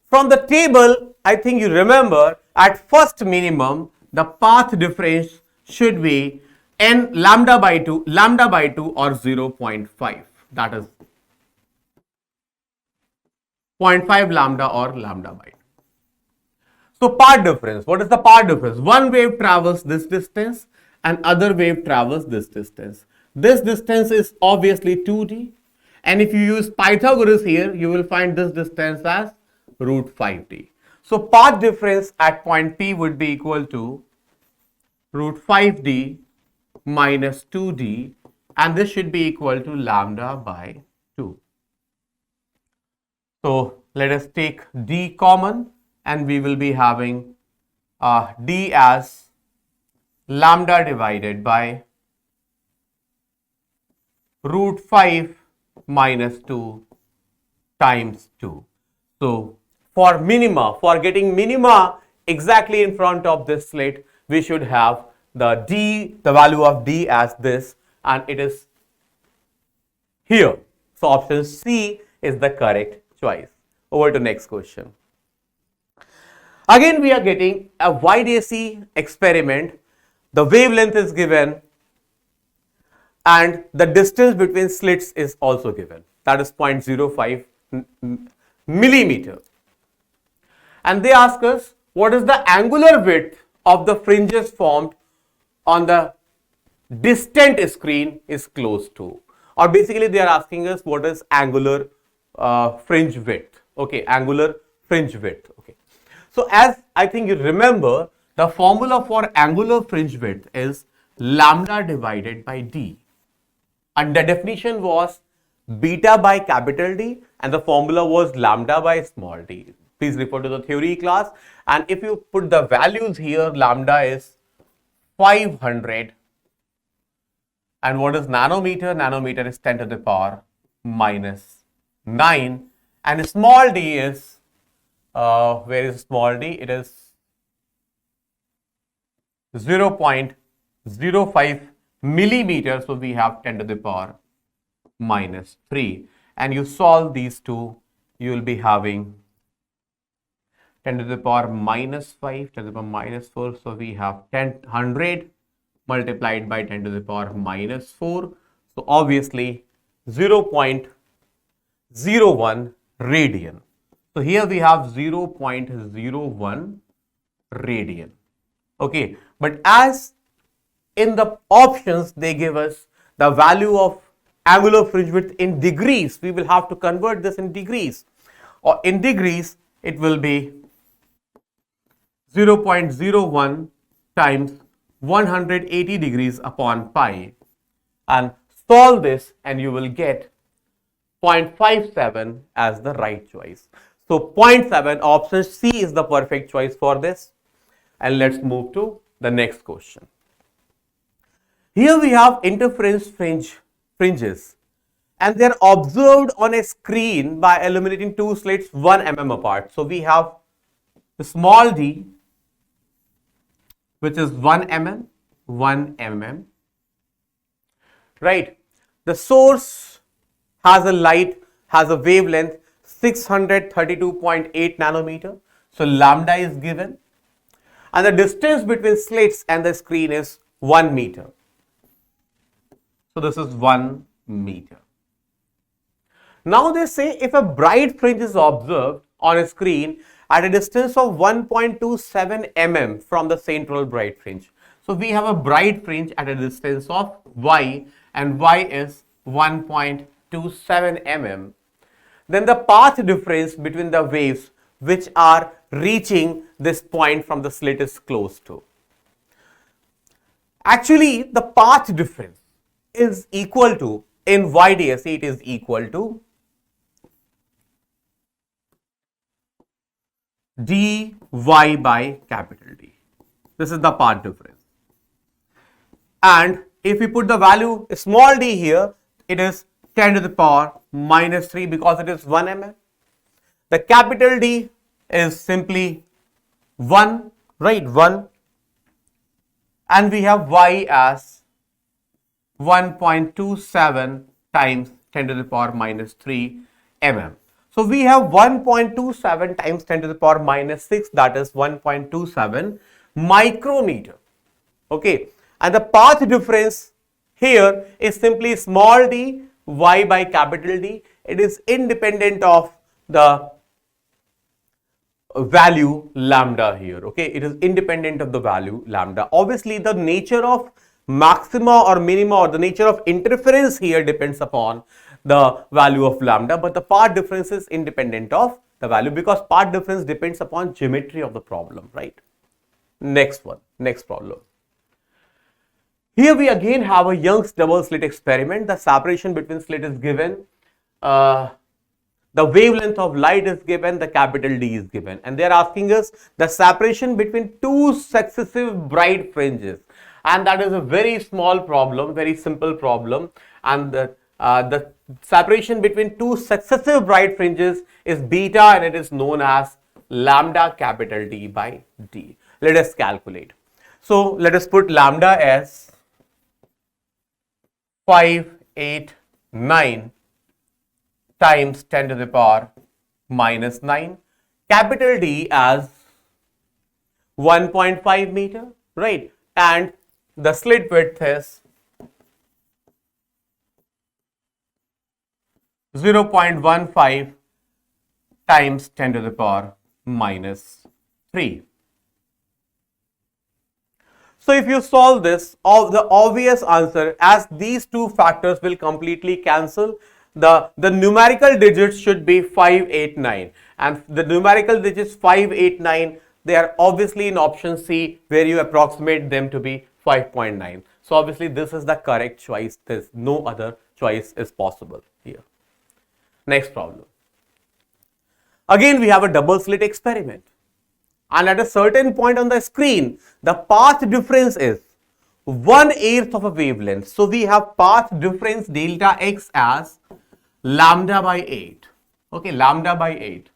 From the table, I think you remember at first minimum the path difference should be n lambda by 2 or 0.5, that is 0.5 lambda or lambda by 2. So, path difference, what is the path difference? One wave travels this distance and other wave travels this distance. This distance is obviously 2d, and if you use Pythagoras here, you will find this distance as root 5d. So, path difference at point P would be equal to root 5d minus 2d, and this should be equal to lambda by 2. So, let us take d common, and we will be having d as lambda divided by root 5 minus 2 times 2. So, for minima, for getting minima exactly in front of this slit, we should have the value of d as this, and it is here. So, option C is the correct choice. Over to next question. Again, we are getting a YDSE experiment. The wavelength is given and the distance between slits is also given, that is 0.05 millimeter. And they ask us what is the angular width of the fringes formed on the distant screen is close to, or basically they are asking us what is angular fringe width. Okay, angular fringe width. Okay, so as I think you remember, the formula for angular fringe width is lambda divided by d, and the definition was beta by capital D and the formula was lambda by small d. Please refer to the theory class, and if you put the values here, lambda is 500, and what is nanometer? Nanometer is 10 to the power minus 9, and small d is, where is small d? It is 0.05 millimeter, so we have 10 to the power minus 3, and you solve these two, you will be having 10 to the power minus 5, 10 to the power minus 4, so we have 100 multiplied by 10 to the power minus 4, so obviously 0.01 radian. So here we have 0.01 radian. Okay, but as in the options they give us the value of angular fringe width in degrees, we will have to convert this in degrees, or in degrees it will be 0.01 times 180 degrees upon pi, and solve this and you will get 0.57 as the right choice. So 0.7, option C is the perfect choice for this. And let's move to the next question. Here we have interference fringes, and they are observed on a screen by illuminating two slits 1 mm apart. So we have the small d, which is 1 mm, 1 mm, right? The source has a wavelength 632.8 nanometer. So lambda is given. And the distance between slits and the screen is 1 meter. So this is 1 meter. Now they say if a bright fringe is observed on a screen at a distance of 1.27 mm from the central bright fringe. So we have a bright fringe at a distance of y, and y is 1.27 mm. Then the path difference between the waves which are reaching this point from the slit is close to. Actually, the path difference is equal to, in YDSE, it is equal to dy by capital D. This is the path difference. And if we put the value small d here, it is 10 to the power minus 3 because it is 1 mm. The capital D is simply 1, right? 1. And we have y as 1.27 times 10 to the power minus 3 mm. So we have 1.27 times 10 to the power minus 6, that is 1.27 micrometer. Okay. And the path difference here is simply small d y by capital D. It is independent of the value lambda here. Okay, it is independent of the value lambda. Obviously, the nature of maxima or minima or the nature of interference here depends upon the value of lambda, but the path difference is independent of the value because path difference depends upon geometry of the problem, right? Next one, next problem. Here we again have a Young's double slit experiment. The separation between slit is given. The wavelength of light is given, the capital D is given, and they are asking us the separation between two successive bright fringes, and that is a very small problem, very simple problem, and the separation between two successive bright fringes is beta, and it is known as lambda capital D by D. Let us calculate. So let us put lambda as 589 times 10 to the power minus 9, capital D as 1.5 meter, right? And the slit width is 0.15 times 10 to the power minus 3. So if you solve this, the obvious answer, as these two factors will completely cancel, the numerical digits should be 589, and the numerical digits 589, they are obviously in option C where you approximate them to be 5.9. So obviously this is the correct choice. There's no other choice is possible here. Next problem. Again we have a double slit experiment, and at a certain point on the screen the path difference is 1/8 of a wavelength. So we have path difference delta x as lambda by 8. Okay, lambda by 8.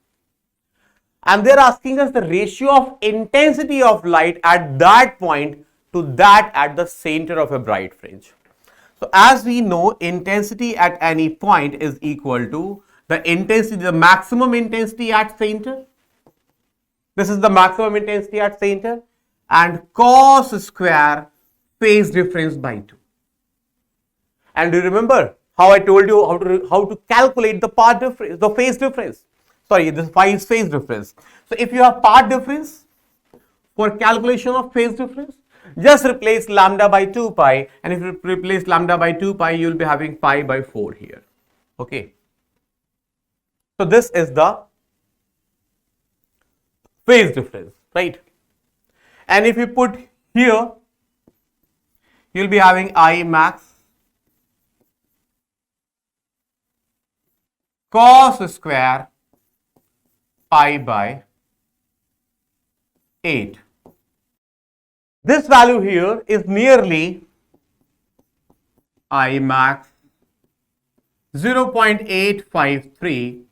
And they're asking us the ratio of intensity of light at that point to that at the center of a bright fringe. So as we know, intensity at any point is equal to the intensity, the maximum intensity at center. This is the maximum intensity at center, and cos square phase difference by 2. And do you remember how I told you how to calculate the path difference, the phase difference? Sorry, this phase difference. So if you have path difference, for calculation of phase difference, just replace lambda by 2 pi, and if you replace lambda by 2 pi, you will be having pi by 4 here. Okay. So this is the phase difference, right? And if you put here, you will be having I max cos square pi by 8. This value here is nearly I max 0.853.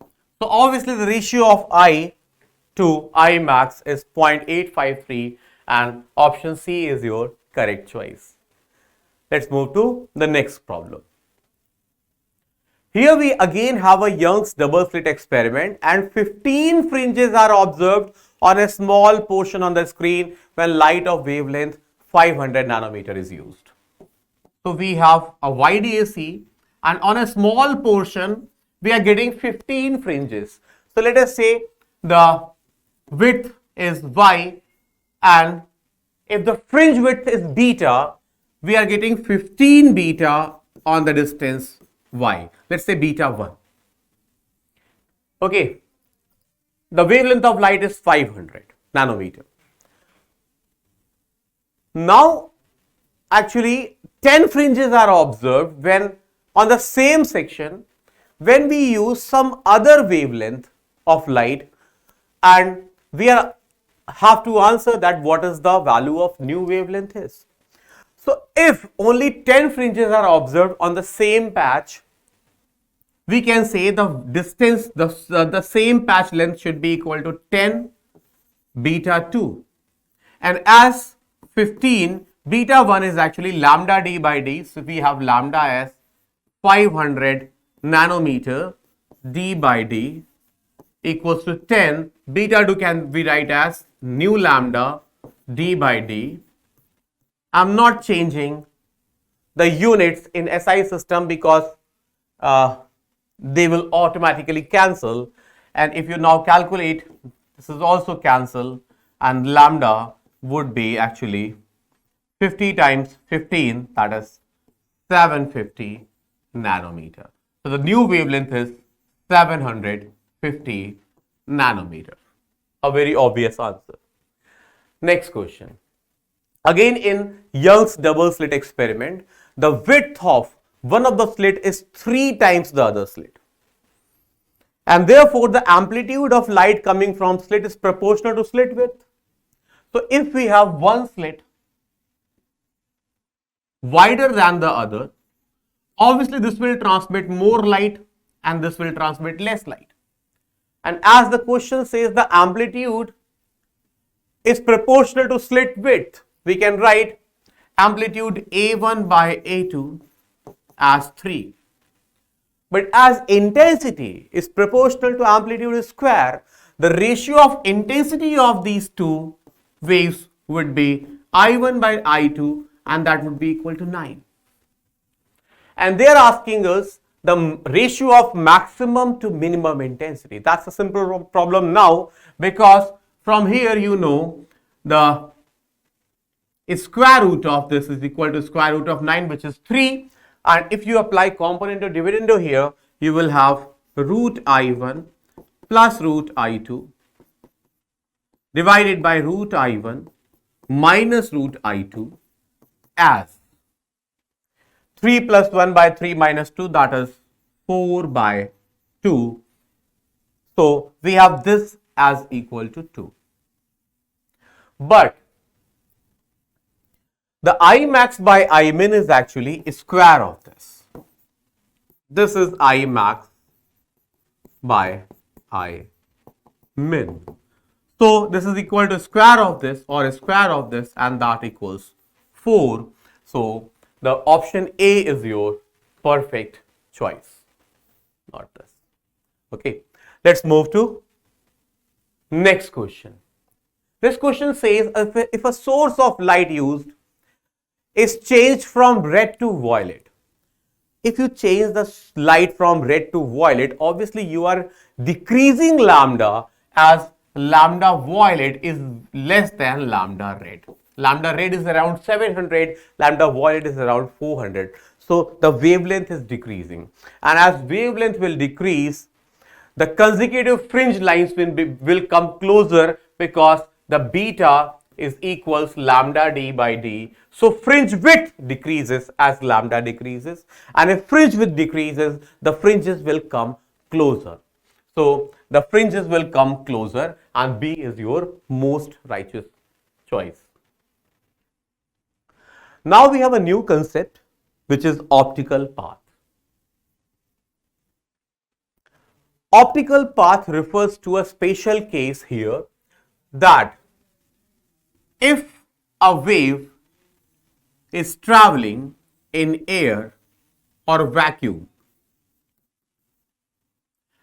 So obviously the ratio of I to I max is 0.853, and option C is your correct choice. Let's move to the next problem. Here we again have a Young's double slit experiment and 15 fringes are observed on a small portion on the screen when light of wavelength 500 nanometer is used. So we have a YDSE and on a small portion we are getting 15 fringes. So let us say the width is Y and if the fringe width is beta, we are getting 15 beta on the distance Y. Let's say beta 1. Okay. The wavelength of light is 500 nanometer. Now, actually 10 fringes are observed when on the same section when we use some other wavelength of light and we have to answer that what is the value of new wavelength is. So, if only 10 fringes are observed on the same patch, we can say the distance, the same patch length should be equal to 10 beta 2. And as 15, beta 1 is actually lambda d by d. So, we have lambda as 500 nanometer d by d equals to 10. Beta 2 can be write as new lambda d by d. I'm not changing the units in SI system because they will automatically cancel, and if you now calculate, this is also cancel and lambda would be actually 50 times 15, that is 750 nanometer. So the new wavelength is 750 nanometer. A very obvious answer. Next question. Again in Young's double slit experiment, the width of one of the slit is 3 times the other slit. And therefore, the amplitude of light coming from slit is proportional to slit width. So, if we have one slit wider than the other, obviously this will transmit more light and this will transmit less light. And as the question says the amplitude is proportional to slit width, we can write amplitude A1 by A2 as 3. But as intensity is proportional to amplitude square, the ratio of intensity of these two waves would be I1 by I2 and that would be equal to 9. And they are asking us the ratio of maximum to minimum intensity. That's a simple problem now because from here you know the square root of this is equal to square root of 9, which is 3, and if you apply componendo dividendo here, you will have root I1 plus root I2 divided by root I1 minus root I2 as 3 plus 1 by 3 minus 2, that is 4 by 2. So we have this as equal to 2. But the I max by I min is actually a square of this. This is I max by I min. So this is equal to square of this or a square of this and that equals 4. So the option A is your perfect choice, not this. Okay, let's move to next question. This question says if a source of light used is changed from red to violet. If you change the light from red to violet, obviously you are decreasing lambda as lambda violet is less than lambda red. Lambda red is around 700, lambda violet is around 400. So the wavelength is decreasing, and as wavelength will decrease, the consecutive fringe lines will come closer because the beta is equals lambda d by d. So fringe width decreases as lambda decreases, and if fringe width decreases, the fringes will come closer. So the fringes will come closer and B is your most righteous choice. Now we have a new concept which is optical path. Optical path refers to a special case here that if a wave is traveling in air or vacuum.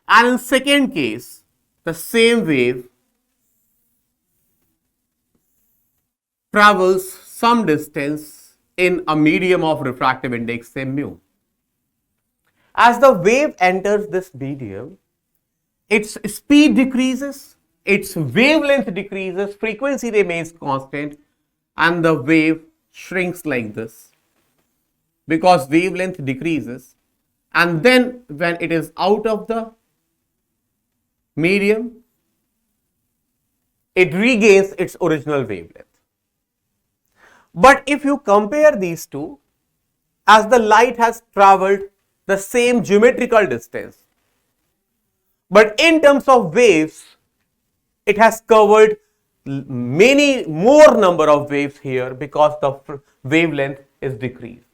And in second case, the same wave travels some distance in a medium of refractive index, say mu. As the wave enters this medium, its speed decreases, its wavelength decreases, frequency remains constant, and the wave shrinks like this because wavelength decreases. And then when it is out of the medium, it regains its original wavelength. But if you compare these two, as the light has traveled the same geometrical distance, but in terms of waves, it has covered many more number of waves here because the wavelength is decreased.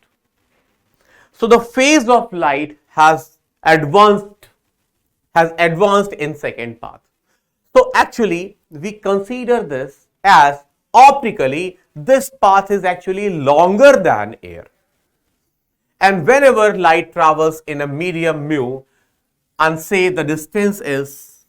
So the phase of light has advanced in second path. So actually we consider this as optically this path is actually longer than air. And whenever light travels in a medium mu and say the distance is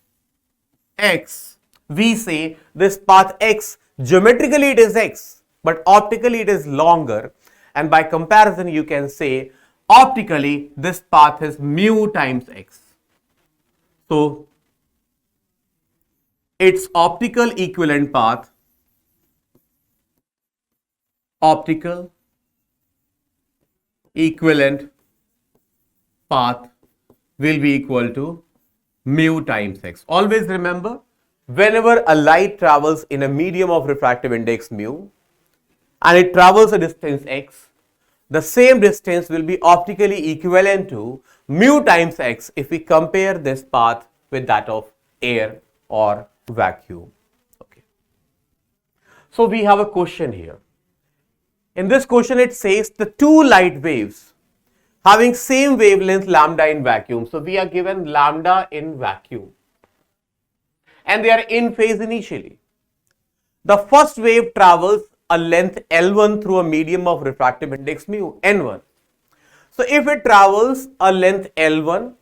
x, we say this path x, geometrically it is x, but optically it is longer, and by comparison you can say optically this path is mu times x. So its optical equivalent path, optical equivalent path will be equal to mu times x. Always remember, whenever a light travels in a medium of refractive index mu and it travels a distance x, the same distance will be optically equivalent to mu times x if we compare this path with that of air or vacuum. Okay. So we have a question here. In this question it says the two light waves having same wavelength lambda in vacuum. So we are given lambda in vacuum and they are in phase initially. The first wave travels a length L1 through a medium of refractive index mu N1. So if it travels a length L1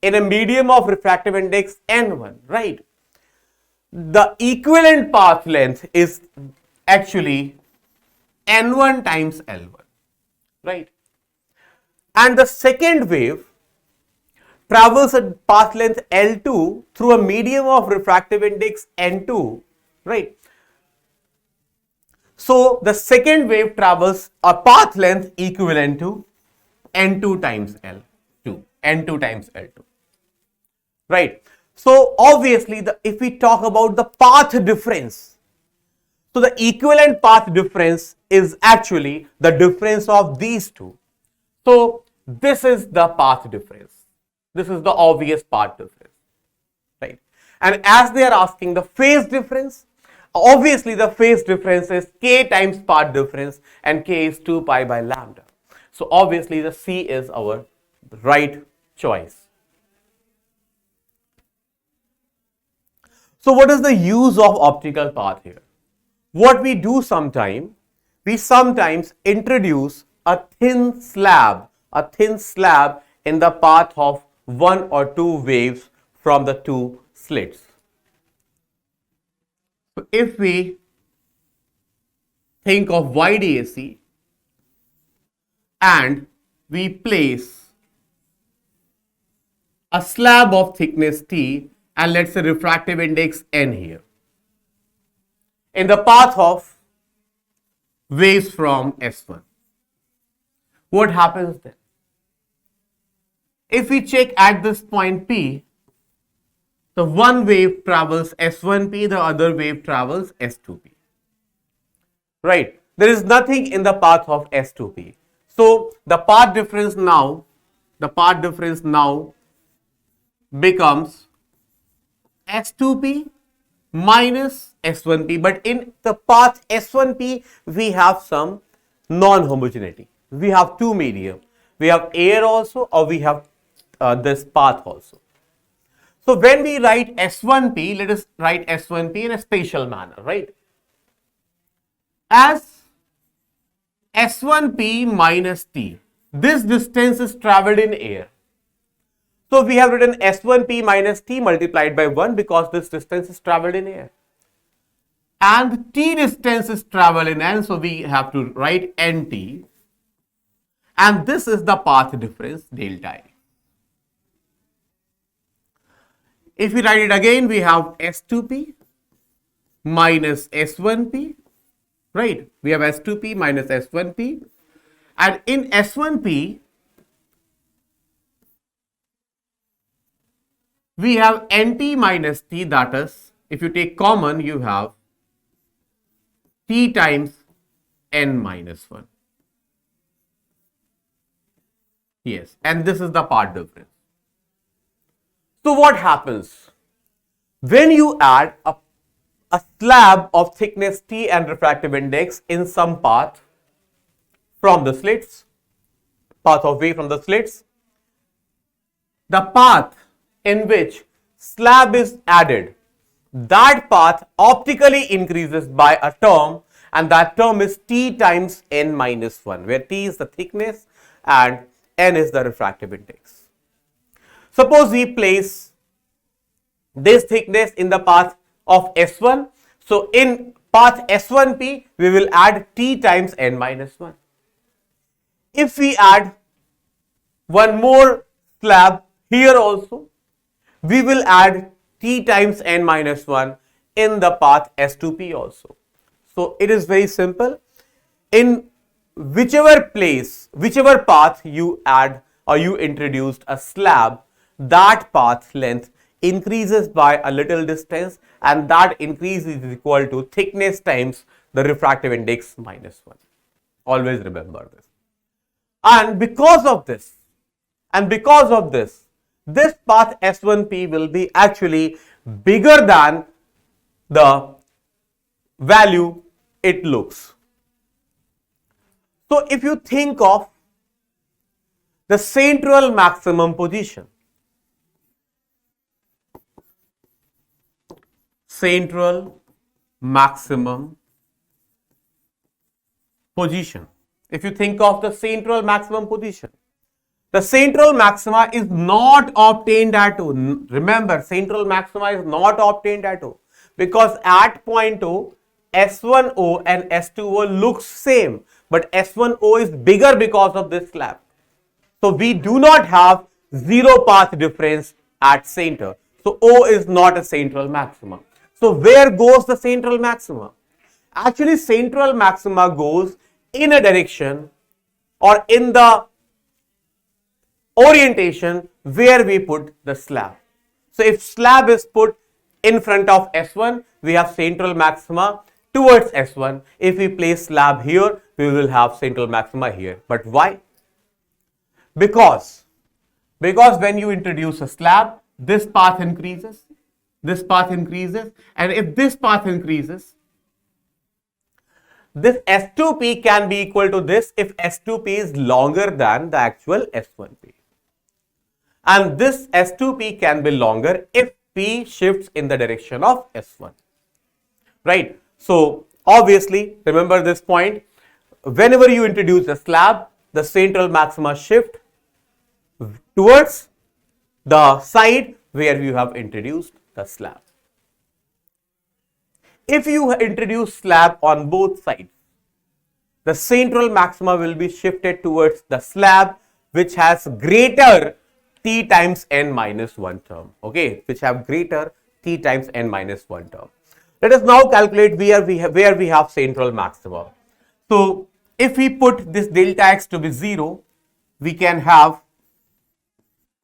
in a medium of refractive index N1, right, the equivalent path length is actually N1 times L1, right? And the second wave travels a path length L2 through a medium of refractive index N2, right? So the second wave travels a path length equivalent to N2 times L2, N2 times L2, right? So obviously if we talk about the path difference, so the equivalent path difference is actually the difference of these two. So this is the path difference. This is the obvious path difference, right? And as they are asking the phase difference, obviously the phase difference is k times path difference and k is 2 pi by lambda. So obviously the C is our right choice. So what is the use of optical path here? What we do sometimes, we sometimes introduce a thin slab in the path of one or two waves from the two slits. So if we think of YDSE and we place a slab of thickness T and let's say refractive index N here in the path of waves from S1. What happens then? If we check at this point P, the one wave travels S1P, the other wave travels S2P. Right? There is nothing in the path of S2P. So the path difference now becomes S2P minus S1P, but in the path S1P we have some non-homogeneity. We have two medium. We have air also, or we have this path also. So when we write S1P, let us write S1P in a spatial manner, right? As S1P minus T. This distance is traveled in air. So we have written S1P minus T multiplied by 1 because this distance is traveled in air. And T distance is traveled in N, so we have to write NT. And this is the path difference delta A. If we write it again, we have S2P minus S1P, right? We have S2P minus S1P. And in S1P, we have NT minus T, that is, if you take common, you have T times N minus 1. Yes, and this is the path difference. So what happens? When you add a slab of thickness T and refractive index in some path from the slits, path of wave from the slits, the path in which slab is added, that path optically increases by a term, and that term is T times N minus 1, where T is the thickness and N is the refractive index. Suppose we place this thickness in the path of S1. So in path S1P, we will add T times N minus 1. If we add one more slab here also, we will add T times N minus 1 in the path S2P also. So it is very simple. In whichever place, whichever path you add or you introduced a slab, that path length increases by a little distance, and that increase is equal to thickness times the refractive index minus 1. Always remember this. And because of this, this path S1P will be actually bigger than the value it looks. So if you think of the central maximum position, central maximum position, if you think of the central maximum position, the central maxima is not obtained at O. Remember, central maxima is not obtained at O, because at point O, S1O and S2O looks same, but S1O is bigger because of this slab. So we do not have zero path difference at center. So O is not a central maxima. So where goes the central maxima? Actually, central maxima goes in a direction or in the orientation where we put the slab. So if slab is put in front of S1, we have central maxima towards S1. If we place slab here, we will have central maxima here. But why? Because when you introduce a slab, this path increases, and if this path increases, this S2P can be equal to this if S2P is longer than the actual S1P. And this S2P can be longer if P shifts in the direction of S1. Right? So obviously, remember this point. Whenever you introduce a slab, the central maxima shift towards the side where you have introduced the slab. If you introduce slab on both sides, the central maxima will be shifted towards the slab which has greater T times N minus 1 term, okay, which have greater T times N minus 1 term. Let us now calculate where we have central maxima. So if we put this delta x to be 0, we can have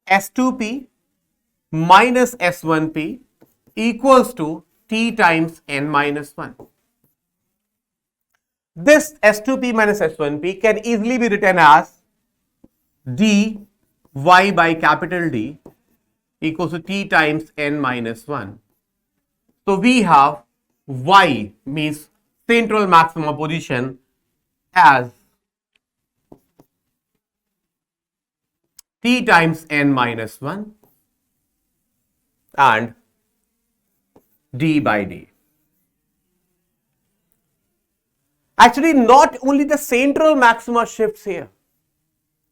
S2P minus S1P equals to T times N minus 1. This S2P minus S1P can easily be written as dy by capital D equals to T times N minus 1. So we have y means central maxima position as T times N minus 1 and d by d. Actually, not only the central maxima shifts here.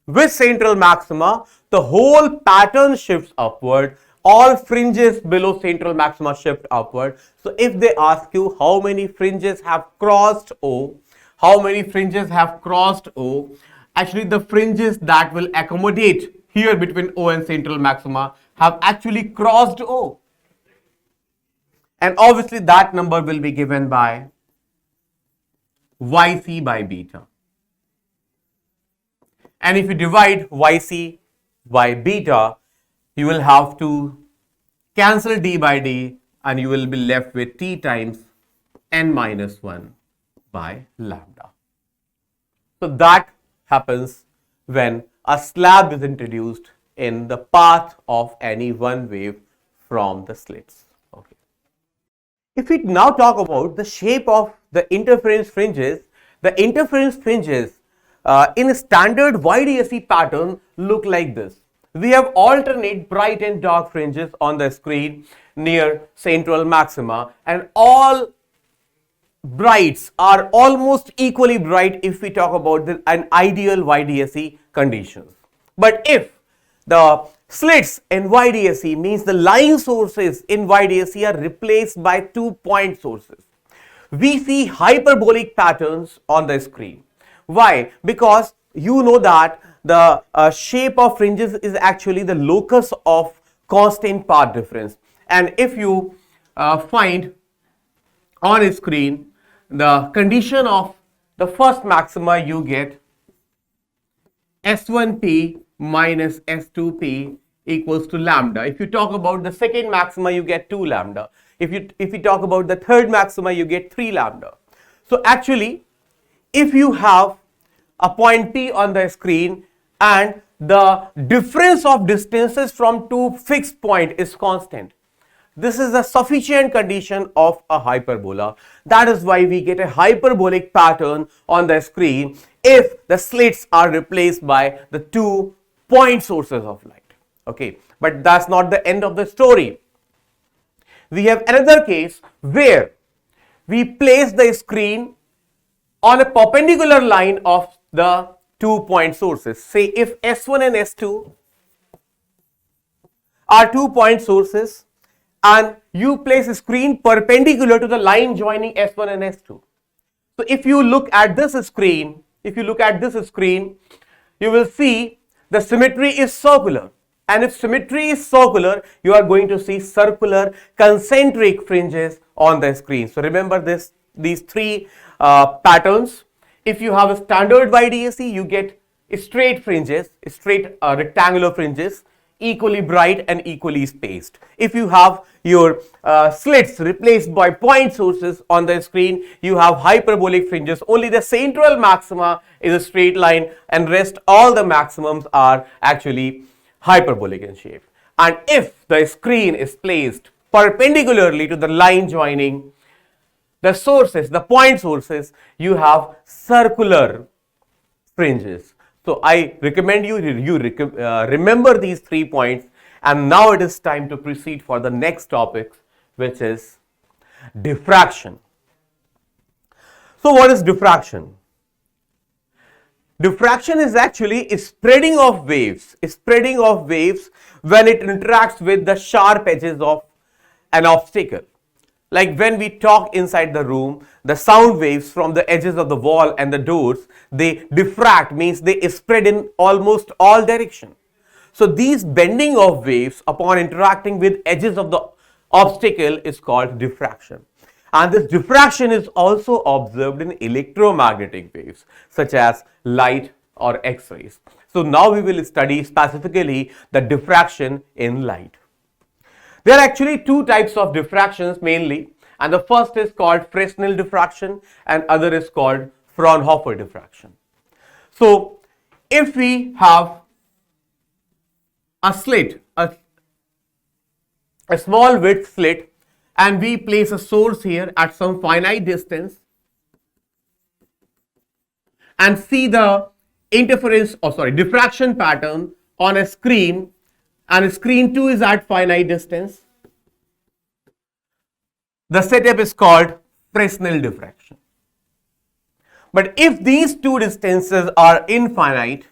With central maxima, the whole pattern shifts upward. All fringes below central maxima shift upward. So if they ask you how many fringes have crossed O, how many fringes have crossed O, actually the fringes that will accommodate here between O and central maxima have actually crossed O. And obviously that number will be given by YC by beta. And if you divide YC by beta, you will have to cancel d by d and you will be left with T times n minus 1 by lambda. So that happens when a slab is introduced in the path of any one wave from the slits. Okay. If we now talk about the shape of the interference fringes, the interference fringes in a standard YDSE pattern look like this. We have alternate bright and dark fringes on the screen near central maxima, and all brights are almost equally bright if we talk about an ideal YDSE conditions. But if the slits in YDSE means the line sources in YDSE are replaced by 2 point sources, we see hyperbolic patterns on the screen. Why? Because you know that the shape of fringes is actually the locus of constant path difference. And if you find on screen the condition of the first maxima, you get S1p minus S2p equals to lambda. If you talk about the second maxima, you get 2 lambda. If you talk about the third maxima, you get 3 lambda. So actually, if you have a point P on the screen and the difference of distances from two fixed points is constant, this is a sufficient condition of a hyperbola. That is why we get a hyperbolic pattern on the screen if the slits are replaced by the 2 point sources of light. Okay, but that's not the end of the story. We have another case where we place the screen on a perpendicular line of the 2 point sources. Say if S1 and S2 are 2 point sources and you place a screen perpendicular to the line joining S1 and S2. So if you look at this screen, you will see the symmetry is circular. And if symmetry is circular, you are going to see circular concentric fringes on the screen. So remember these 3 patterns. If you have a standard YDSE, you get straight fringes, straight rectangular fringes, equally bright and equally spaced. If you have your slits replaced by point sources on the screen, you have hyperbolic fringes. Only the central maxima is a straight line and rest all the maximums are actually hyperbolic in shape. And if the screen is placed perpendicularly to the line joining the sources, the point sources, you have circular fringes. So I recommend you remember these 3 points, and now it is time to proceed for the next topic, which is diffraction. So what is diffraction? Diffraction is actually a spreading of waves when it interacts with the sharp edges of an obstacle. Like when we talk inside the room, the sound waves from the edges of the wall and the doors, they diffract, means they spread in almost all directions. So these bending of waves upon interacting with edges of the obstacle is called diffraction. And this diffraction is also observed in electromagnetic waves such as light or X-rays. So now we will study specifically the diffraction in light. There are actually 2 types of diffractions mainly, and the first is called Fresnel diffraction and other is called Fraunhofer diffraction. So if we have a slit, a small width slit, and we place a source here at some finite distance and see the diffraction pattern on a screen, and screen 2 is at finite distance, the setup is called Fresnel diffraction. But if these two distances are infinite,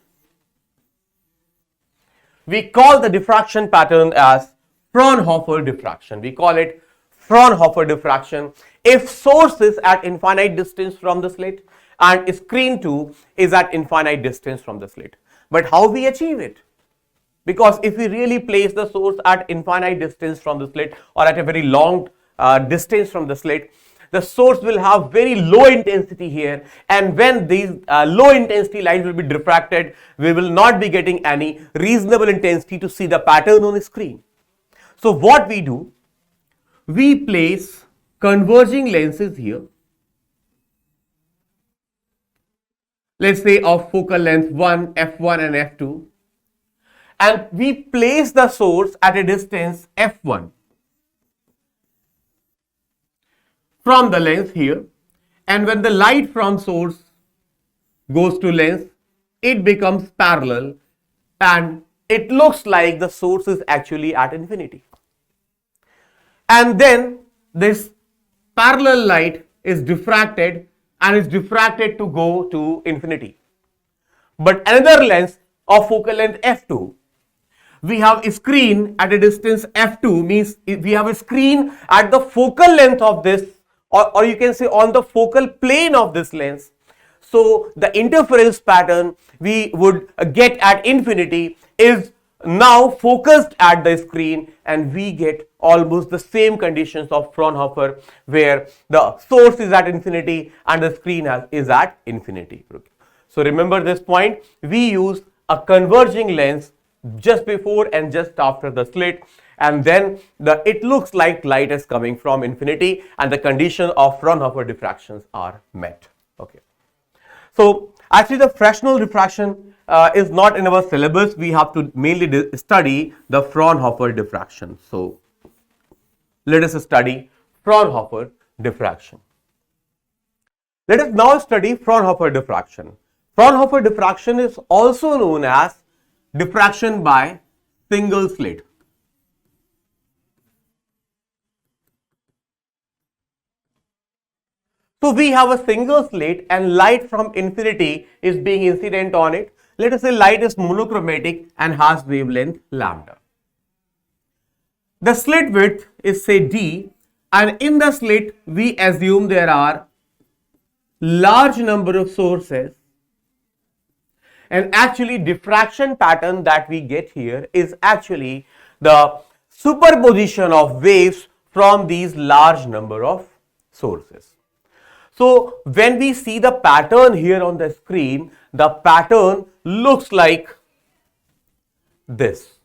we call the diffraction pattern as Fraunhofer diffraction. We call it Fraunhofer diffraction if source is at infinite distance from the slit and screen 2 is at infinite distance from the slit. But how we achieve it? Because if we really place the source at infinite distance from the slit or at a very long distance from the slit, the source will have very low intensity here, and when these low intensity light will be diffracted, we will not be getting any reasonable intensity to see the pattern on the screen. So what we do, we place converging lenses here, let's say of focal length 1, f1 and f2, and we place the source at a distance f1 from the lens here, and when the light from source goes to lens, it becomes parallel and it looks like the source is actually at infinity. And then this parallel light is diffracted and is diffracted to go to infinity. But another lens of focal length f2, we have a screen at a distance f2, means we have a screen at the focal length of this, or you can say on the focal plane of this lens. So the interference pattern we would get at infinity is now focused at the screen, and we get almost the same conditions of Fraunhofer where the source is at infinity and the screen is at infinity. So remember this point, we use a converging lens just before and just after the slit, and then it looks like light is coming from infinity and the condition of Fraunhofer diffractions are met. Okay. So actually the fractional diffraction is not in our syllabus. We have to mainly study the Fraunhofer diffraction. So let us study Fraunhofer diffraction. Let us now study Fraunhofer diffraction. Fraunhofer diffraction is also known as diffraction by single slit. So we have a single slit and light from infinity is being incident on it. Let us say light is monochromatic and has wavelength lambda. The slit width is say d, and in the slit we assume there are large number of sources, and actually diffraction pattern that we get here is actually the superposition of waves from these large number of sources. So when we see the pattern here on the screen, the pattern looks like this.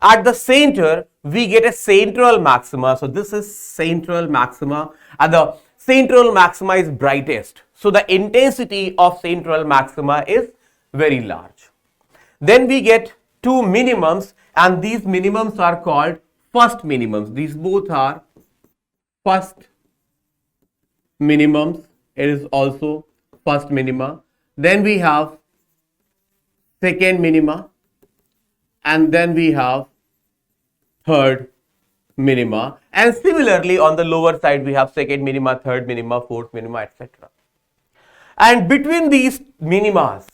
At the center, we get a central maxima. So this is central maxima, and the central maxima is brightest. So the intensity of central maxima is very large. Then we get two minimums, and these minimums are called first minimums. These both are first minimums. It is also first minima. Then we have second minima, and then we have third minima, and similarly on the lower side we have second minima, third minima, fourth minima, etc. And between these minimas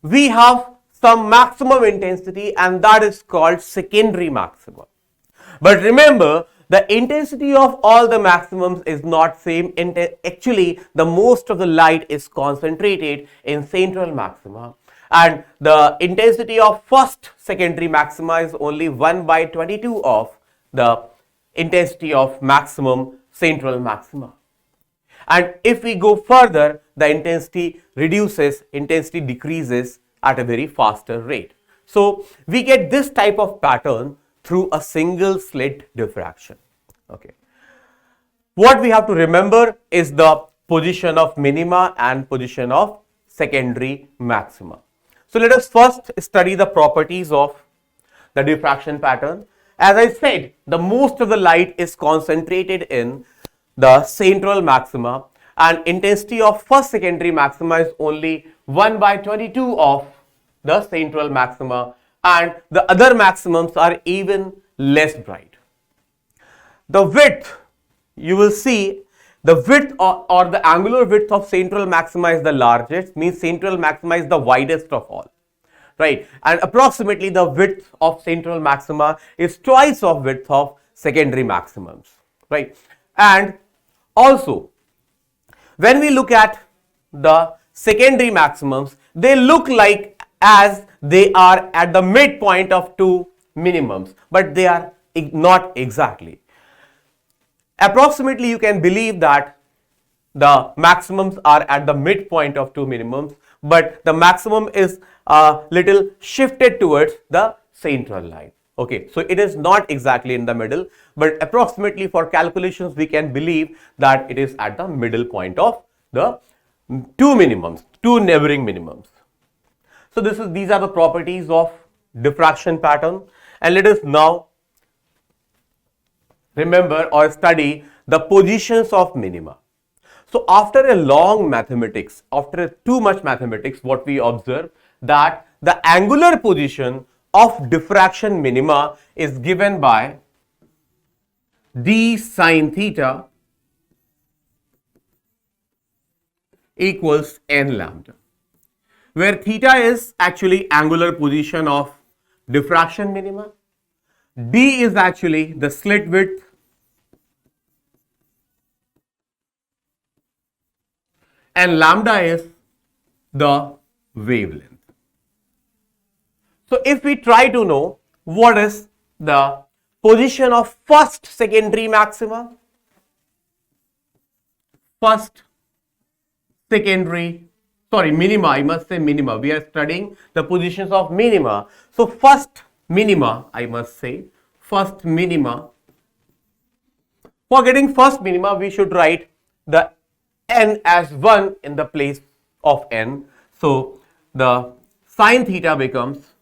we have some maximum intensity, and that is called secondary maximum. But remember, the intensity of all the maximums is not same. Actually, the most of the light is concentrated in central maxima, and the intensity of first secondary maxima is only 1/22 of the intensity of maximum central maxima. And if we go further, the intensity reduces, intensity decreases at a very faster rate. So we get this type of pattern through a single slit diffraction. Okay. What we have to remember is the position of minima and position of secondary maxima. So let us first study the properties of the diffraction pattern. As I said, the most of the light is concentrated in the central maxima, and intensity of first secondary maxima is only 1/22 of the central maxima, and the other maximums are even less bright. The width, you will see, the width or the angular width of central maxima is the largest, means central maxima is the widest of all, right? And approximately the width of central maxima is twice of width of secondary maximums, right? And also, when we look at the secondary maximums, they look like as they are at the midpoint of two minimums, but they are not exactly. Approximately, you can believe that the maximums are at the midpoint of two minimums, but the maximum is a little shifted towards the central line. Okay, so it is not exactly in the middle, but approximately for calculations we can believe that it is at the middle point of the two minimums, two neighboring minimums. So these are the properties of diffraction pattern, and let us now remember or study the positions of minima. So after a long mathematics, after too much mathematics, what we observe that the angular position of diffraction minima is given by d sine theta equals n lambda, where theta is actually angular position of diffraction minima, d is actually the slit width, and lambda is the wavelength. So if we try to know what is the position of first secondary maxima, minima, I must say minima. We are studying the positions of minima. So first minima, I must say, first minima. For getting first minima, we should write the n as 1 in the place of n. So the sine theta becomes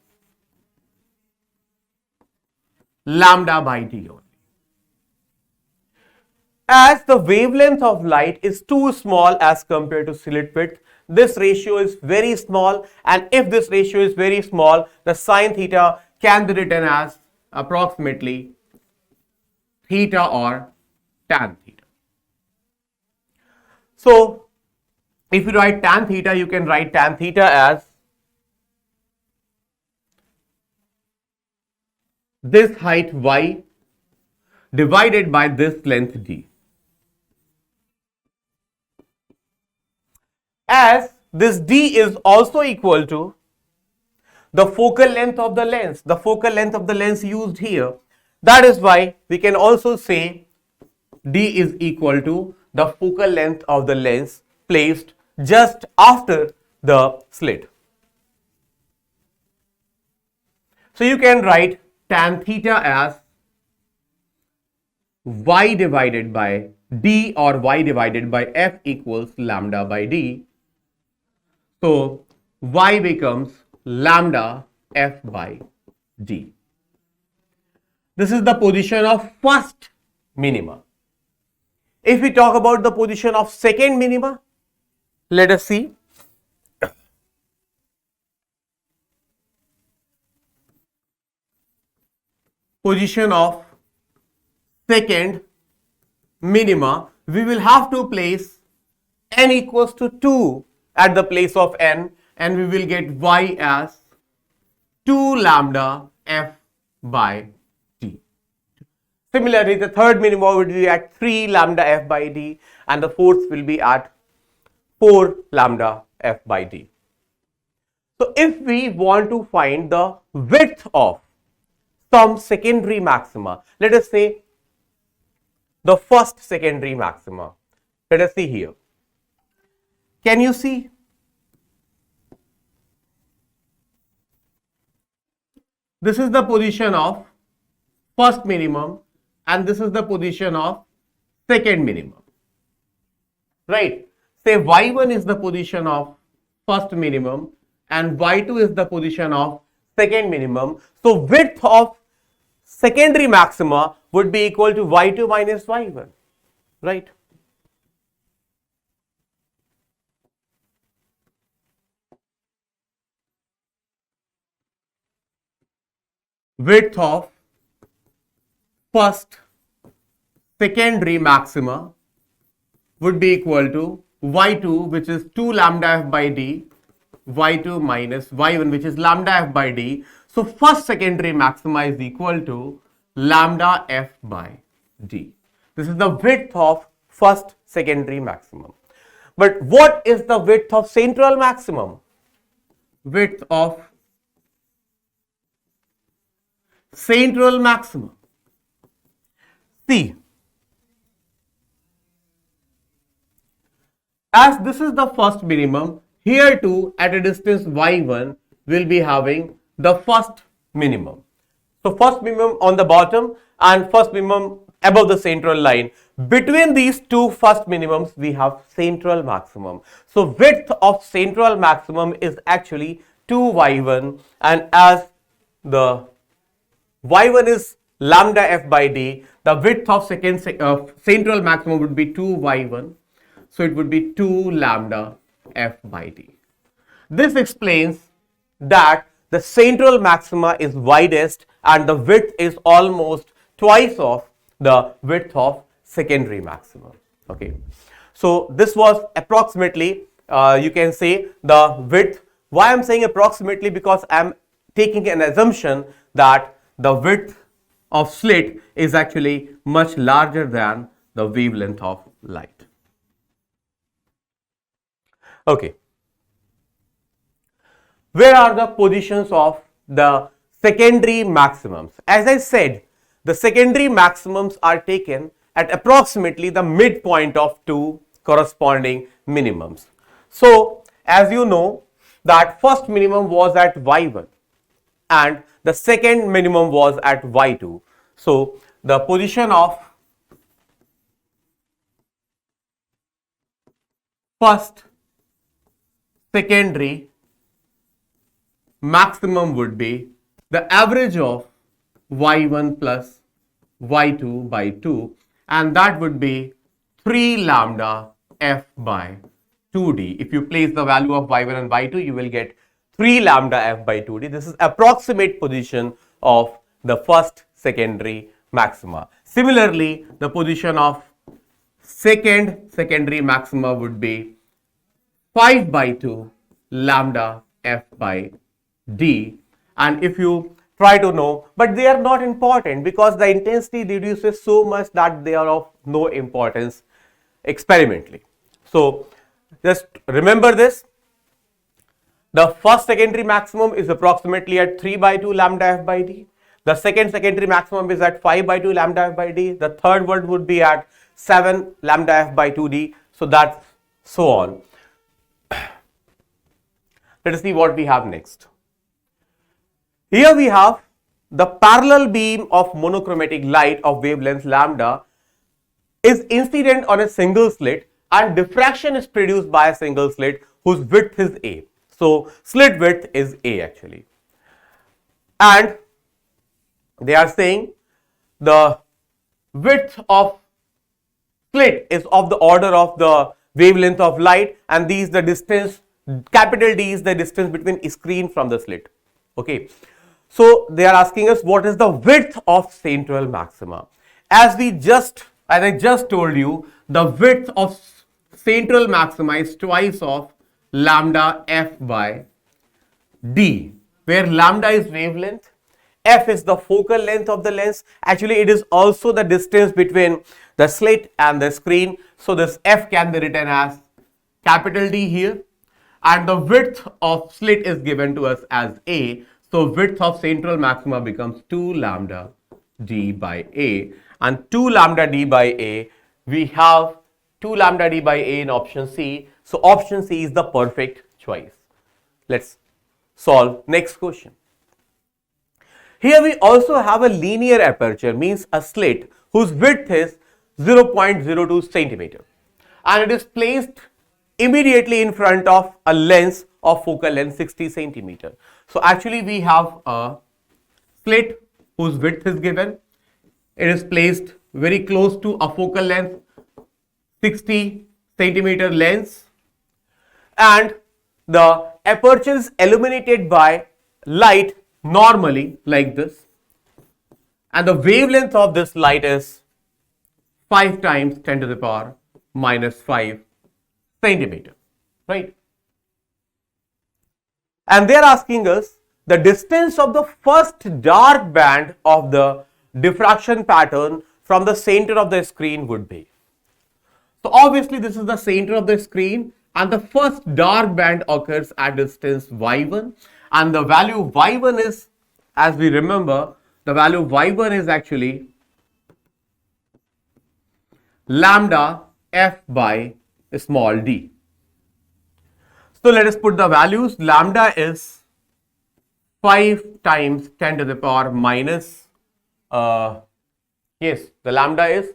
lambda by d only. As the wavelength of light is too small as compared to slit width, this ratio is very small, and if this ratio is very small, the sine theta can be written as approximately theta or tan theta. So if you write tan theta, you can write tan theta as this height y divided by this length d. As this d is also equal to the focal length of the lens, used here. That is why we can also say d is equal to the focal length of the lens placed just after the slit. So you can write tan theta as y divided by d or y divided by f equals lambda by d. So y becomes lambda f by d. This is the position of first minima. If we talk about the position of second minima, let us see. Position of second minima, we will have to place n equals to 2 at the place of n, and we will get y as 2 lambda f by d. Similarly, the third minima would be at 3 lambda f by d, and the fourth will be at 4 lambda f by d. So if we want to find the width of some secondary maxima, let us say the first secondary maxima, let us see here. Can you see? This is the position of first minimum and this is the position of second minimum, right? Say y1 is the position of first minimum and y2 is the position of second minimum. So width of secondary maxima would be equal to y2 minus y1, right? Width of first secondary maxima would be equal to y2, which is 2 lambda f by d, y2 minus y1, which is lambda f by d. So first secondary maxima is equal to lambda f by d. This is the width of first secondary maximum. But what is the width of central maximum? Width of central maximum. See, as this is the first minimum, here too at a distance y1 will be having the first minimum. So first minimum on the bottom and first minimum above the central line. Between these two first minimums we have central maximum. So width of central maximum is actually 2y1, and as the y1 is lambda f by d, the width of central maximum would be 2y1. So it would be 2 lambda f by d. This explains that the central maxima is widest and the width is almost twice of the width of secondary maximum. Okay. So this was approximately, you can say, the width. Why I am saying approximately? Because I am taking an assumption that the width of slit is actually much larger than the wavelength of light. Okay. Where are the positions of the secondary maximums? As I said, the secondary maximums are taken at approximately the midpoint of two corresponding minimums. So, as you know, that first minimum was at y1 and the second minimum was at y2. So, the position of first secondary maximum would be the average of y1 plus y2 by 2, and that would be 3 lambda f by 2d. If you place the value of y1 and y2, you will get 3 lambda f by 2d. This is approximate position of the first secondary maxima. Similarly, the position of second secondary maxima would be 5 by 2 lambda f by d. And if you try to know, but they are not important because the intensity reduces so much that they are of no importance experimentally. So just remember this. The first secondary maximum is approximately at 3 by 2 lambda f by d. The second secondary maximum is at 5 by 2 lambda f by d. The third one would be at 7 lambda f by 2d. So that's so on. Let us see what we have next. Here we have the parallel beam of monochromatic light of wavelength lambda is incident on a single slit, and diffraction is produced by a single slit whose width is a. So slit width is a actually, and they are saying the width of slit is of the order of the wavelength of light, and these the distance, capital D is the distance between screen from the slit. Okay. So they are asking us what is the width of central maxima. As I just told you, the width of central maxima is twice of lambda f by d, where lambda is wavelength, f is the focal length of the lens. Actually, it is also the distance between the slit and the screen. So this f can be written as capital D here, and the width of slit is given to us as a. So width of central maxima becomes 2 lambda d by a, and 2 lambda d by a, we have 2 lambda d by a in option C. So option C is the perfect choice. Let's solve next question. Here we also have a linear aperture, means a slit whose width is 0.02 centimeter, and it is placed immediately in front of a lens of focal length 60 centimeter. So actually we have a slit whose width is given. It is placed very close to a focal length 60 centimeter lens, and the aperture is illuminated by light normally like this, and the wavelength of this light is 5 times 10 to the power minus 5 centimeter, right? And they are asking us the distance of the first dark band of the diffraction pattern from the center of the screen would be. So obviously this is the center of the screen and the first dark band occurs at distance y1, and the value y1 is, as we remember, the value y1 is actually lambda f by small d. So let us put the values. Lambda is 5 times 10 to the power minus, yes, the lambda is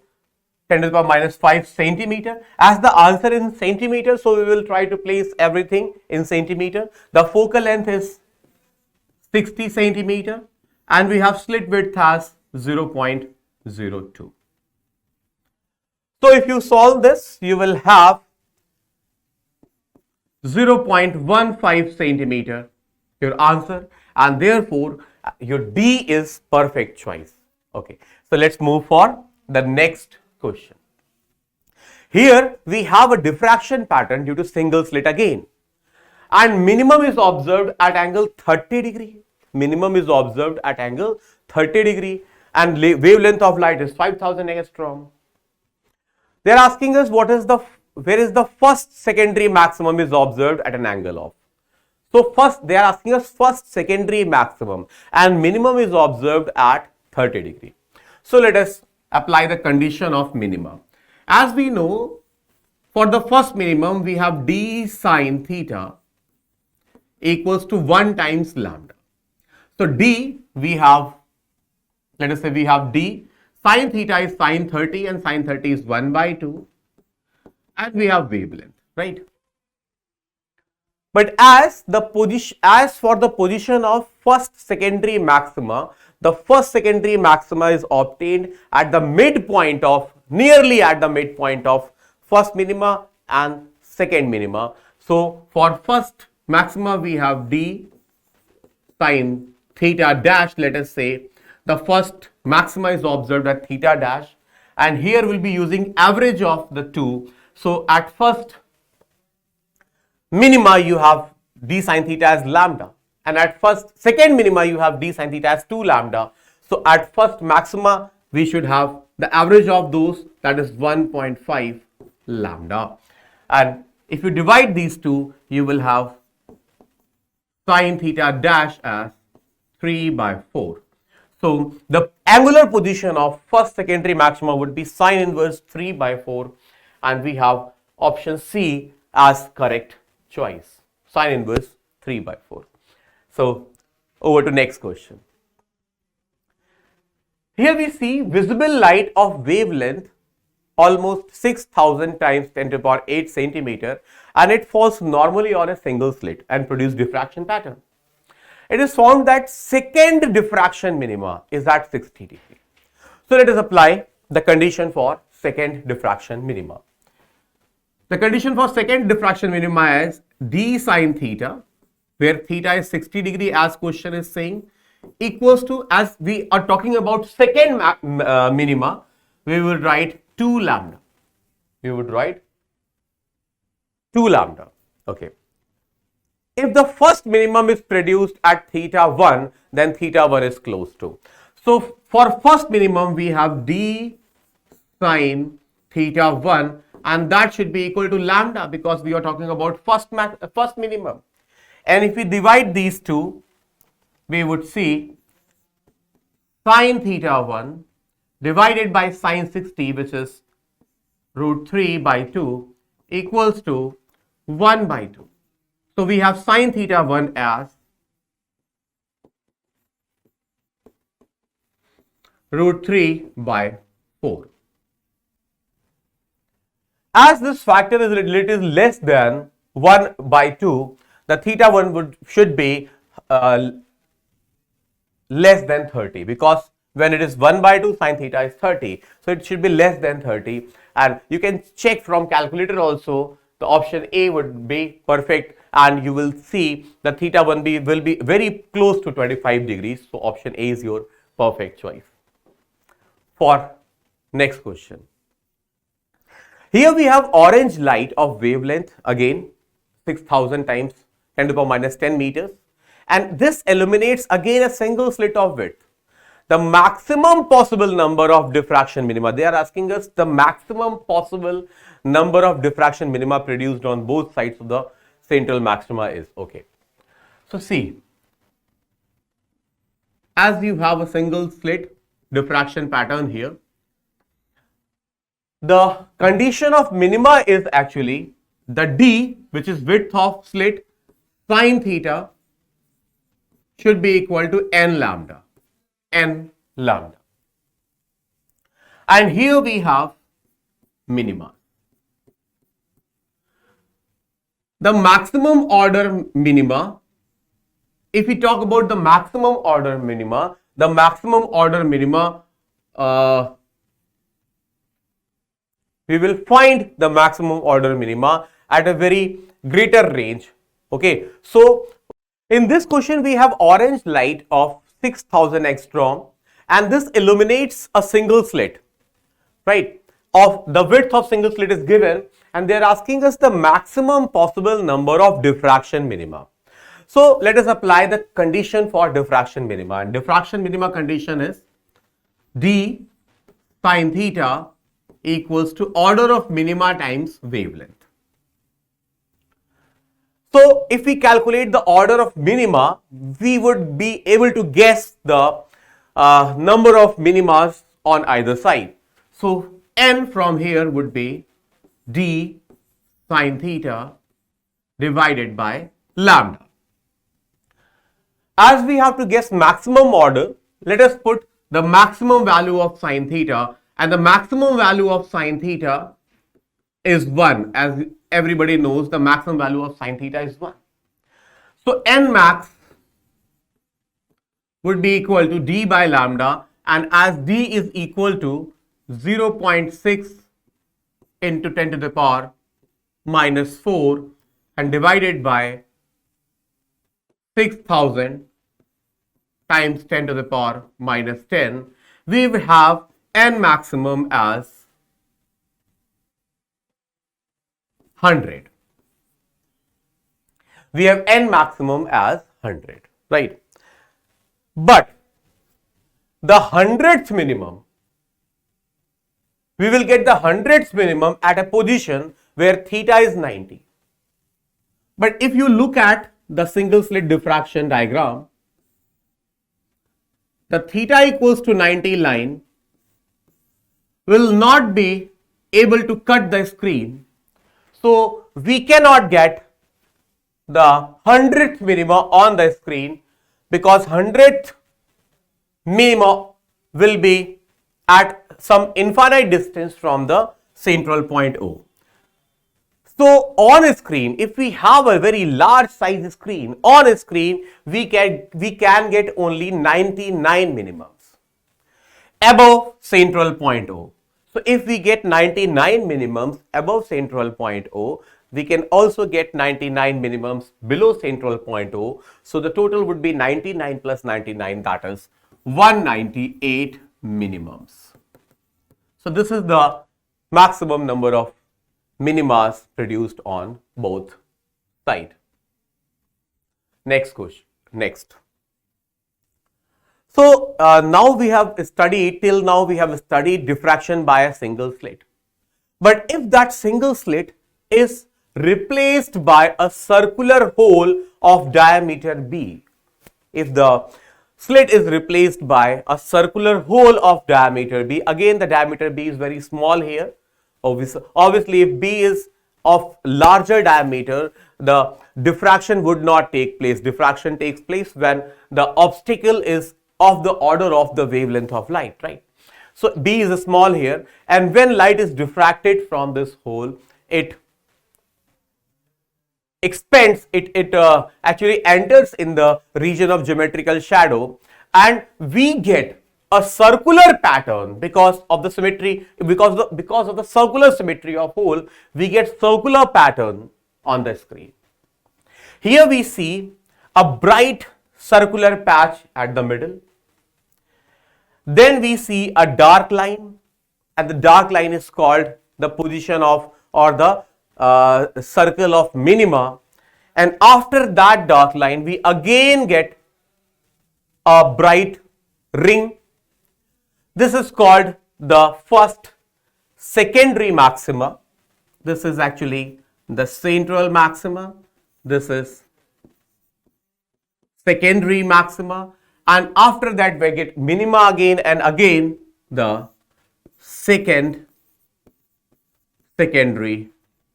10 to the power minus 5 centimeter. As the answer is in centimeter, so we will try to place everything in centimeter. The focal length is 60 centimeter and we have slit width as 0.02. So if you solve this, you will have 0.15 centimeter, your answer, and therefore your D is perfect choice. Okay, so let's move for the next question. Here we have a diffraction pattern due to single slit again, and minimum is observed at angle 30 degree. Minimum is observed at angle 30 degree and wavelength of light is 5000 angstrom. They are asking us where is the first secondary maximum is observed at an angle of. So first they are asking us first secondary maximum and minimum is observed at 30 degree. So let us apply the condition of minimum. As we know, for the first minimum we have d sine theta equals to 1 times lambda. So d we have, let us say we have d sine theta is sine 30 and sine 30 is 1 by 2 and we have wavelength, right? But as for the position of first secondary maxima, the first secondary maxima is obtained at the midpoint of, nearly at the midpoint of first minima and second minima. So for first maxima we have d sine theta dash, let us say the first maxima is observed at theta dash, and here we'll be using average of the two. So at first minima you have d sine theta as lambda, and at second minima you have d sine theta as 2 lambda. So at first maxima we should have the average of those, that is 1.5 lambda, and if you divide these two you will have sine theta dash as 3 by 4. So the angular position of first secondary maxima would be sine inverse 3 by 4, and we have option C as correct choice, sine inverse 3 by 4. So over to next question. Here we see visible light of wavelength almost 6000 times 10 to the power 8 centimeter, and it falls normally on a single slit and produce diffraction pattern. It is found that second diffraction minima is at 60 degree. So let us apply the condition for second diffraction minima. The condition for second diffraction minima is d sine theta, where theta is 60 degree as question is saying, equals to, as we are talking about second minima, we will write 2 lambda. We would write 2 lambda. Okay. If the first minimum is produced at theta 1, then theta 1 is close to. So for first minimum we have d sine theta 1, and that should be equal to lambda because we are talking about first minimum. And if we divide these two, we would see sine theta 1 divided by sine 60, which is root 3 by 2, equals to 1 by 2. So we have sine theta 1 as root 3 by 4. As this factor is relatively less than 1 by 2, the theta 1 should be less than 30, because when it is 1 by 2, sine theta is 30. So it should be less than 30, and you can check from calculator also. The option A would be perfect, and you will see the theta 1 will be very close to 25 degrees. So option A is your perfect choice. For next question. Here we have orange light of wavelength, again 6000 times 10 to the power minus 10 meters, and this illuminates again a single slit of width. The maximum possible number of diffraction minima, they are asking us the maximum possible number of diffraction minima produced on both sides of the central maxima is. Okay, so see, as you have a single slit diffraction pattern here, the condition of minima is actually the d, which is width of slit, sine theta should be equal to n lambda. And here we have minima. The maximum order minima, if we talk about the maximum order minima, we will find the maximum order minima at a very greater range. Okay, so in this question we have orange light of 6000 angstrom, and this illuminates a single slit, right? Of the width of single slit is given, and they are asking us the maximum possible number of diffraction minima. So let us apply the condition for diffraction minima, and diffraction minima condition is d sine theta equals to order of minima times wavelength. So if we calculate the order of minima, we would be able to guess the number of minimas on either side. So n from here would be d sine theta divided by lambda. As we have to guess maximum order, let us put the maximum value of sine theta, and the maximum value of sine theta is 1. As everybody knows, the maximum value of sine theta is 1. So n max would be equal to d by lambda, and as d is equal to 0.6 into 10 to the power minus 4 and divided by 6000 times 10 to the power minus 10, we will have n maximum as 100. We have n maximum as 100, right? But the 100th minimum, we will get the 100th minimum at a position where theta is 90. But if you look at the single slit diffraction diagram, the theta equals to 90 line will not be able to cut the screen. So we cannot get the 100th minima on the screen, because 100th minima will be at some infinite distance from the central point O. So on a screen, if we have a very large size screen, on a screen we can get only 99 minimums above central point O. So if we get 99 minimums above central point O, we can also get 99 minimums below central point O. So the total would be 99 plus 99, that is 198 minimums. So this is the maximum number of minimas produced on both sides. Next question. Next. So now we have studied diffraction by a single slit. But if that single slit is replaced by a circular hole of diameter b, if the slit is replaced by a circular hole of diameter b, again the diameter b is very small here. Obviously, if b is of larger diameter, the diffraction would not take place. Diffraction takes place when the obstacle is of the order of the wavelength of light, right? So b is small here, and when light is diffracted from this hole, it expands, it actually enters in the region of geometrical shadow, and we get a circular pattern because of the symmetry, because of the circular symmetry of hole, we get circular pattern on the screen. Here we see a bright circular patch at the middle. Then we see a dark line, and the dark line is called the position of or the circle of minima, and after that dark line we again get a bright ring. This is called the first secondary maxima. This is actually the central maxima. This is secondary maxima, and after that we get minima again and again, the secondary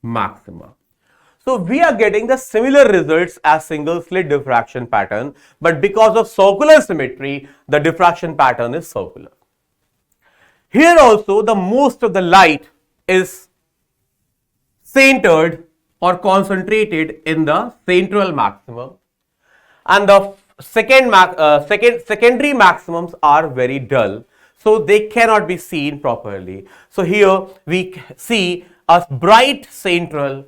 maxima. So we are getting the similar results as single slit diffraction pattern, but because of circular symmetry, the diffraction pattern is circular. Here also the most of the light is centered or concentrated in the central maximum, and the secondary maximums are very dull, so they cannot be seen properly. So here we see a bright central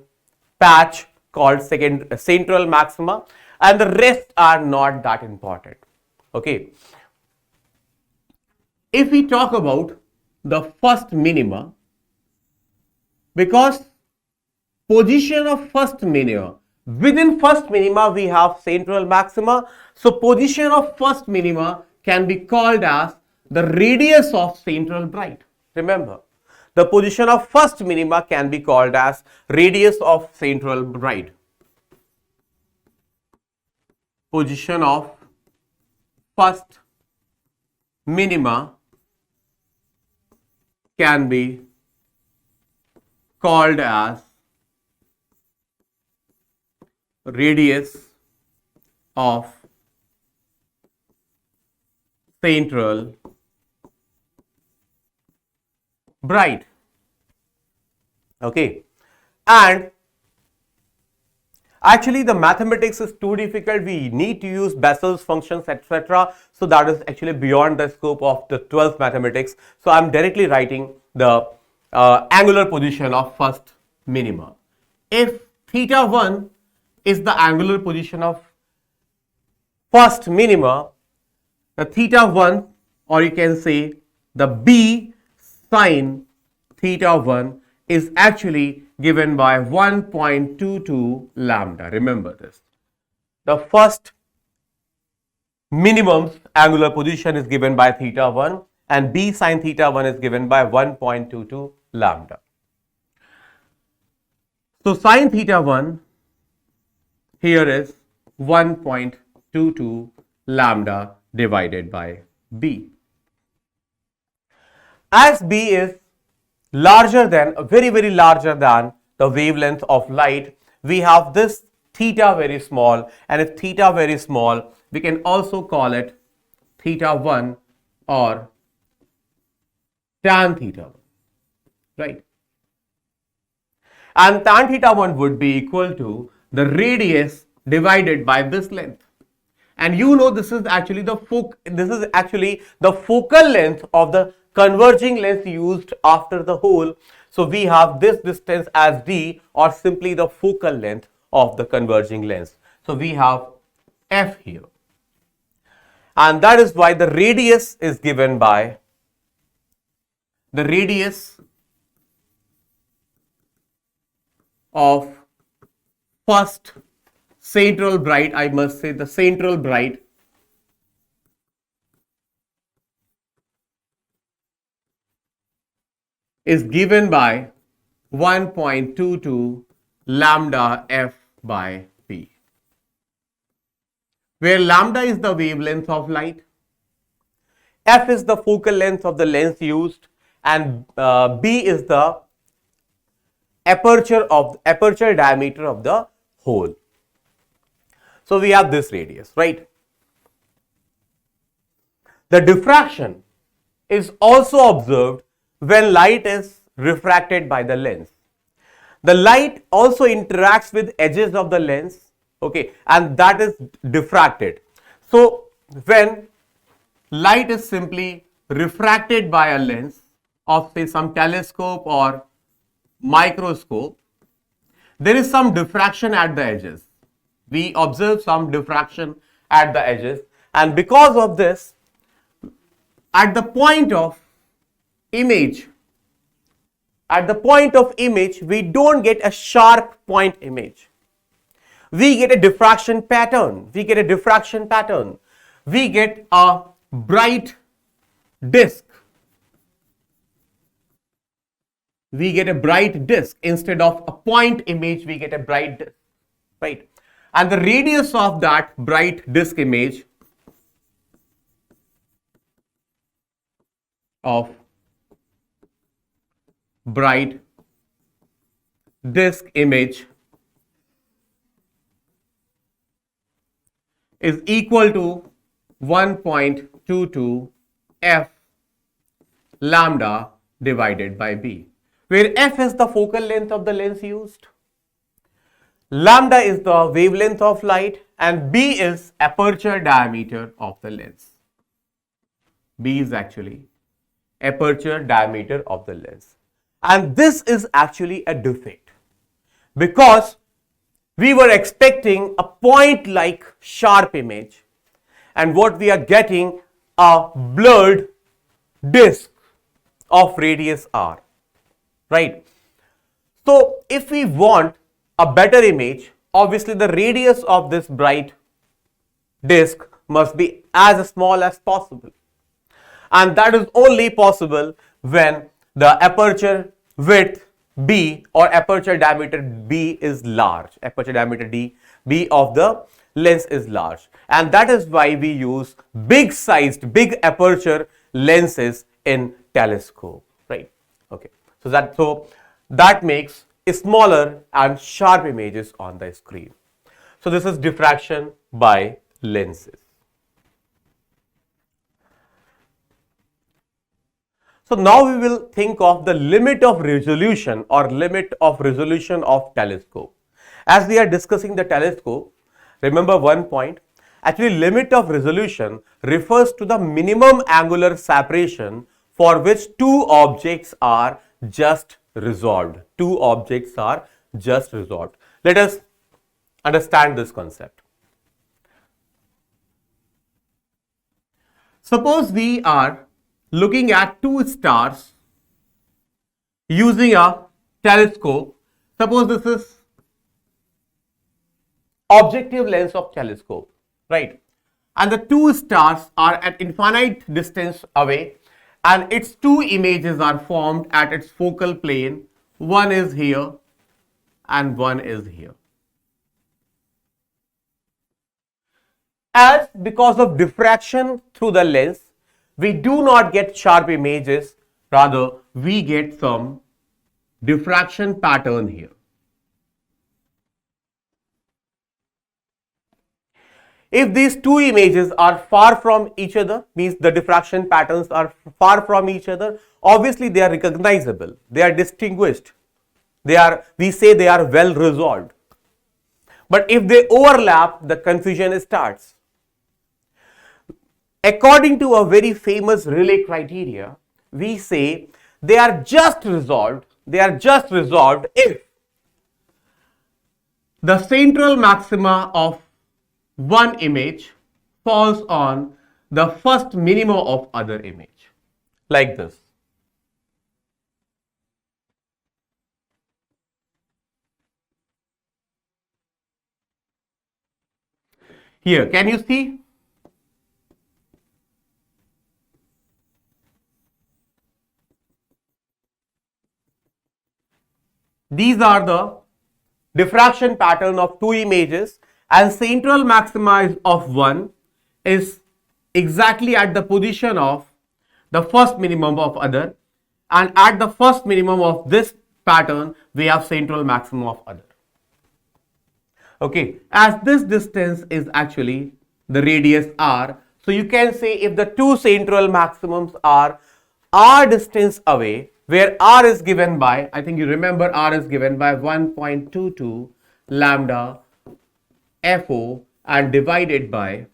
patch called central maxima, and the rest are not that important. Okay. If we talk about the first minima, because position of first minima, within first minima we have central maxima, so position of first minima can be called as the radius of central bright. Remember, the position of first minima can be called as radius of central bright. Position of first minima can be called as radius of central bright. Okay, and actually the mathematics is too difficult. We need to use Bessel's functions, etc. So that is actually beyond the scope of the 12th mathematics. So I am directly writing the angular position of first minima. If theta 1 is the angular position of first minima, the theta 1, or you can say the B sine theta 1, is actually given by 1.22 lambda. Remember this. The first minimum angular position is given by theta 1, and B sine theta 1 is given by 1.22 lambda. So sine theta 1 here is 1.22 lambda divided by B. As B is larger than, very larger than the wavelength of light, we have this theta very small, and if theta very small, we can also call it theta 1 or tan theta 1, right? And tan theta 1 would be equal to the radius divided by this length. And you know this is actually the focal length of the converging lens used after the hole. So we have this distance as d, or simply the focal length of the converging lens. So we have f here, and that is why the radius is given by the radius of first central bright, I must say the central bright, is given by 1.22 lambda f by b, where lambda is the wavelength of light, f is the focal length of the lens used, and b is the aperture diameter of the hole. So we have this radius, right? The diffraction is also observed when light is refracted by the lens. The light also interacts with edges of the lens, okay, and that is diffracted. So when light is simply refracted by a lens of, say, some telescope or microscope, there is some diffraction at the edges. We observe some diffraction at the edges, and because of this, at the point of image, at the point of image, we don't get a sharp point image. We get a diffraction pattern. We get a diffraction pattern. We get a bright disk. We get a bright disk. Instead of a point image, we get a bright disk, right? And the radius of that bright disk image of bright disk image is equal to 1.22 f lambda divided by b, where f is the focal length of the lens used, lambda is the wavelength of light, and b is aperture diameter of the lens. B is actually aperture diameter of the lens. And this is actually a defect, because we were expecting a point-like sharp image, and what we are getting a blurred disk of radius r, right? So if we want a better image, obviously the radius of this bright disk must be as small as possible, and that is only possible when the aperture width b or aperture diameter b is large. Aperture diameter b of the lens is large, and that is why we use big sized, big aperture lenses in telescope, right? Okay, so that makes smaller and sharp images on the screen. So this is diffraction by lenses. So now we will think of the limit of resolution or limit of resolution of telescope. As we are discussing the telescope, remember one point, actually limit of resolution refers to the minimum angular separation for which two objects are just resolved. Two objects are just resolved. Let us understand this concept. Suppose we are looking at two stars using a telescope. Suppose this is objective lens of telescope, right? And the two stars are at infinite distance away, and its two images are formed at its focal plane. One is here and one is here. As because of diffraction through the lens, we do not get sharp images, rather we get some diffraction pattern here. If these two images are far from each other, means the diffraction patterns are far from each other, obviously they are recognizable, they are distinguished, we say they are well resolved. But if they overlap, the confusion starts. According to a very famous Rayleigh criteria, we say they are just resolved if the central maxima of one image falls on the first minima of other image, like this. Here, can you see? These are the diffraction pattern of two images, and central maxima of one is exactly at the position of the first minimum of other, and at the first minimum of this pattern we have central maximum of other. Okay, as this distance is actually the radius r, so you can say if the two central maximums are r distance away, where r is given by, I think you remember r is given by 1.22 lambda FO and divided by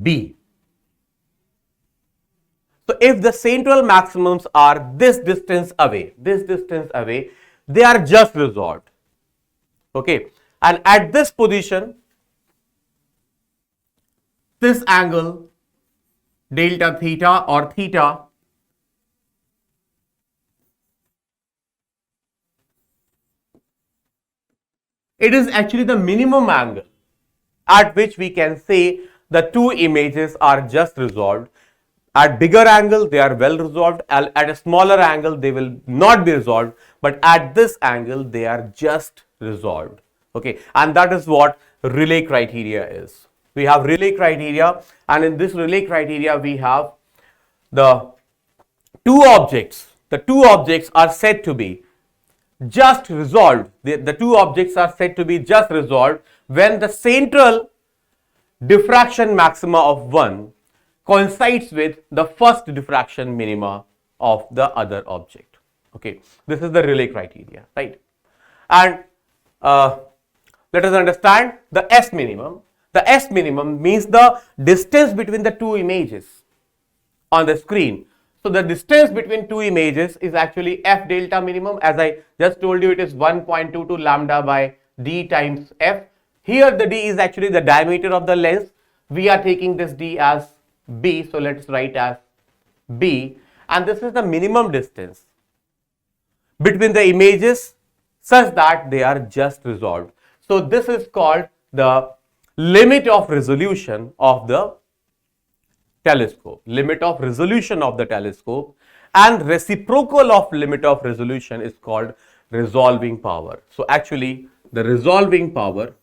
B. So if the central maximums are this distance away, they are just resolved. Okay, and at this position, this angle delta theta or theta It is actually the minimum angle at which we can say the two images are just resolved. At bigger angle, they are well resolved. At a smaller angle, they will not be resolved. But at this angle, they are just resolved. Okay, and that is what Rayleigh criteria is. We have Rayleigh criteria, and in this Rayleigh criteria, we have the two objects. The two objects are said to be just resolved. The two objects are said to be just resolved when the central diffraction maxima of one coincides with the first diffraction minima of the other object. Okay, this is the Rayleigh criteria, right? And let us understand the S minimum. The S minimum means the distance between the two images on the screen. So the distance between two images is actually F delta minimum. As I just told you, it is 1.22 lambda by D times F. Here the D is actually the diameter of the lens. We are taking this D as B, so let's write as B, and this is the minimum distance between the images such that they are just resolved. So this is called the limit of resolution of the telescope, limit of resolution of the telescope, and reciprocal of limit of resolution is called resolving power. So actually the resolving power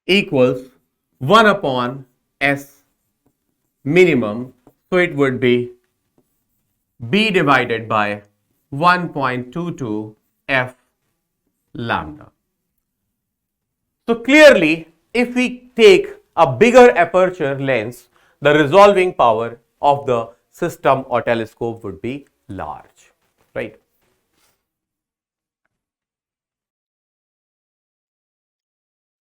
equals 1 upon S minimum, so it would be B divided by 1.22 F lambda. So clearly, if we take a bigger aperture lens, the resolving power of the system or telescope would be large, right?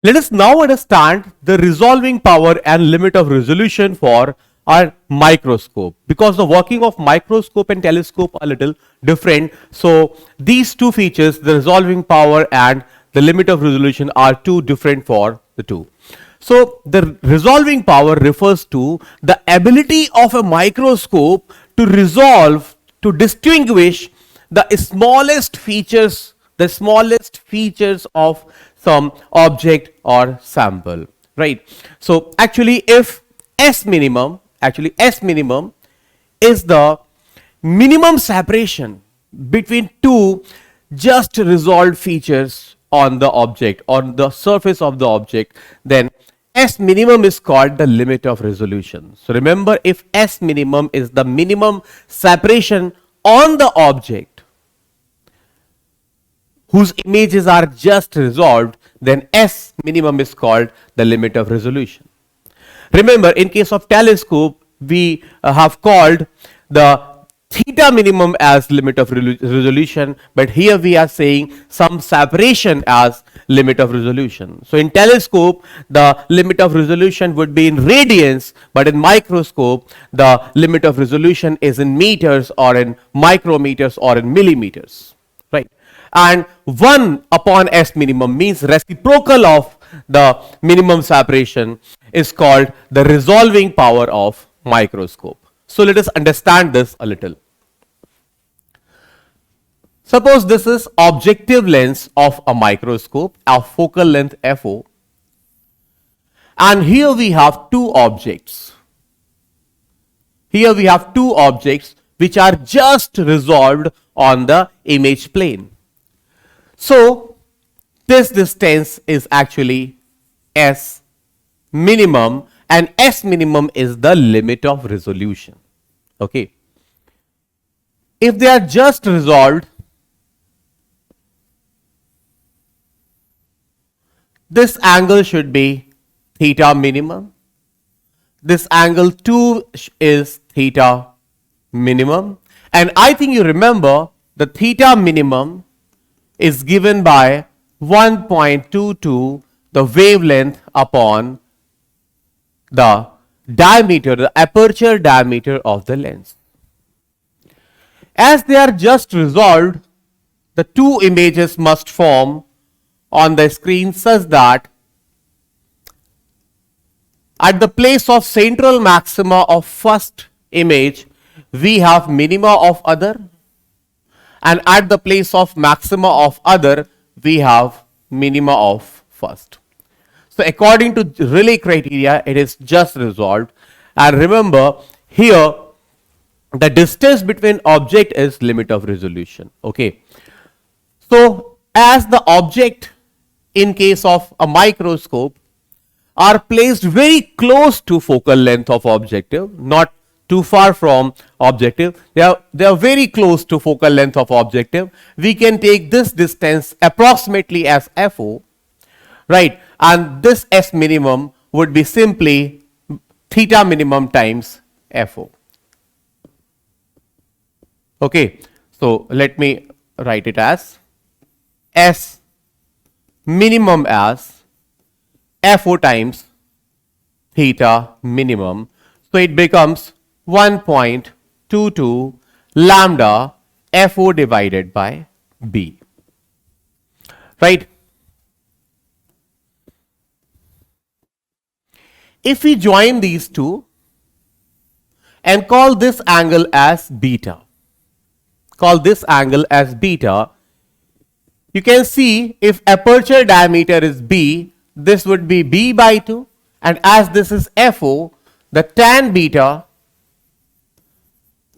Let us now understand the resolving power and limit of resolution for our microscope, because the working of microscope and telescope are a little different. So these two features, the resolving power and the limit of resolution, are two different for the two. So the resolving power refers to the ability of a microscope to resolve, to distinguish the smallest features of some object or sample, right? So actually if S minimum is the minimum separation between two just resolved features on the object, on the surface of the object, then S minimum is called the limit of resolution. So remember, if S minimum is the minimum separation on the object whose images are just resolved, then S minimum is called the limit of resolution. Remember, in case of telescope, we have called the theta minimum as limit of resolution, but here we are saying some separation as limit of resolution. So in telescope, the limit of resolution would be in radians, but in microscope, the limit of resolution is in meters or in micrometers or in millimeters, right? And 1 upon S minimum means reciprocal of the minimum separation is called the resolving power of microscope. So let us understand this a little. Suppose this is objective lens of a microscope, a focal length FO, and here we have two objects. Here we have two objects which are just resolved on the image plane. So this distance is actually S minimum, and S minimum is the limit of resolution. Okay. If they are just resolved, this angle should be theta minimum. This angle too is theta minimum. And I think you remember the theta minimum is given by 1.22 the wavelength upon the diameter, the aperture diameter of the lens. As they are just resolved, the two images must form on the screen such that at the place of central maxima of first image, we have minima of other, and at the place of maxima of other, we have minima of first. So according to Rayleigh criteria, it is just resolved. And remember, here the distance between object is limit of resolution. Okay. So as the object in case of a microscope are placed very close to focal length of objective, not too far from objective, they are very close to focal length of objective. We can take this distance approximately as FO, right, and this S minimum would be simply theta minimum times FO. Okay, so let me write it as S minimum as FO times theta minimum. So it becomes 1.22 lambda FO divided by B, right? If we join these two and call this angle as beta, you can see if aperture diameter is B, this would be B by 2, and as this is FO, the tan beta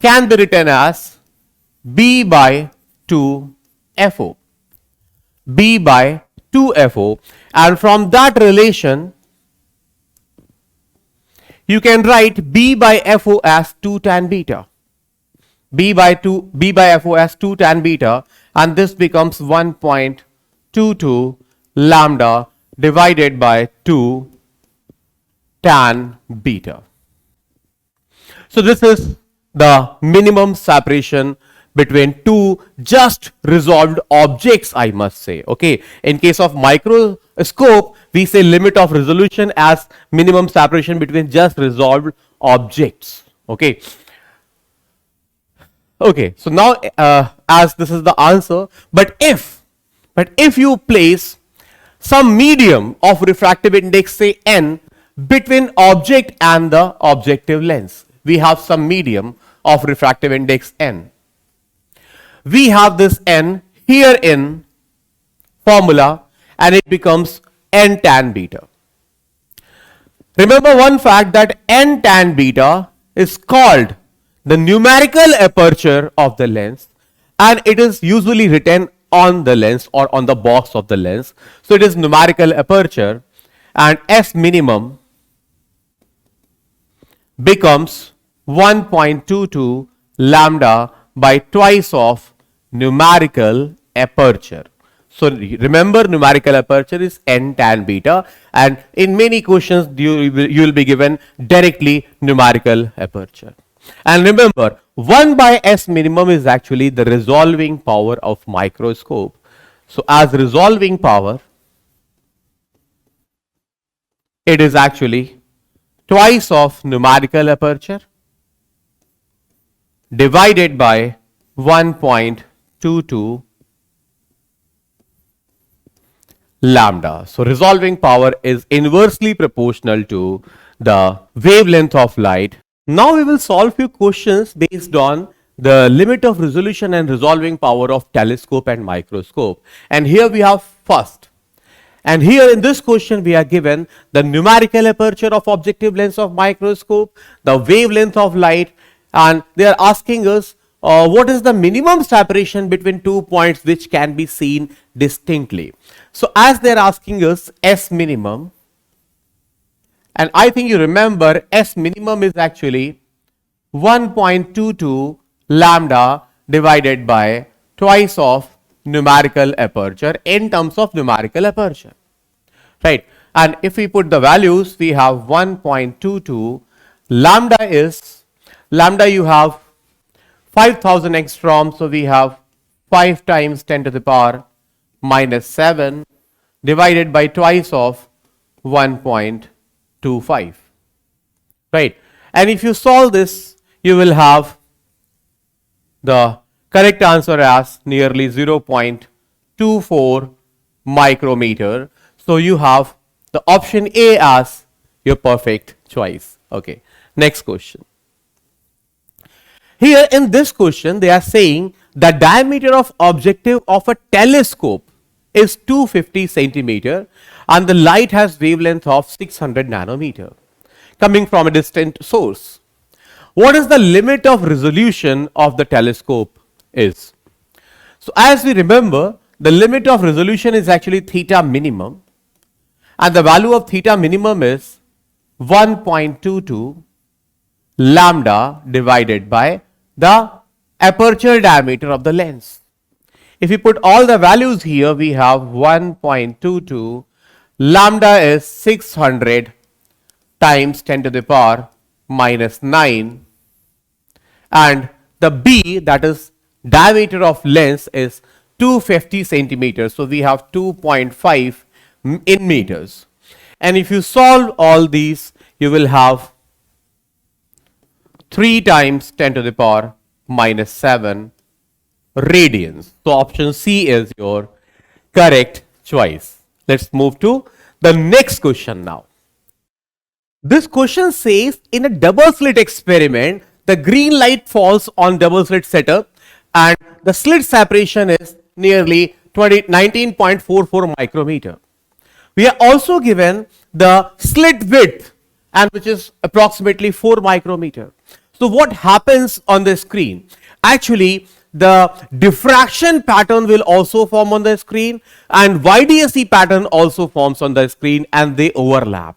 can be written as B by 2 FO. B by 2 FO, and from that relation, you can write B by FO as 2 tan beta. B by FO as 2 tan beta, and this becomes 1.22 lambda divided by 2 tan beta. So this is the minimum separation between two just resolved objects, I must say. Okay, in case of microscope, we say limit of resolution as minimum separation between just resolved objects. Okay. Okay, so now as this is the answer, but if you place some medium of refractive index, say n, between object and the objective lens, we have some medium of refractive index n. We have this n here in formula, and it becomes n tan beta. Remember one fact, that n tan beta is called the numerical aperture of the lens, and it is usually written on the lens or on the box of the lens. So it is numerical aperture, and S minimum becomes 1.22 lambda by twice of numerical aperture. So remember, numerical aperture is n tan beta, and in many questions you will be given directly numerical aperture. And remember, 1 by S minimum is actually the resolving power of microscope. So as resolving power, it is actually twice of numerical aperture divided by 1.22 lambda. So resolving power is inversely proportional to the wavelength of light. Now we will solve few questions based on the limit of resolution and resolving power of telescope and microscope. And here we have first. And here in this question we are given the numerical aperture of objective lens of microscope, the wavelength of light, and they are asking us what is the minimum separation between 2 points which can be seen distinctly. So as they are asking us S minimum, and I think you remember S minimum is actually 1.22 lambda divided by twice of numerical aperture in terms of numerical aperture, right? And if we put the values, we have 1.22 lambda you have 5000 angstrom, so we have 5 times 10 to the power minus 7 divided by twice of 1.25, right? And if you solve this, you will have the correct answer as nearly 0.24 micrometer. So you have the option A as your perfect choice. Okay, next question. Here in this question, they are saying the diameter of objective of a telescope is 250 centimeter and the light has wavelength of 600 nanometer coming from a distant source. What is the limit of resolution of the telescope is? So as we remember, the limit of resolution is actually theta minimum, and the value of theta minimum is 1.22 lambda divided by the aperture diameter of the lens. If we put all the values here, we have 1.22 lambda is 600 times 10 to the power minus 9, and the B, that is diameter of lens, is 250 centimeters. So we have 2.5 in meters. And if you solve all these, you will have 3 times 10 to the power minus 7 radians. So option C is your correct choice. Let's move to the next question now. This question says in a double slit experiment, the green light falls on double slit setup and the slit separation is nearly 19.44 micrometer. We are also given the slit width, and which is approximately 4 micrometer. So what happens on the screen? Actually, the diffraction pattern will also form on the screen and YDSE pattern also forms on the screen, and they overlap.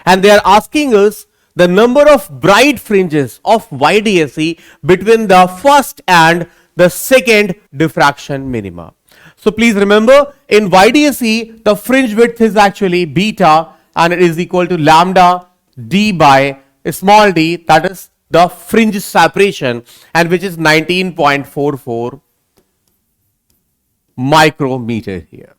And they are asking us the number of bright fringes of YDSE between the first and the second diffraction minima. So please remember, in YDSE, the fringe width is actually beta and it is equal to lambda d by small d, that is the fringe separation, and which is 19.44 micrometer here.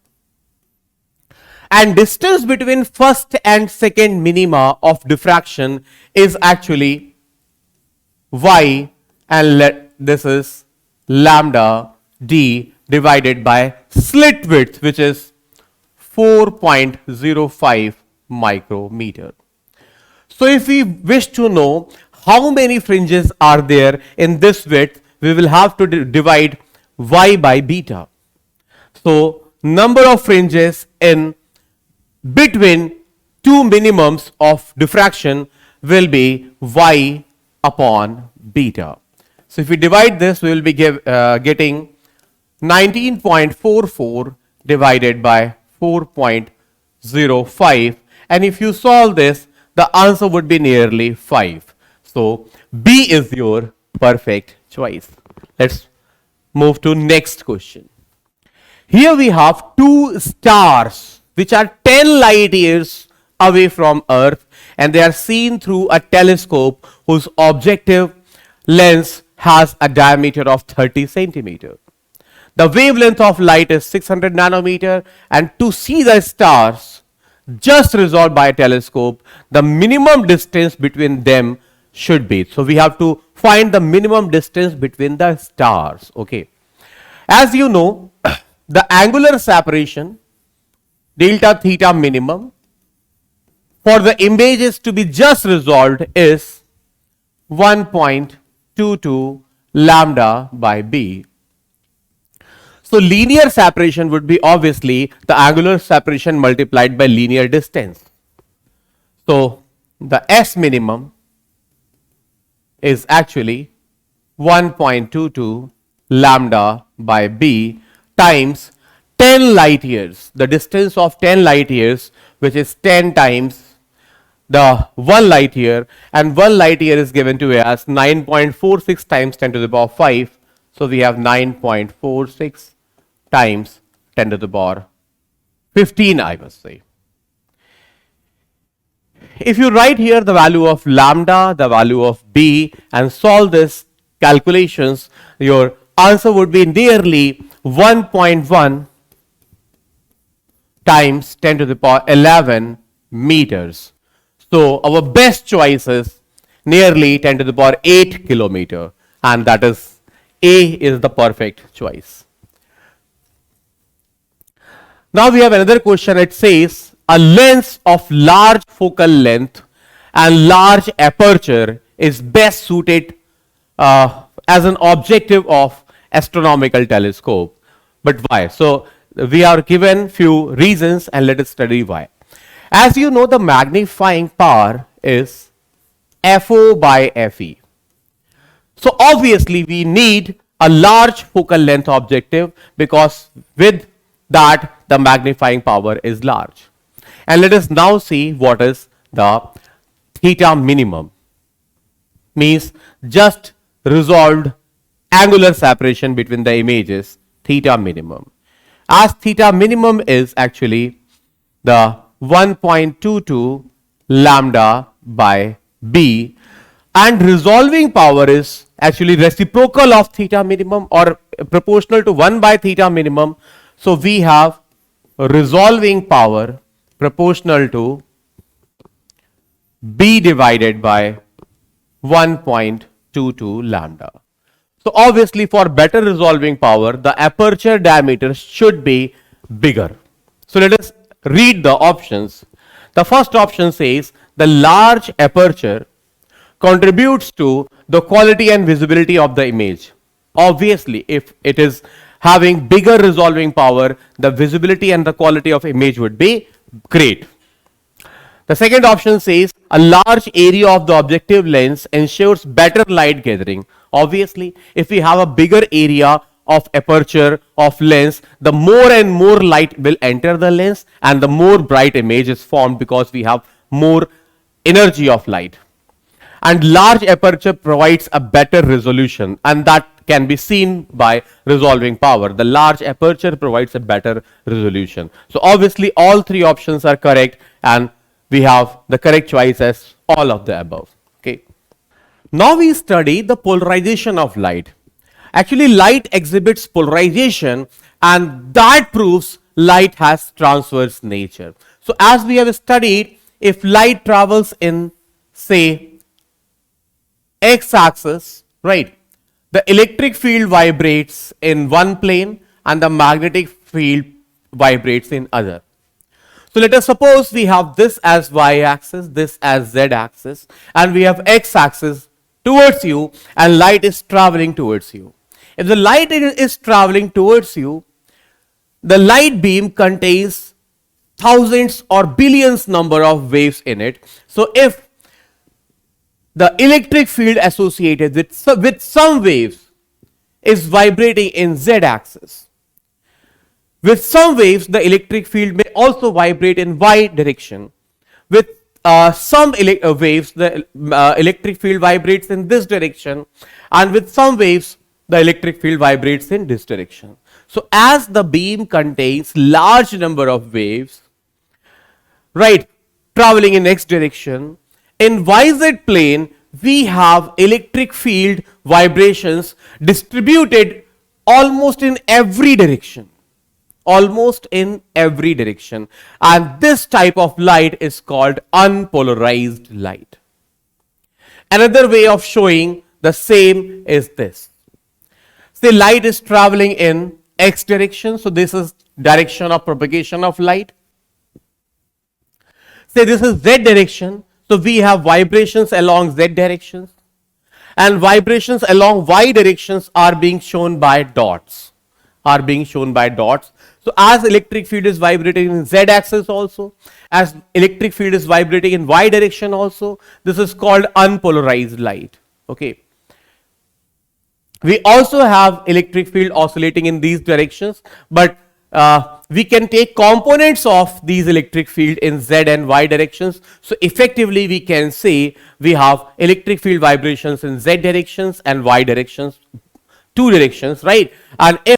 And distance between first and second minima of diffraction is actually y, and this is lambda d divided by slit width, which is 4.05 micrometer. So if we wish to know how many fringes are there in this width, we will have to divide y by beta. So number of fringes in between two minimums of diffraction will be y upon beta. So if we divide this, we will be getting 19.44 divided by 4.05, and if you solve this, the answer would be nearly 5. So B is your perfect choice. Let's move to next question. Here we have two stars which are 10 light years away from Earth, and they are seen through a telescope whose objective lens has a diameter of 30 centimeter. The wavelength of light is 600 nanometer, and to see the stars just resolved by a telescope, the minimum distance between them should be. So we have to find the minimum distance between the stars. Okay. As you know, the angular separation delta theta minimum for the images to be just resolved is 1.22 lambda by b. So linear separation would be obviously the angular separation multiplied by linear distance. So the S minimum is actually 1.22 lambda by b times 10 light years, the distance of 10 light years, which is 10 times the 1 light year, and 1 light year is given to us 9.46 times 10 to the power 5. So we have 9.46 times 10 to the power 15, I must say. If you write here the value of lambda, the value of b, and solve this calculations, your answer would be nearly 1.1 times 10 to the power 11 meters. So our best choice is nearly 10 to the power 8 kilometer, and that is A is the perfect choice. Now we have another question. It says a lens of large focal length and large aperture is best suited as an objective of astronomical telescope. But why? So we are given few reasons and let us study why. As you know, the magnifying power is FO by FE. So obviously we need a large focal length objective because with that the magnifying power is large. And let us now see what is the theta minimum. Means just resolved angular separation between the images, theta minimum. As theta minimum is actually the 1.22 lambda by b, and resolving power is actually reciprocal of theta minimum or proportional to 1 by theta minimum. So we have resolving power proportional to b divided by 1.22 lambda. So obviously for better resolving power, the aperture diameter should be bigger. So let us read the options. The first option says the large aperture contributes to the quality and visibility of the image. Obviously, if it is having bigger resolving power, the visibility and the quality of image would be great. The second option says a large area of the objective lens ensures better light gathering. Obviously, if we have a bigger area of aperture of lens, the more and more light will enter the lens and the more bright image is formed because we have more energy of light. And large aperture provides a better resolution, and that can be seen by resolving power. The large aperture provides a better resolution. So obviously all three options are correct and we have the correct choice as all of the above. Okay. Now we study the polarization of light. Actually, light exhibits polarization and that proves light has transverse nature. So as we have studied, if light travels in, say, x-axis, right, the electric field vibrates in one plane and the magnetic field vibrates in other. So let us suppose we have this as y-axis, this as z-axis, and we have x-axis towards you and light is traveling towards you. If the light is traveling towards you, the light beam contains thousands or billions number of waves in it. So if the electric field associated with some waves is vibrating in z-axis, with some waves, the electric field may also vibrate in y direction. With some waves, the electric field vibrates in this direction, and with some waves, the electric field vibrates in this direction. So as the beam contains large number of waves, right, traveling in x direction, in YZ plane, we have electric field vibrations distributed almost in every direction. Almost in every direction, and this type of light is called unpolarized light. Another way of showing the same is this. Say light is traveling in x direction, so this is direction of propagation of light. Say this is z direction, so we have vibrations along z directions, and vibrations along y directions are being shown by dots. So as electric field is vibrating in z axis also, as electric field is vibrating in y direction also, this is called unpolarized light. Okay. We also have electric field oscillating in these directions, but we can take components of these electric field in z and y directions. So effectively we can say we have electric field vibrations in z directions and y directions, two directions, right? And if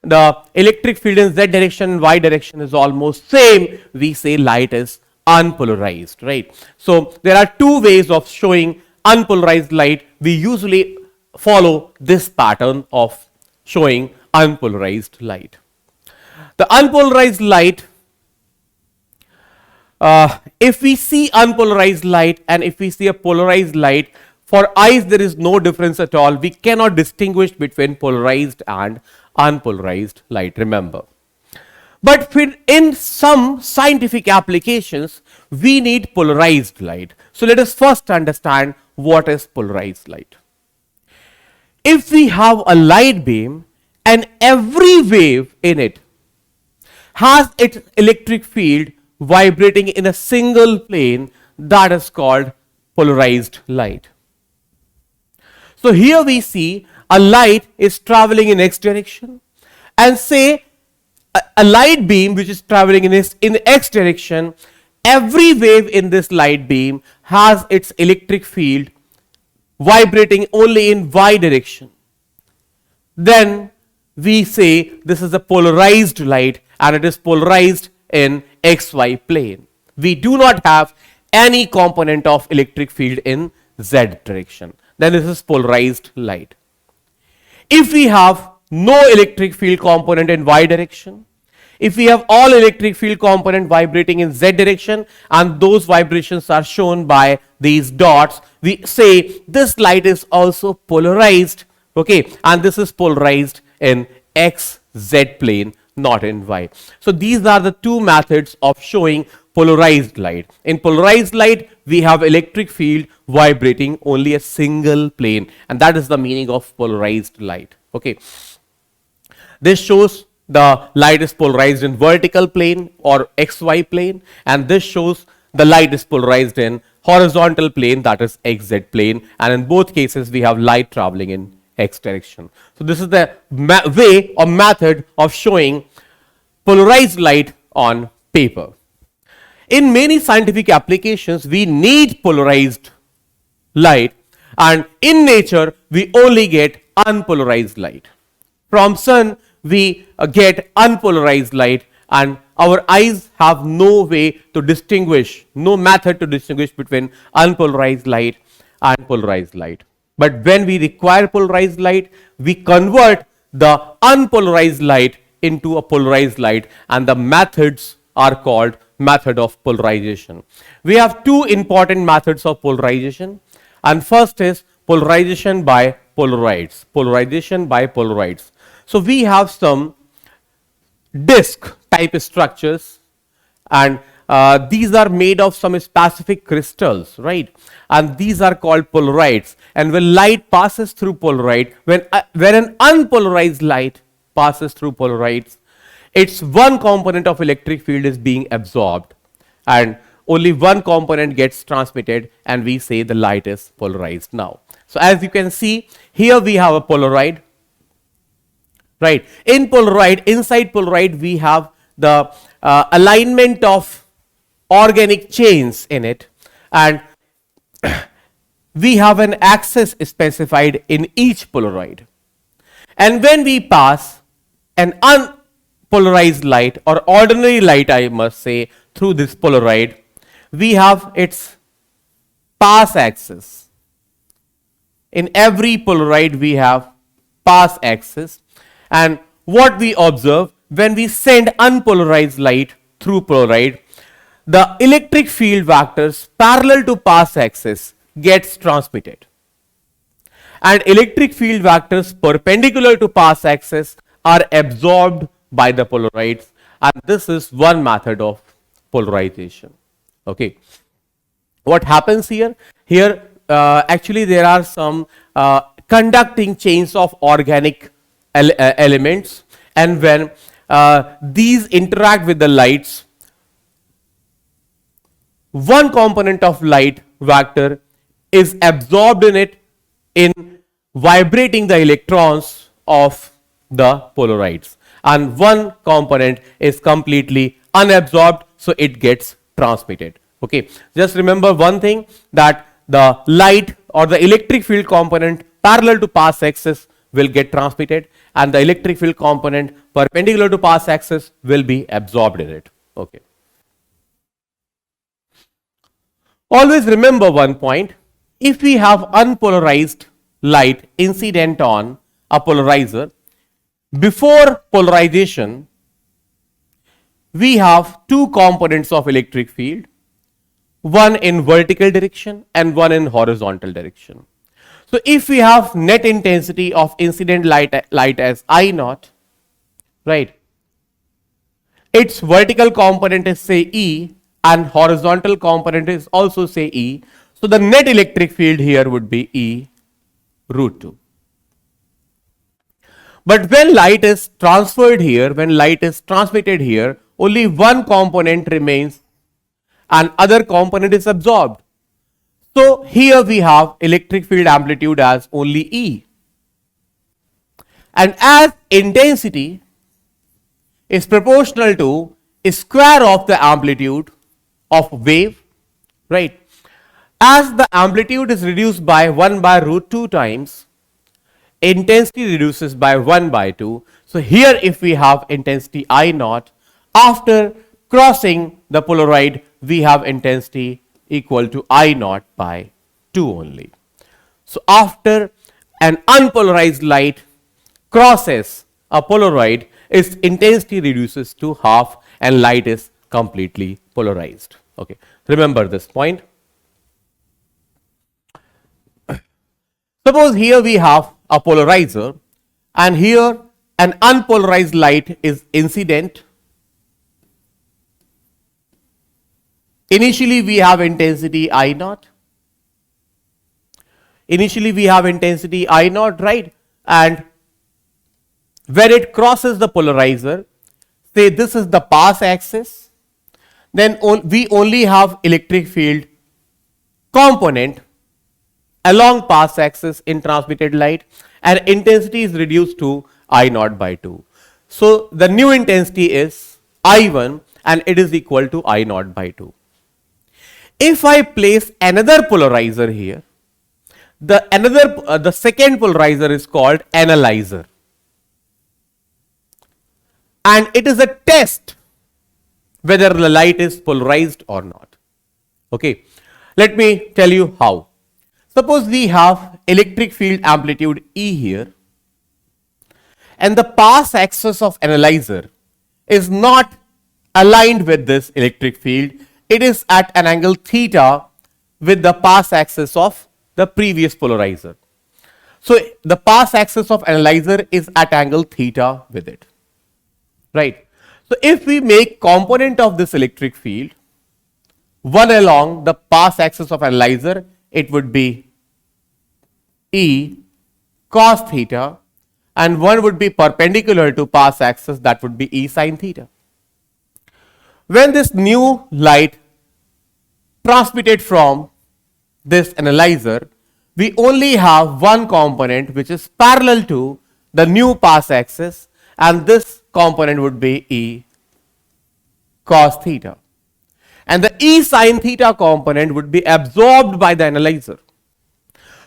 the electric field in z direction and y direction is almost same, we say light is unpolarized, right? So there are two ways of showing unpolarized light. We usually follow this pattern of showing unpolarized light. The unpolarized light, if we see unpolarized light and if we see a polarized light, for eyes there is no difference at all. We cannot distinguish between polarized and unpolarized light, remember. But in some scientific applications, we need polarized light. So let us first understand what is polarized light. if we have a light beam and every wave in it has its electric field vibrating in a single plane, that is called polarized light. So here we see a light is traveling in x direction, and say a light beam which is traveling in x direction, every wave in this light beam has its electric field vibrating only in y direction. Then we say this is a polarized light and it is polarized in xy plane. We do not have any component of electric field in z direction. Then this is polarized light. If we have no electric field component in y direction, if we have all electric field component vibrating in z direction and those vibrations are shown by these dots, we say this light is also polarized, okay, and this is polarized in xz plane, not in y. So these are the two methods of showing polarized light. In polarized light, we have electric field vibrating only a single plane, and that is the meaning of polarized light. Okay, this shows the light is polarized in vertical plane or xy plane, and this shows the light is polarized in horizontal plane, that is xz plane, and in both cases we have light traveling in x direction. So this is the way or method of showing polarized light on paper. In many scientific applications, we need polarized light, and in nature we only get unpolarized light. From sun we get unpolarized light, and our eyes have no way to distinguish, no method to distinguish between unpolarized light and polarized light. But when we require polarized light, we convert the unpolarized light into a polarized light, and the methods are called method of polarization. We have two important methods of polarization, and first is polarization by polaroids. Polarization by polaroids. So we have some disc type structures, and these are made of some specific crystals, right? And these are called polaroids. And when light passes through polaroid, when an unpolarized light passes through polaroids, its one component of electric field is being absorbed, and only one component gets transmitted, and we say the light is polarized now. So as you can see, here we have a polaroid, right? In polaroid, inside polaroid, we have the alignment of organic chains in it, and we have an axis specified in each polaroid. And when we pass an unpolarized light, or ordinary light I must say, through this polaroid, we have its pass axis. In every polaroid we have pass axis, and what we observe when we send unpolarized light through polaroid, the electric field vectors parallel to pass axis gets transmitted, and electric field vectors perpendicular to pass axis are absorbed by the polaroids, and this is one method of polarization. Okay, what happens here? Here actually there are some conducting chains of organic elements, and when these interact with the lights, one component of light vector is absorbed in it in vibrating the electrons of the polaroids, and one component is completely unabsorbed, so it gets transmitted. Okay, just remember one thing, that the light or the electric field component parallel to pass axis will get transmitted, and the electric field component perpendicular to pass axis will be absorbed in it. Okay. Always remember one point, if we have unpolarized light incident on a polarizer, before polarization, we have two components of electric field, one in vertical direction and one in horizontal direction. So if we have net intensity of incident light as I naught, right, its vertical component is say E, and horizontal component is also say E. So the net electric field here would be E root 2. But when light is transferred here, when light is transmitted here, only one component remains and other component is absorbed. So here we have electric field amplitude as only E. And as intensity is proportional to a square of the amplitude of wave, right? As the amplitude is reduced by 1 by root 2 times, intensity reduces by 1 by 2. So here if we have intensity I naught, after crossing the Polaroid, we have intensity equal to I naught by 2 only. So after an unpolarized light crosses a Polaroid, its intensity reduces to half and light is completely polarized. Okay, remember this point. Suppose here we have a polarizer and here an unpolarized light is incident. Initially we have intensity I naught. Initially we have intensity I naught, right? And when it crosses the polarizer, say this is the pass axis, then we only have electric field component along pass axis in transmitted light and intensity is reduced to I naught by 2. So the new intensity is I1 and it is equal to I naught by 2. If I place another polarizer here, the second polarizer is called analyzer. And it is a test whether the light is polarized or not. Okay, let me tell you how. Suppose we have electric field amplitude E here and the pass axis of analyzer is not aligned with this electric field. It is at an angle theta with the pass axis of the previous polarizer. So the pass axis of analyzer is at angle theta with it. Right. So if we make component of this electric field one along the pass axis of analyzer, it would be E cos theta and one would be perpendicular to pass axis, that would be E sin theta. When this new light transmitted from this analyzer, we only have one component which is parallel to the new pass axis and this component would be E cos theta. And the E sin theta component would be absorbed by the analyzer.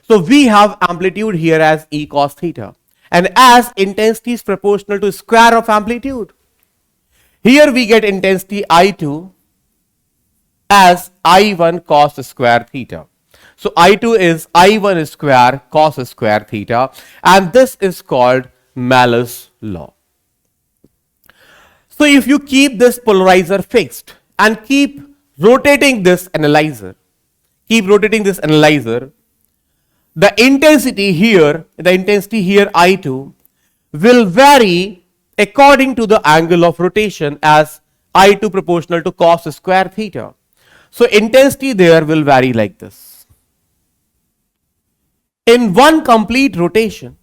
So we have amplitude here as E cos theta. And as intensity is proportional to square of amplitude, here we get intensity I2 as I1 cos square theta. So I2 is I1 square cos square theta and this is called Malus law. So if you keep this polarizer fixed and keep rotating this analyzer, the intensity here I2 will vary according to the angle of rotation as I2 proportional to cos square theta. So intensity there will vary like this. In one complete rotation,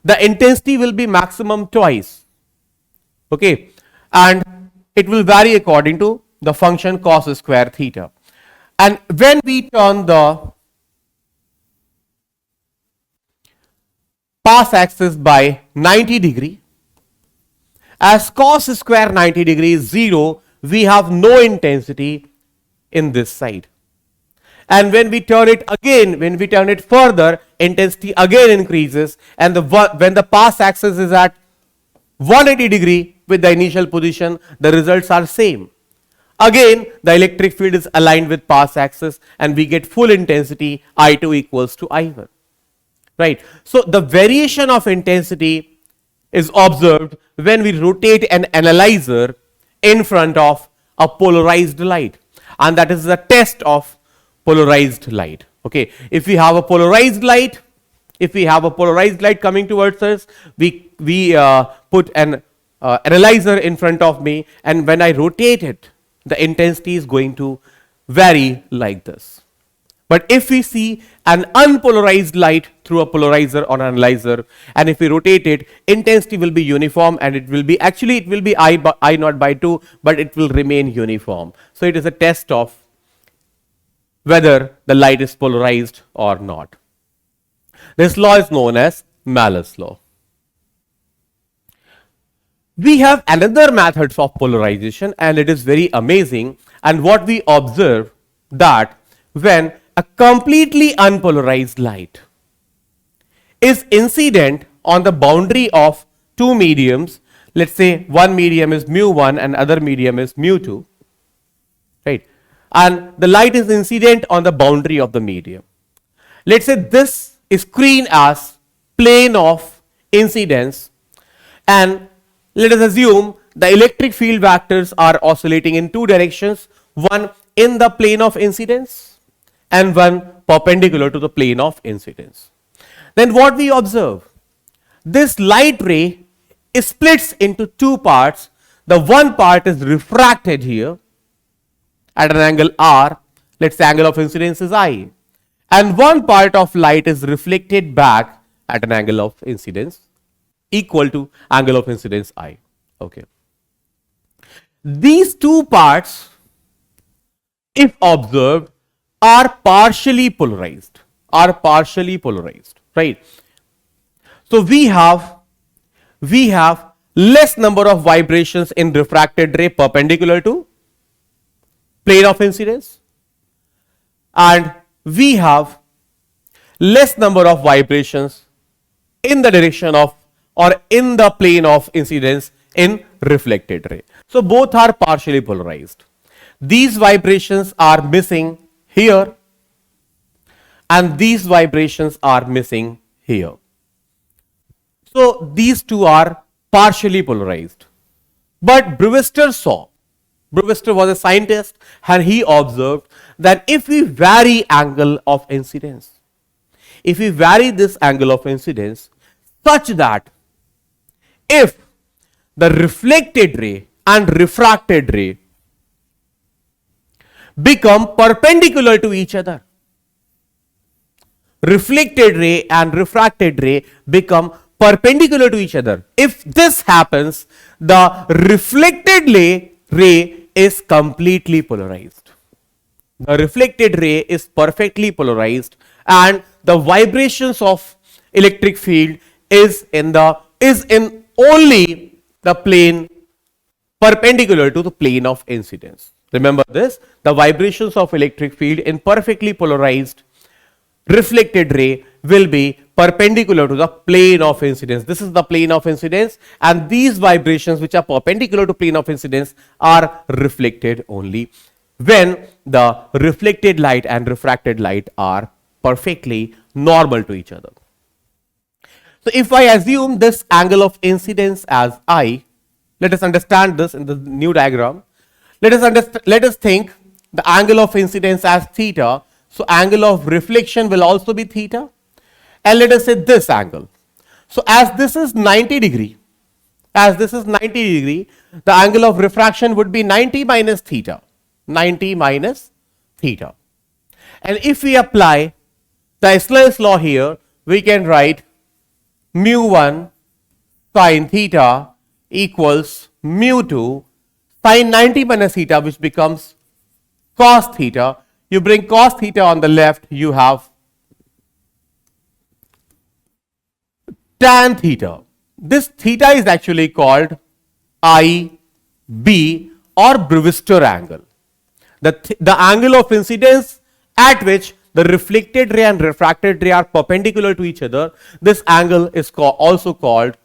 the intensity will be maximum twice. Okay, and it will vary according to the function cos square theta. And when we turn the pass axis by 90 degree, as cos square 90 degree is 0, we have no intensity in this side. And when we turn it again, when we turn it further, intensity again increases and when the pass axis is at 180 degree with the initial position, the results are same. Again, the electric field is aligned with pass axis and we get full intensity I2 equals to I1. Right. So the variation of intensity is observed when we rotate an analyzer in front of a polarized light, and that is the test of polarized light. Okay, if we have a polarized light, coming towards us, we put an analyzer in front of me, and when I rotate it, the intensity is going to vary like this. But if we see an unpolarized light through a polarizer or analyzer, and if we rotate it, intensity will be uniform, and it will be I naught by 2, but it will remain uniform. So it is a test of whether the light is polarized or not. This law is known as Malus law. We have another method of polarization, and it is very amazing. And what we observe, that when a completely unpolarized light is incident on the boundary of two mediums, let's say one medium is mu1 and other medium is mu2, right? And the light is incident on the boundary of the medium. Let's say this is screened as plane of incidence, and let us assume the electric field vectors are oscillating in two directions, one in the plane of incidence and one perpendicular to the plane of incidence. Then what we observe? This light ray splits into two parts. The one part is refracted here at an angle r, let's say angle of incidence is I, and one part of light is reflected back at an angle of incidence equal to angle of incidence I. Okay. These two parts, if observed, are partially polarized, right? So we have less number of vibrations in refracted ray perpendicular to plane of incidence, and we have less number of vibrations in the direction of or in the plane of incidence in reflected ray. So both are partially polarized. These vibrations are missing here and these vibrations are missing here. So these two are partially polarized. But Brewster was a scientist, and he observed that if we vary angle of incidence, if we vary this angle of incidence such that if the reflected ray and refracted ray become perpendicular to each other, reflected ray and refracted ray become perpendicular to each other. If this happens, the reflected ray is completely polarized. The reflected ray is perfectly polarized, and the vibrations of electric field is in only the plane perpendicular to the plane of incidence. Remember this, the vibrations of electric field in perfectly polarized reflected ray will be perpendicular to the plane of incidence. This is the plane of incidence, and these vibrations which are perpendicular to plane of incidence are reflected only when the reflected light and refracted light are perfectly normal to each other. So if I assume this angle of incidence as I, let us understand this in the new diagram. Let us think the angle of incidence as theta. So angle of reflection will also be theta, and let us say this angle. So as this is 90 degree, the angle of refraction would be 90 minus theta. And if we apply the Slab's law here, we can write mu1 sine theta equals mu2 sine 90 minus theta, which becomes cos theta. You bring cos theta on the left, you have tan theta. This theta is actually called IB or Brewster angle. The angle of incidence at which the reflected ray and refracted ray are perpendicular to each other, this angle is also called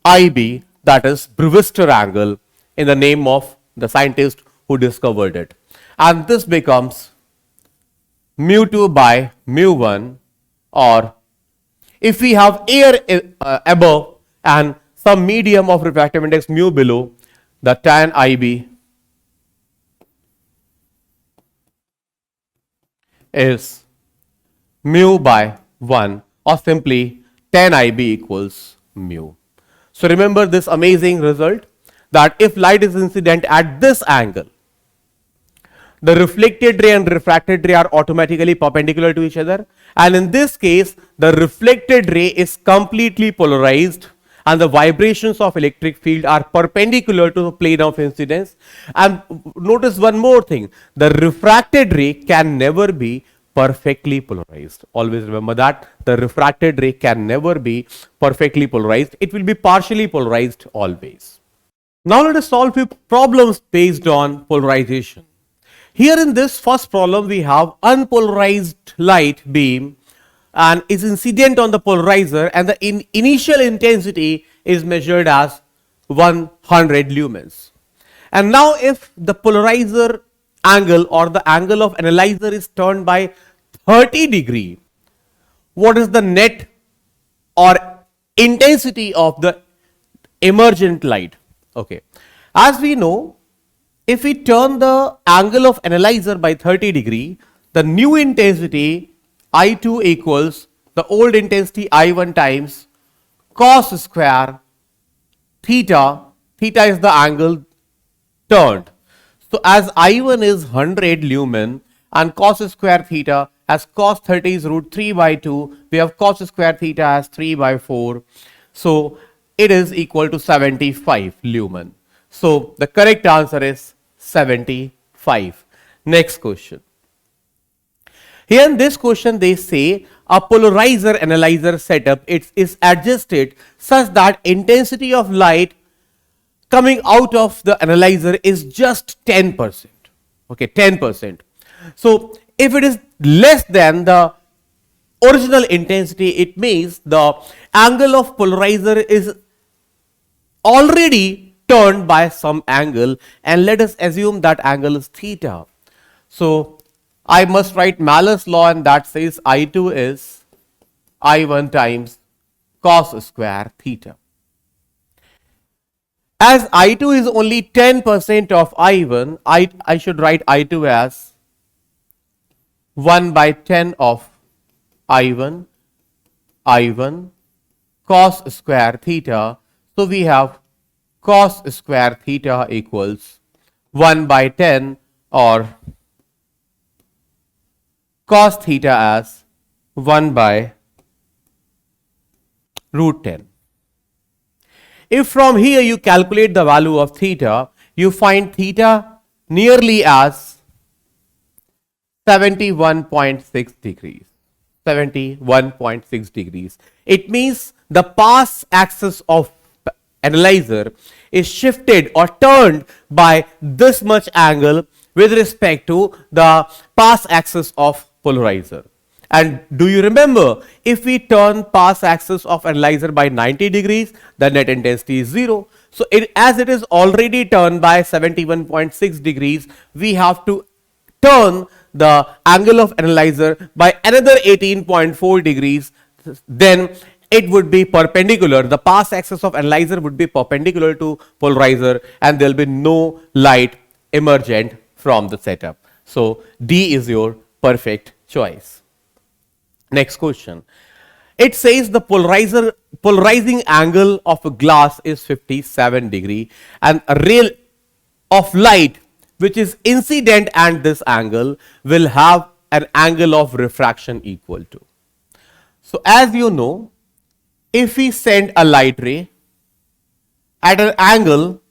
IB, that is Brewster angle, in the name of the scientist who discovered it. And this becomes mu2 by mu1, or if we have air above and some medium of refractive index mu below, the tan IB is mu by 1, or simply tan IB equals mu. So remember this amazing result, that if light is incident at this angle, the reflected ray and refracted ray are automatically perpendicular to each other, and in this case the reflected ray is completely polarized and the vibrations of electric field are perpendicular to the plane of incidence. And notice one more thing, the refracted ray can never be perfectly polarized. Always remember that the refracted ray can never be perfectly polarized, it will be partially polarized always. Now let us solve few problems based on polarization. Here in this first problem we have unpolarized light beam and is incident on the polarizer, and the initial intensity is measured as 100 lumens. And now if the polarizer angle or the angle of analyzer is turned by 30 degree, what is the net or intensity of the emergent light? Okay, as we know, if we turn the angle of analyzer by 30 degree, the new intensity I2 equals the old intensity I1 times cos square theta. Theta is the angle turned. So as I1 is 100 lumen and cos square theta as cos 30 is root 3 by 2, we have cos square theta as 3 by 4. So it is equal to 75 lumen. So the correct answer is 75. Next question. Here in this question they say a polarizer analyzer setup is adjusted such that intensity of light coming out of the analyzer is just 10%. Okay, 10%. So if it is less than the original intensity, it means the angle of polarizer is already turned by some angle, and let us assume that angle is theta. So I must write Malus law, and that says I2 is I1 times cos square theta. As I2 is only 10% of I1, I should write I2 as 1 by 10 of I1 cos square theta. So we have cos square theta equals 1 by 10 or cos theta as 1 by root 10. If from here you calculate the value of theta, you find theta nearly as 71.6 degrees. 71.6 degrees. It means the pass axis of analyzer is shifted or turned by this much angle with respect to the pass axis of polarizer. And do you remember, if we turn pass axis of analyzer by 90 degrees, the net intensity is 0. So as it is already turned by 71.6 degrees, we have to turn the angle of analyzer by another 18.4 degrees, then it would be perpendicular. The pass axis of analyzer would be perpendicular to polarizer, and there will be no light emergent from the setup. So D is your perfect choice. Next question. It says the polarizing angle of a glass is 57 degree, and a ray of light which is incident at this angle will have an angle of refraction equal to. So as you know, if we send a light ray at an angle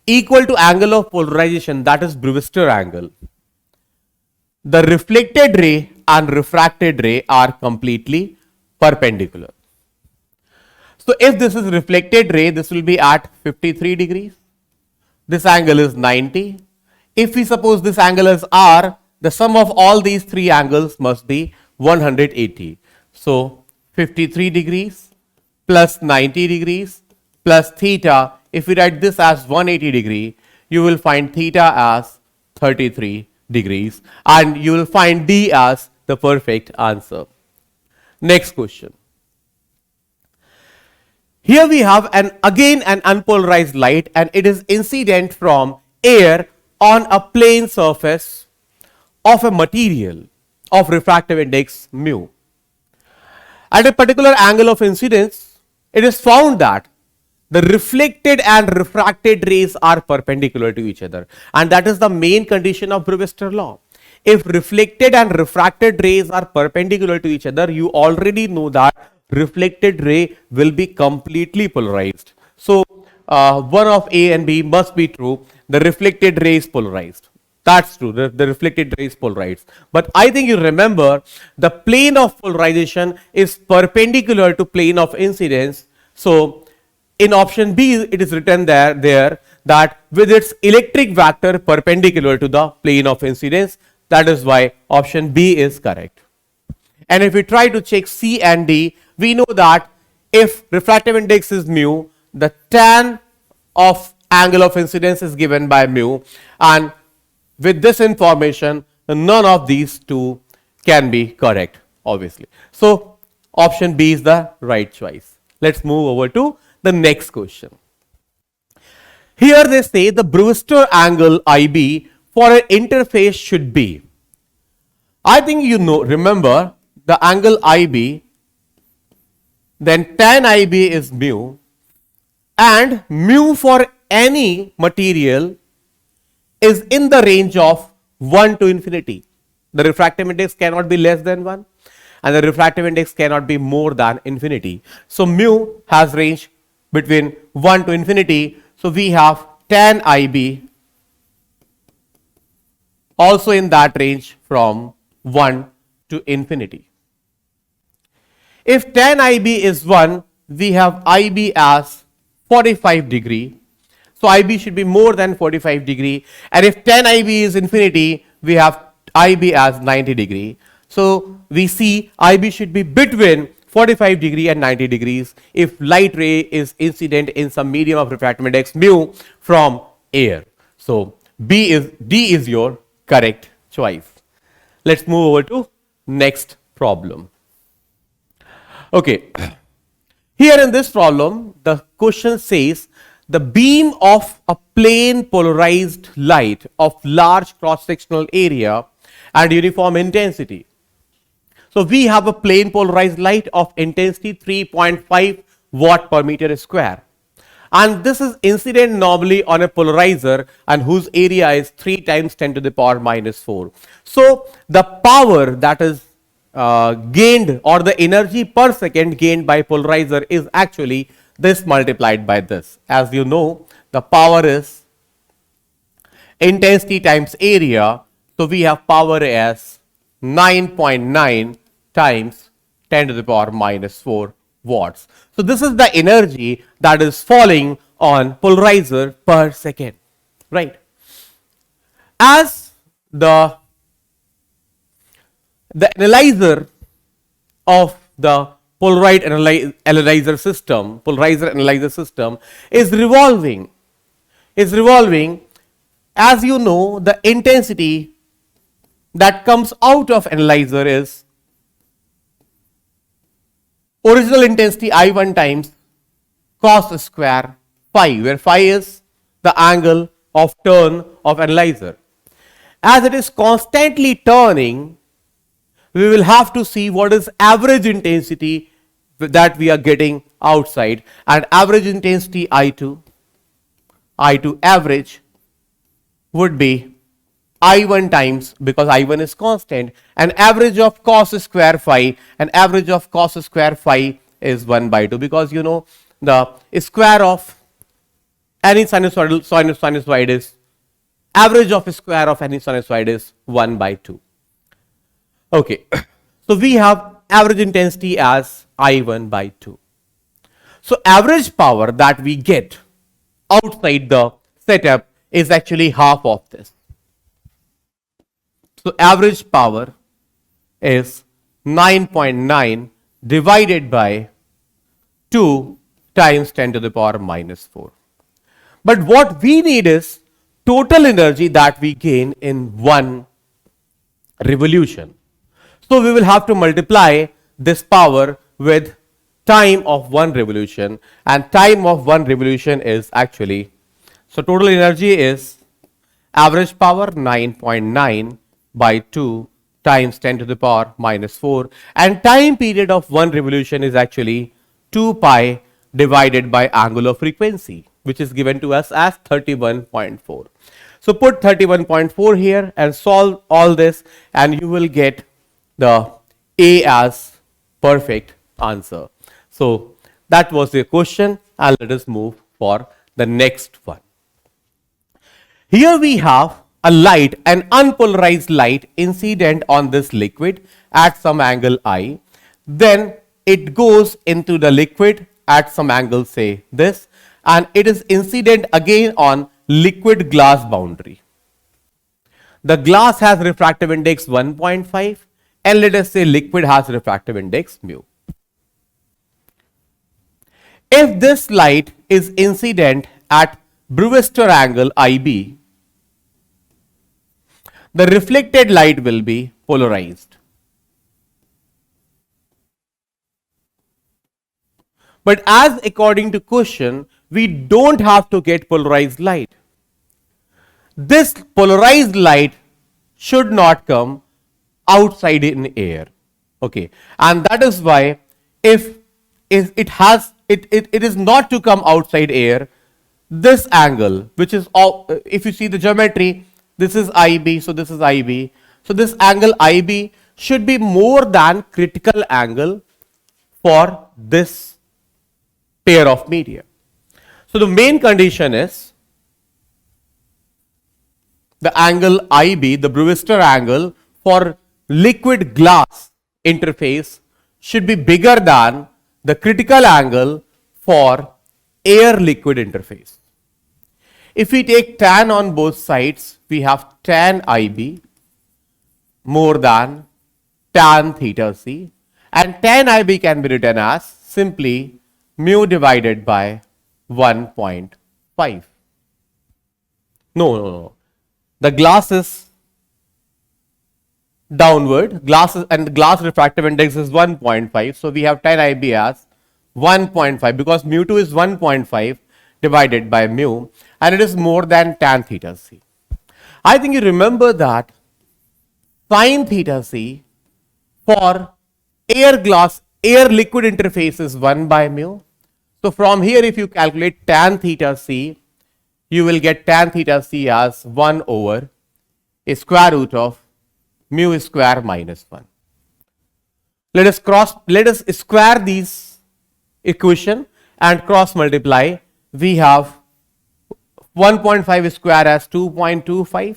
equal to angle of polarization, that is Brewster angle, the reflected ray and refracted ray are completely perpendicular. So if this is reflected ray, this will be at 53 degrees. This angle is 90. If we suppose this angle is R, the sum of all these three angles must be 180. So 53 degrees plus 90 degrees plus theta. If we write this as 180 degree, you will find theta as 33 degrees, and you will find D as the perfect answer. Next question. Here we have again an unpolarized light, and it is incident from air on a plane surface of a material of refractive index mu. At a particular angle of incidence, it is found that the reflected and refracted rays are perpendicular to each other, and that is the main condition of Brewster law. If reflected and refracted rays are perpendicular to each other, you already know that reflected ray will be completely polarized. So one of A and B must be true. The reflected ray is polarized. That's true. The reflected ray is polarized. But I think you remember the plane of polarization is perpendicular to plane of incidence. So in option B, it is written there that with its electric vector perpendicular to the plane of incidence. That is why option B is correct. And if we try to check C and D, we know that if refractive index is mu, the tan of angle of incidence is given by mu, and with this information, none of these two can be correct, obviously. So option B is the right choice. Let's move over to the next question. Here they say the Brewster angle IB for an interface should be. I think you know, remember the angle IB, then tan IB is mu, and mu for any material is in the range of 1 to infinity. The refractive index cannot be less than 1, and the refractive index cannot be more than infinity. So mu has range between 1 to infinity. So we have tan IB also in that range from 1 to infinity. If tan IB is 1, we have IB as 45 degree. So IB should be more than 45 degree. And if tan IB is infinity, we have IB as 90 degree. So we see IB should be between 45 degree and 90 degrees if light ray is incident in some medium of refractive index mu from air. So D is your correct choice. Let's move over to next problem. Okay. Here in this problem, the question says the beam of a plane polarized light of large cross-sectional area and uniform intensity. So we have a plane polarized light of intensity 3.5 watt per meter square. And this is incident normally on a polarizer and whose area is 3 times 10 to the power minus 4. So the power that is gained, or the energy per second gained by polarizer, is actually this multiplied by this. As you know, the power is intensity times area. So we have power as 9.9 times 10 to the power minus 4 watts. So this is the energy that is falling on polarizer per second, right? As the analyzer of the polarizer analyzer system is revolving. As you know, the intensity that comes out of analyzer is original intensity I1 times cos square phi, where phi is the angle of turn of analyzer. As it is constantly turning, we will have to see what is average intensity that we are getting outside, and average intensity I2 average would be I1 times, because I1 is constant, and average of cos square phi, and average of cos square phi is 1 by 2, because you know the square of any sinusoid is, average of square of any sinusoid is 1 by 2. Okay, so we have average intensity as I1 by 2. So average power that we get outside the setup is actually half of this. So average power is 9.9 divided by 2 times 10 to the power minus 4. But what we need is total energy that we gain in one revolution. So we will have to multiply this power with time of one revolution, and time of one revolution is actually, so total energy is average power 9.9 by 2 times 10 to the power minus 4, and time period of one revolution is actually 2 pi divided by angular frequency, which is given to us as 31.4. So put 31.4 here and solve all this, and you will get the A as perfect answer. So that was the question, and let us move for the next one. Here we have a light, an unpolarized light incident on this liquid at some angle I. Then it goes into the liquid at some angle, say this, and it is incident again on liquid glass boundary. The glass has refractive index 1.5, and let us say liquid has refractive index mu. If this light is incident at Brewster angle IB, the reflected light will be polarized. But as according to question, we don't have to get polarized light. This polarized light should not come outside in air. Okay, and that is why if it is not to come outside air, this angle, which is all, if you see the geometry, this is IB, so this is IB. So this angle IB should be more than critical angle for this pair of media. So the main condition is the angle IB, the Brewster angle for liquid glass interface should be bigger than the critical angle for air liquid interface. If we take tan on both sides, we have tan IB more than tan theta C, and tan IB can be written as simply mu divided by 1.5. No. The glass is downward, and the glass refractive index is 1.5. So we have tan IB as 1.5 because mu2 is 1.5 divided by mu, and it is more than tan theta C. I think you remember that sin theta C for air liquid interface is 1 by mu. So from here, if you calculate tan theta C, you will get tan theta C as 1 over a square root of mu square minus 1. Let us square these equation and cross multiply. We have 1.5 square as 2.25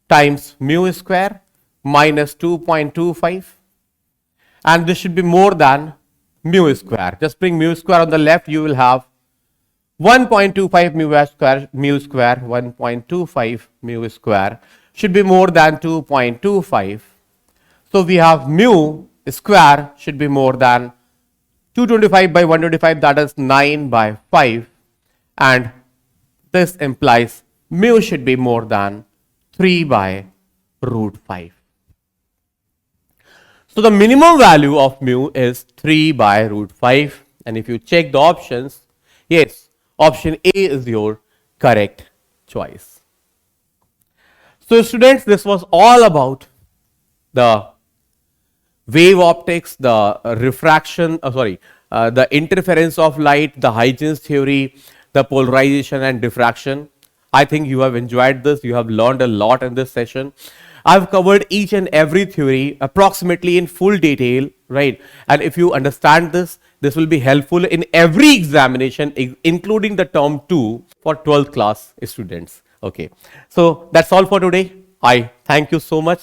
times mu square minus 2.25, and this should be more than mu square. Just bring mu square on the left, you will have 1.25 mu square 1.25 mu square should be more than 2.25. So we have mu square should be more than 225 by 125, that is 9 by 5, and this implies mu should be more than 3 by root 5. So the minimum value of mu is 3 by root 5, and if you check the options, yes, option A is your correct choice. So students, this was all about the wave optics, the refraction, the interference of light, the Huygens theory, the polarization and diffraction. I think you have enjoyed this. You have learned a lot in this session. I've covered each and every theory approximately in full detail, right? And if you understand this, this will be helpful in every examination, including the term 2 for 12th class students. Okay. So that's all for today. I thank you so much.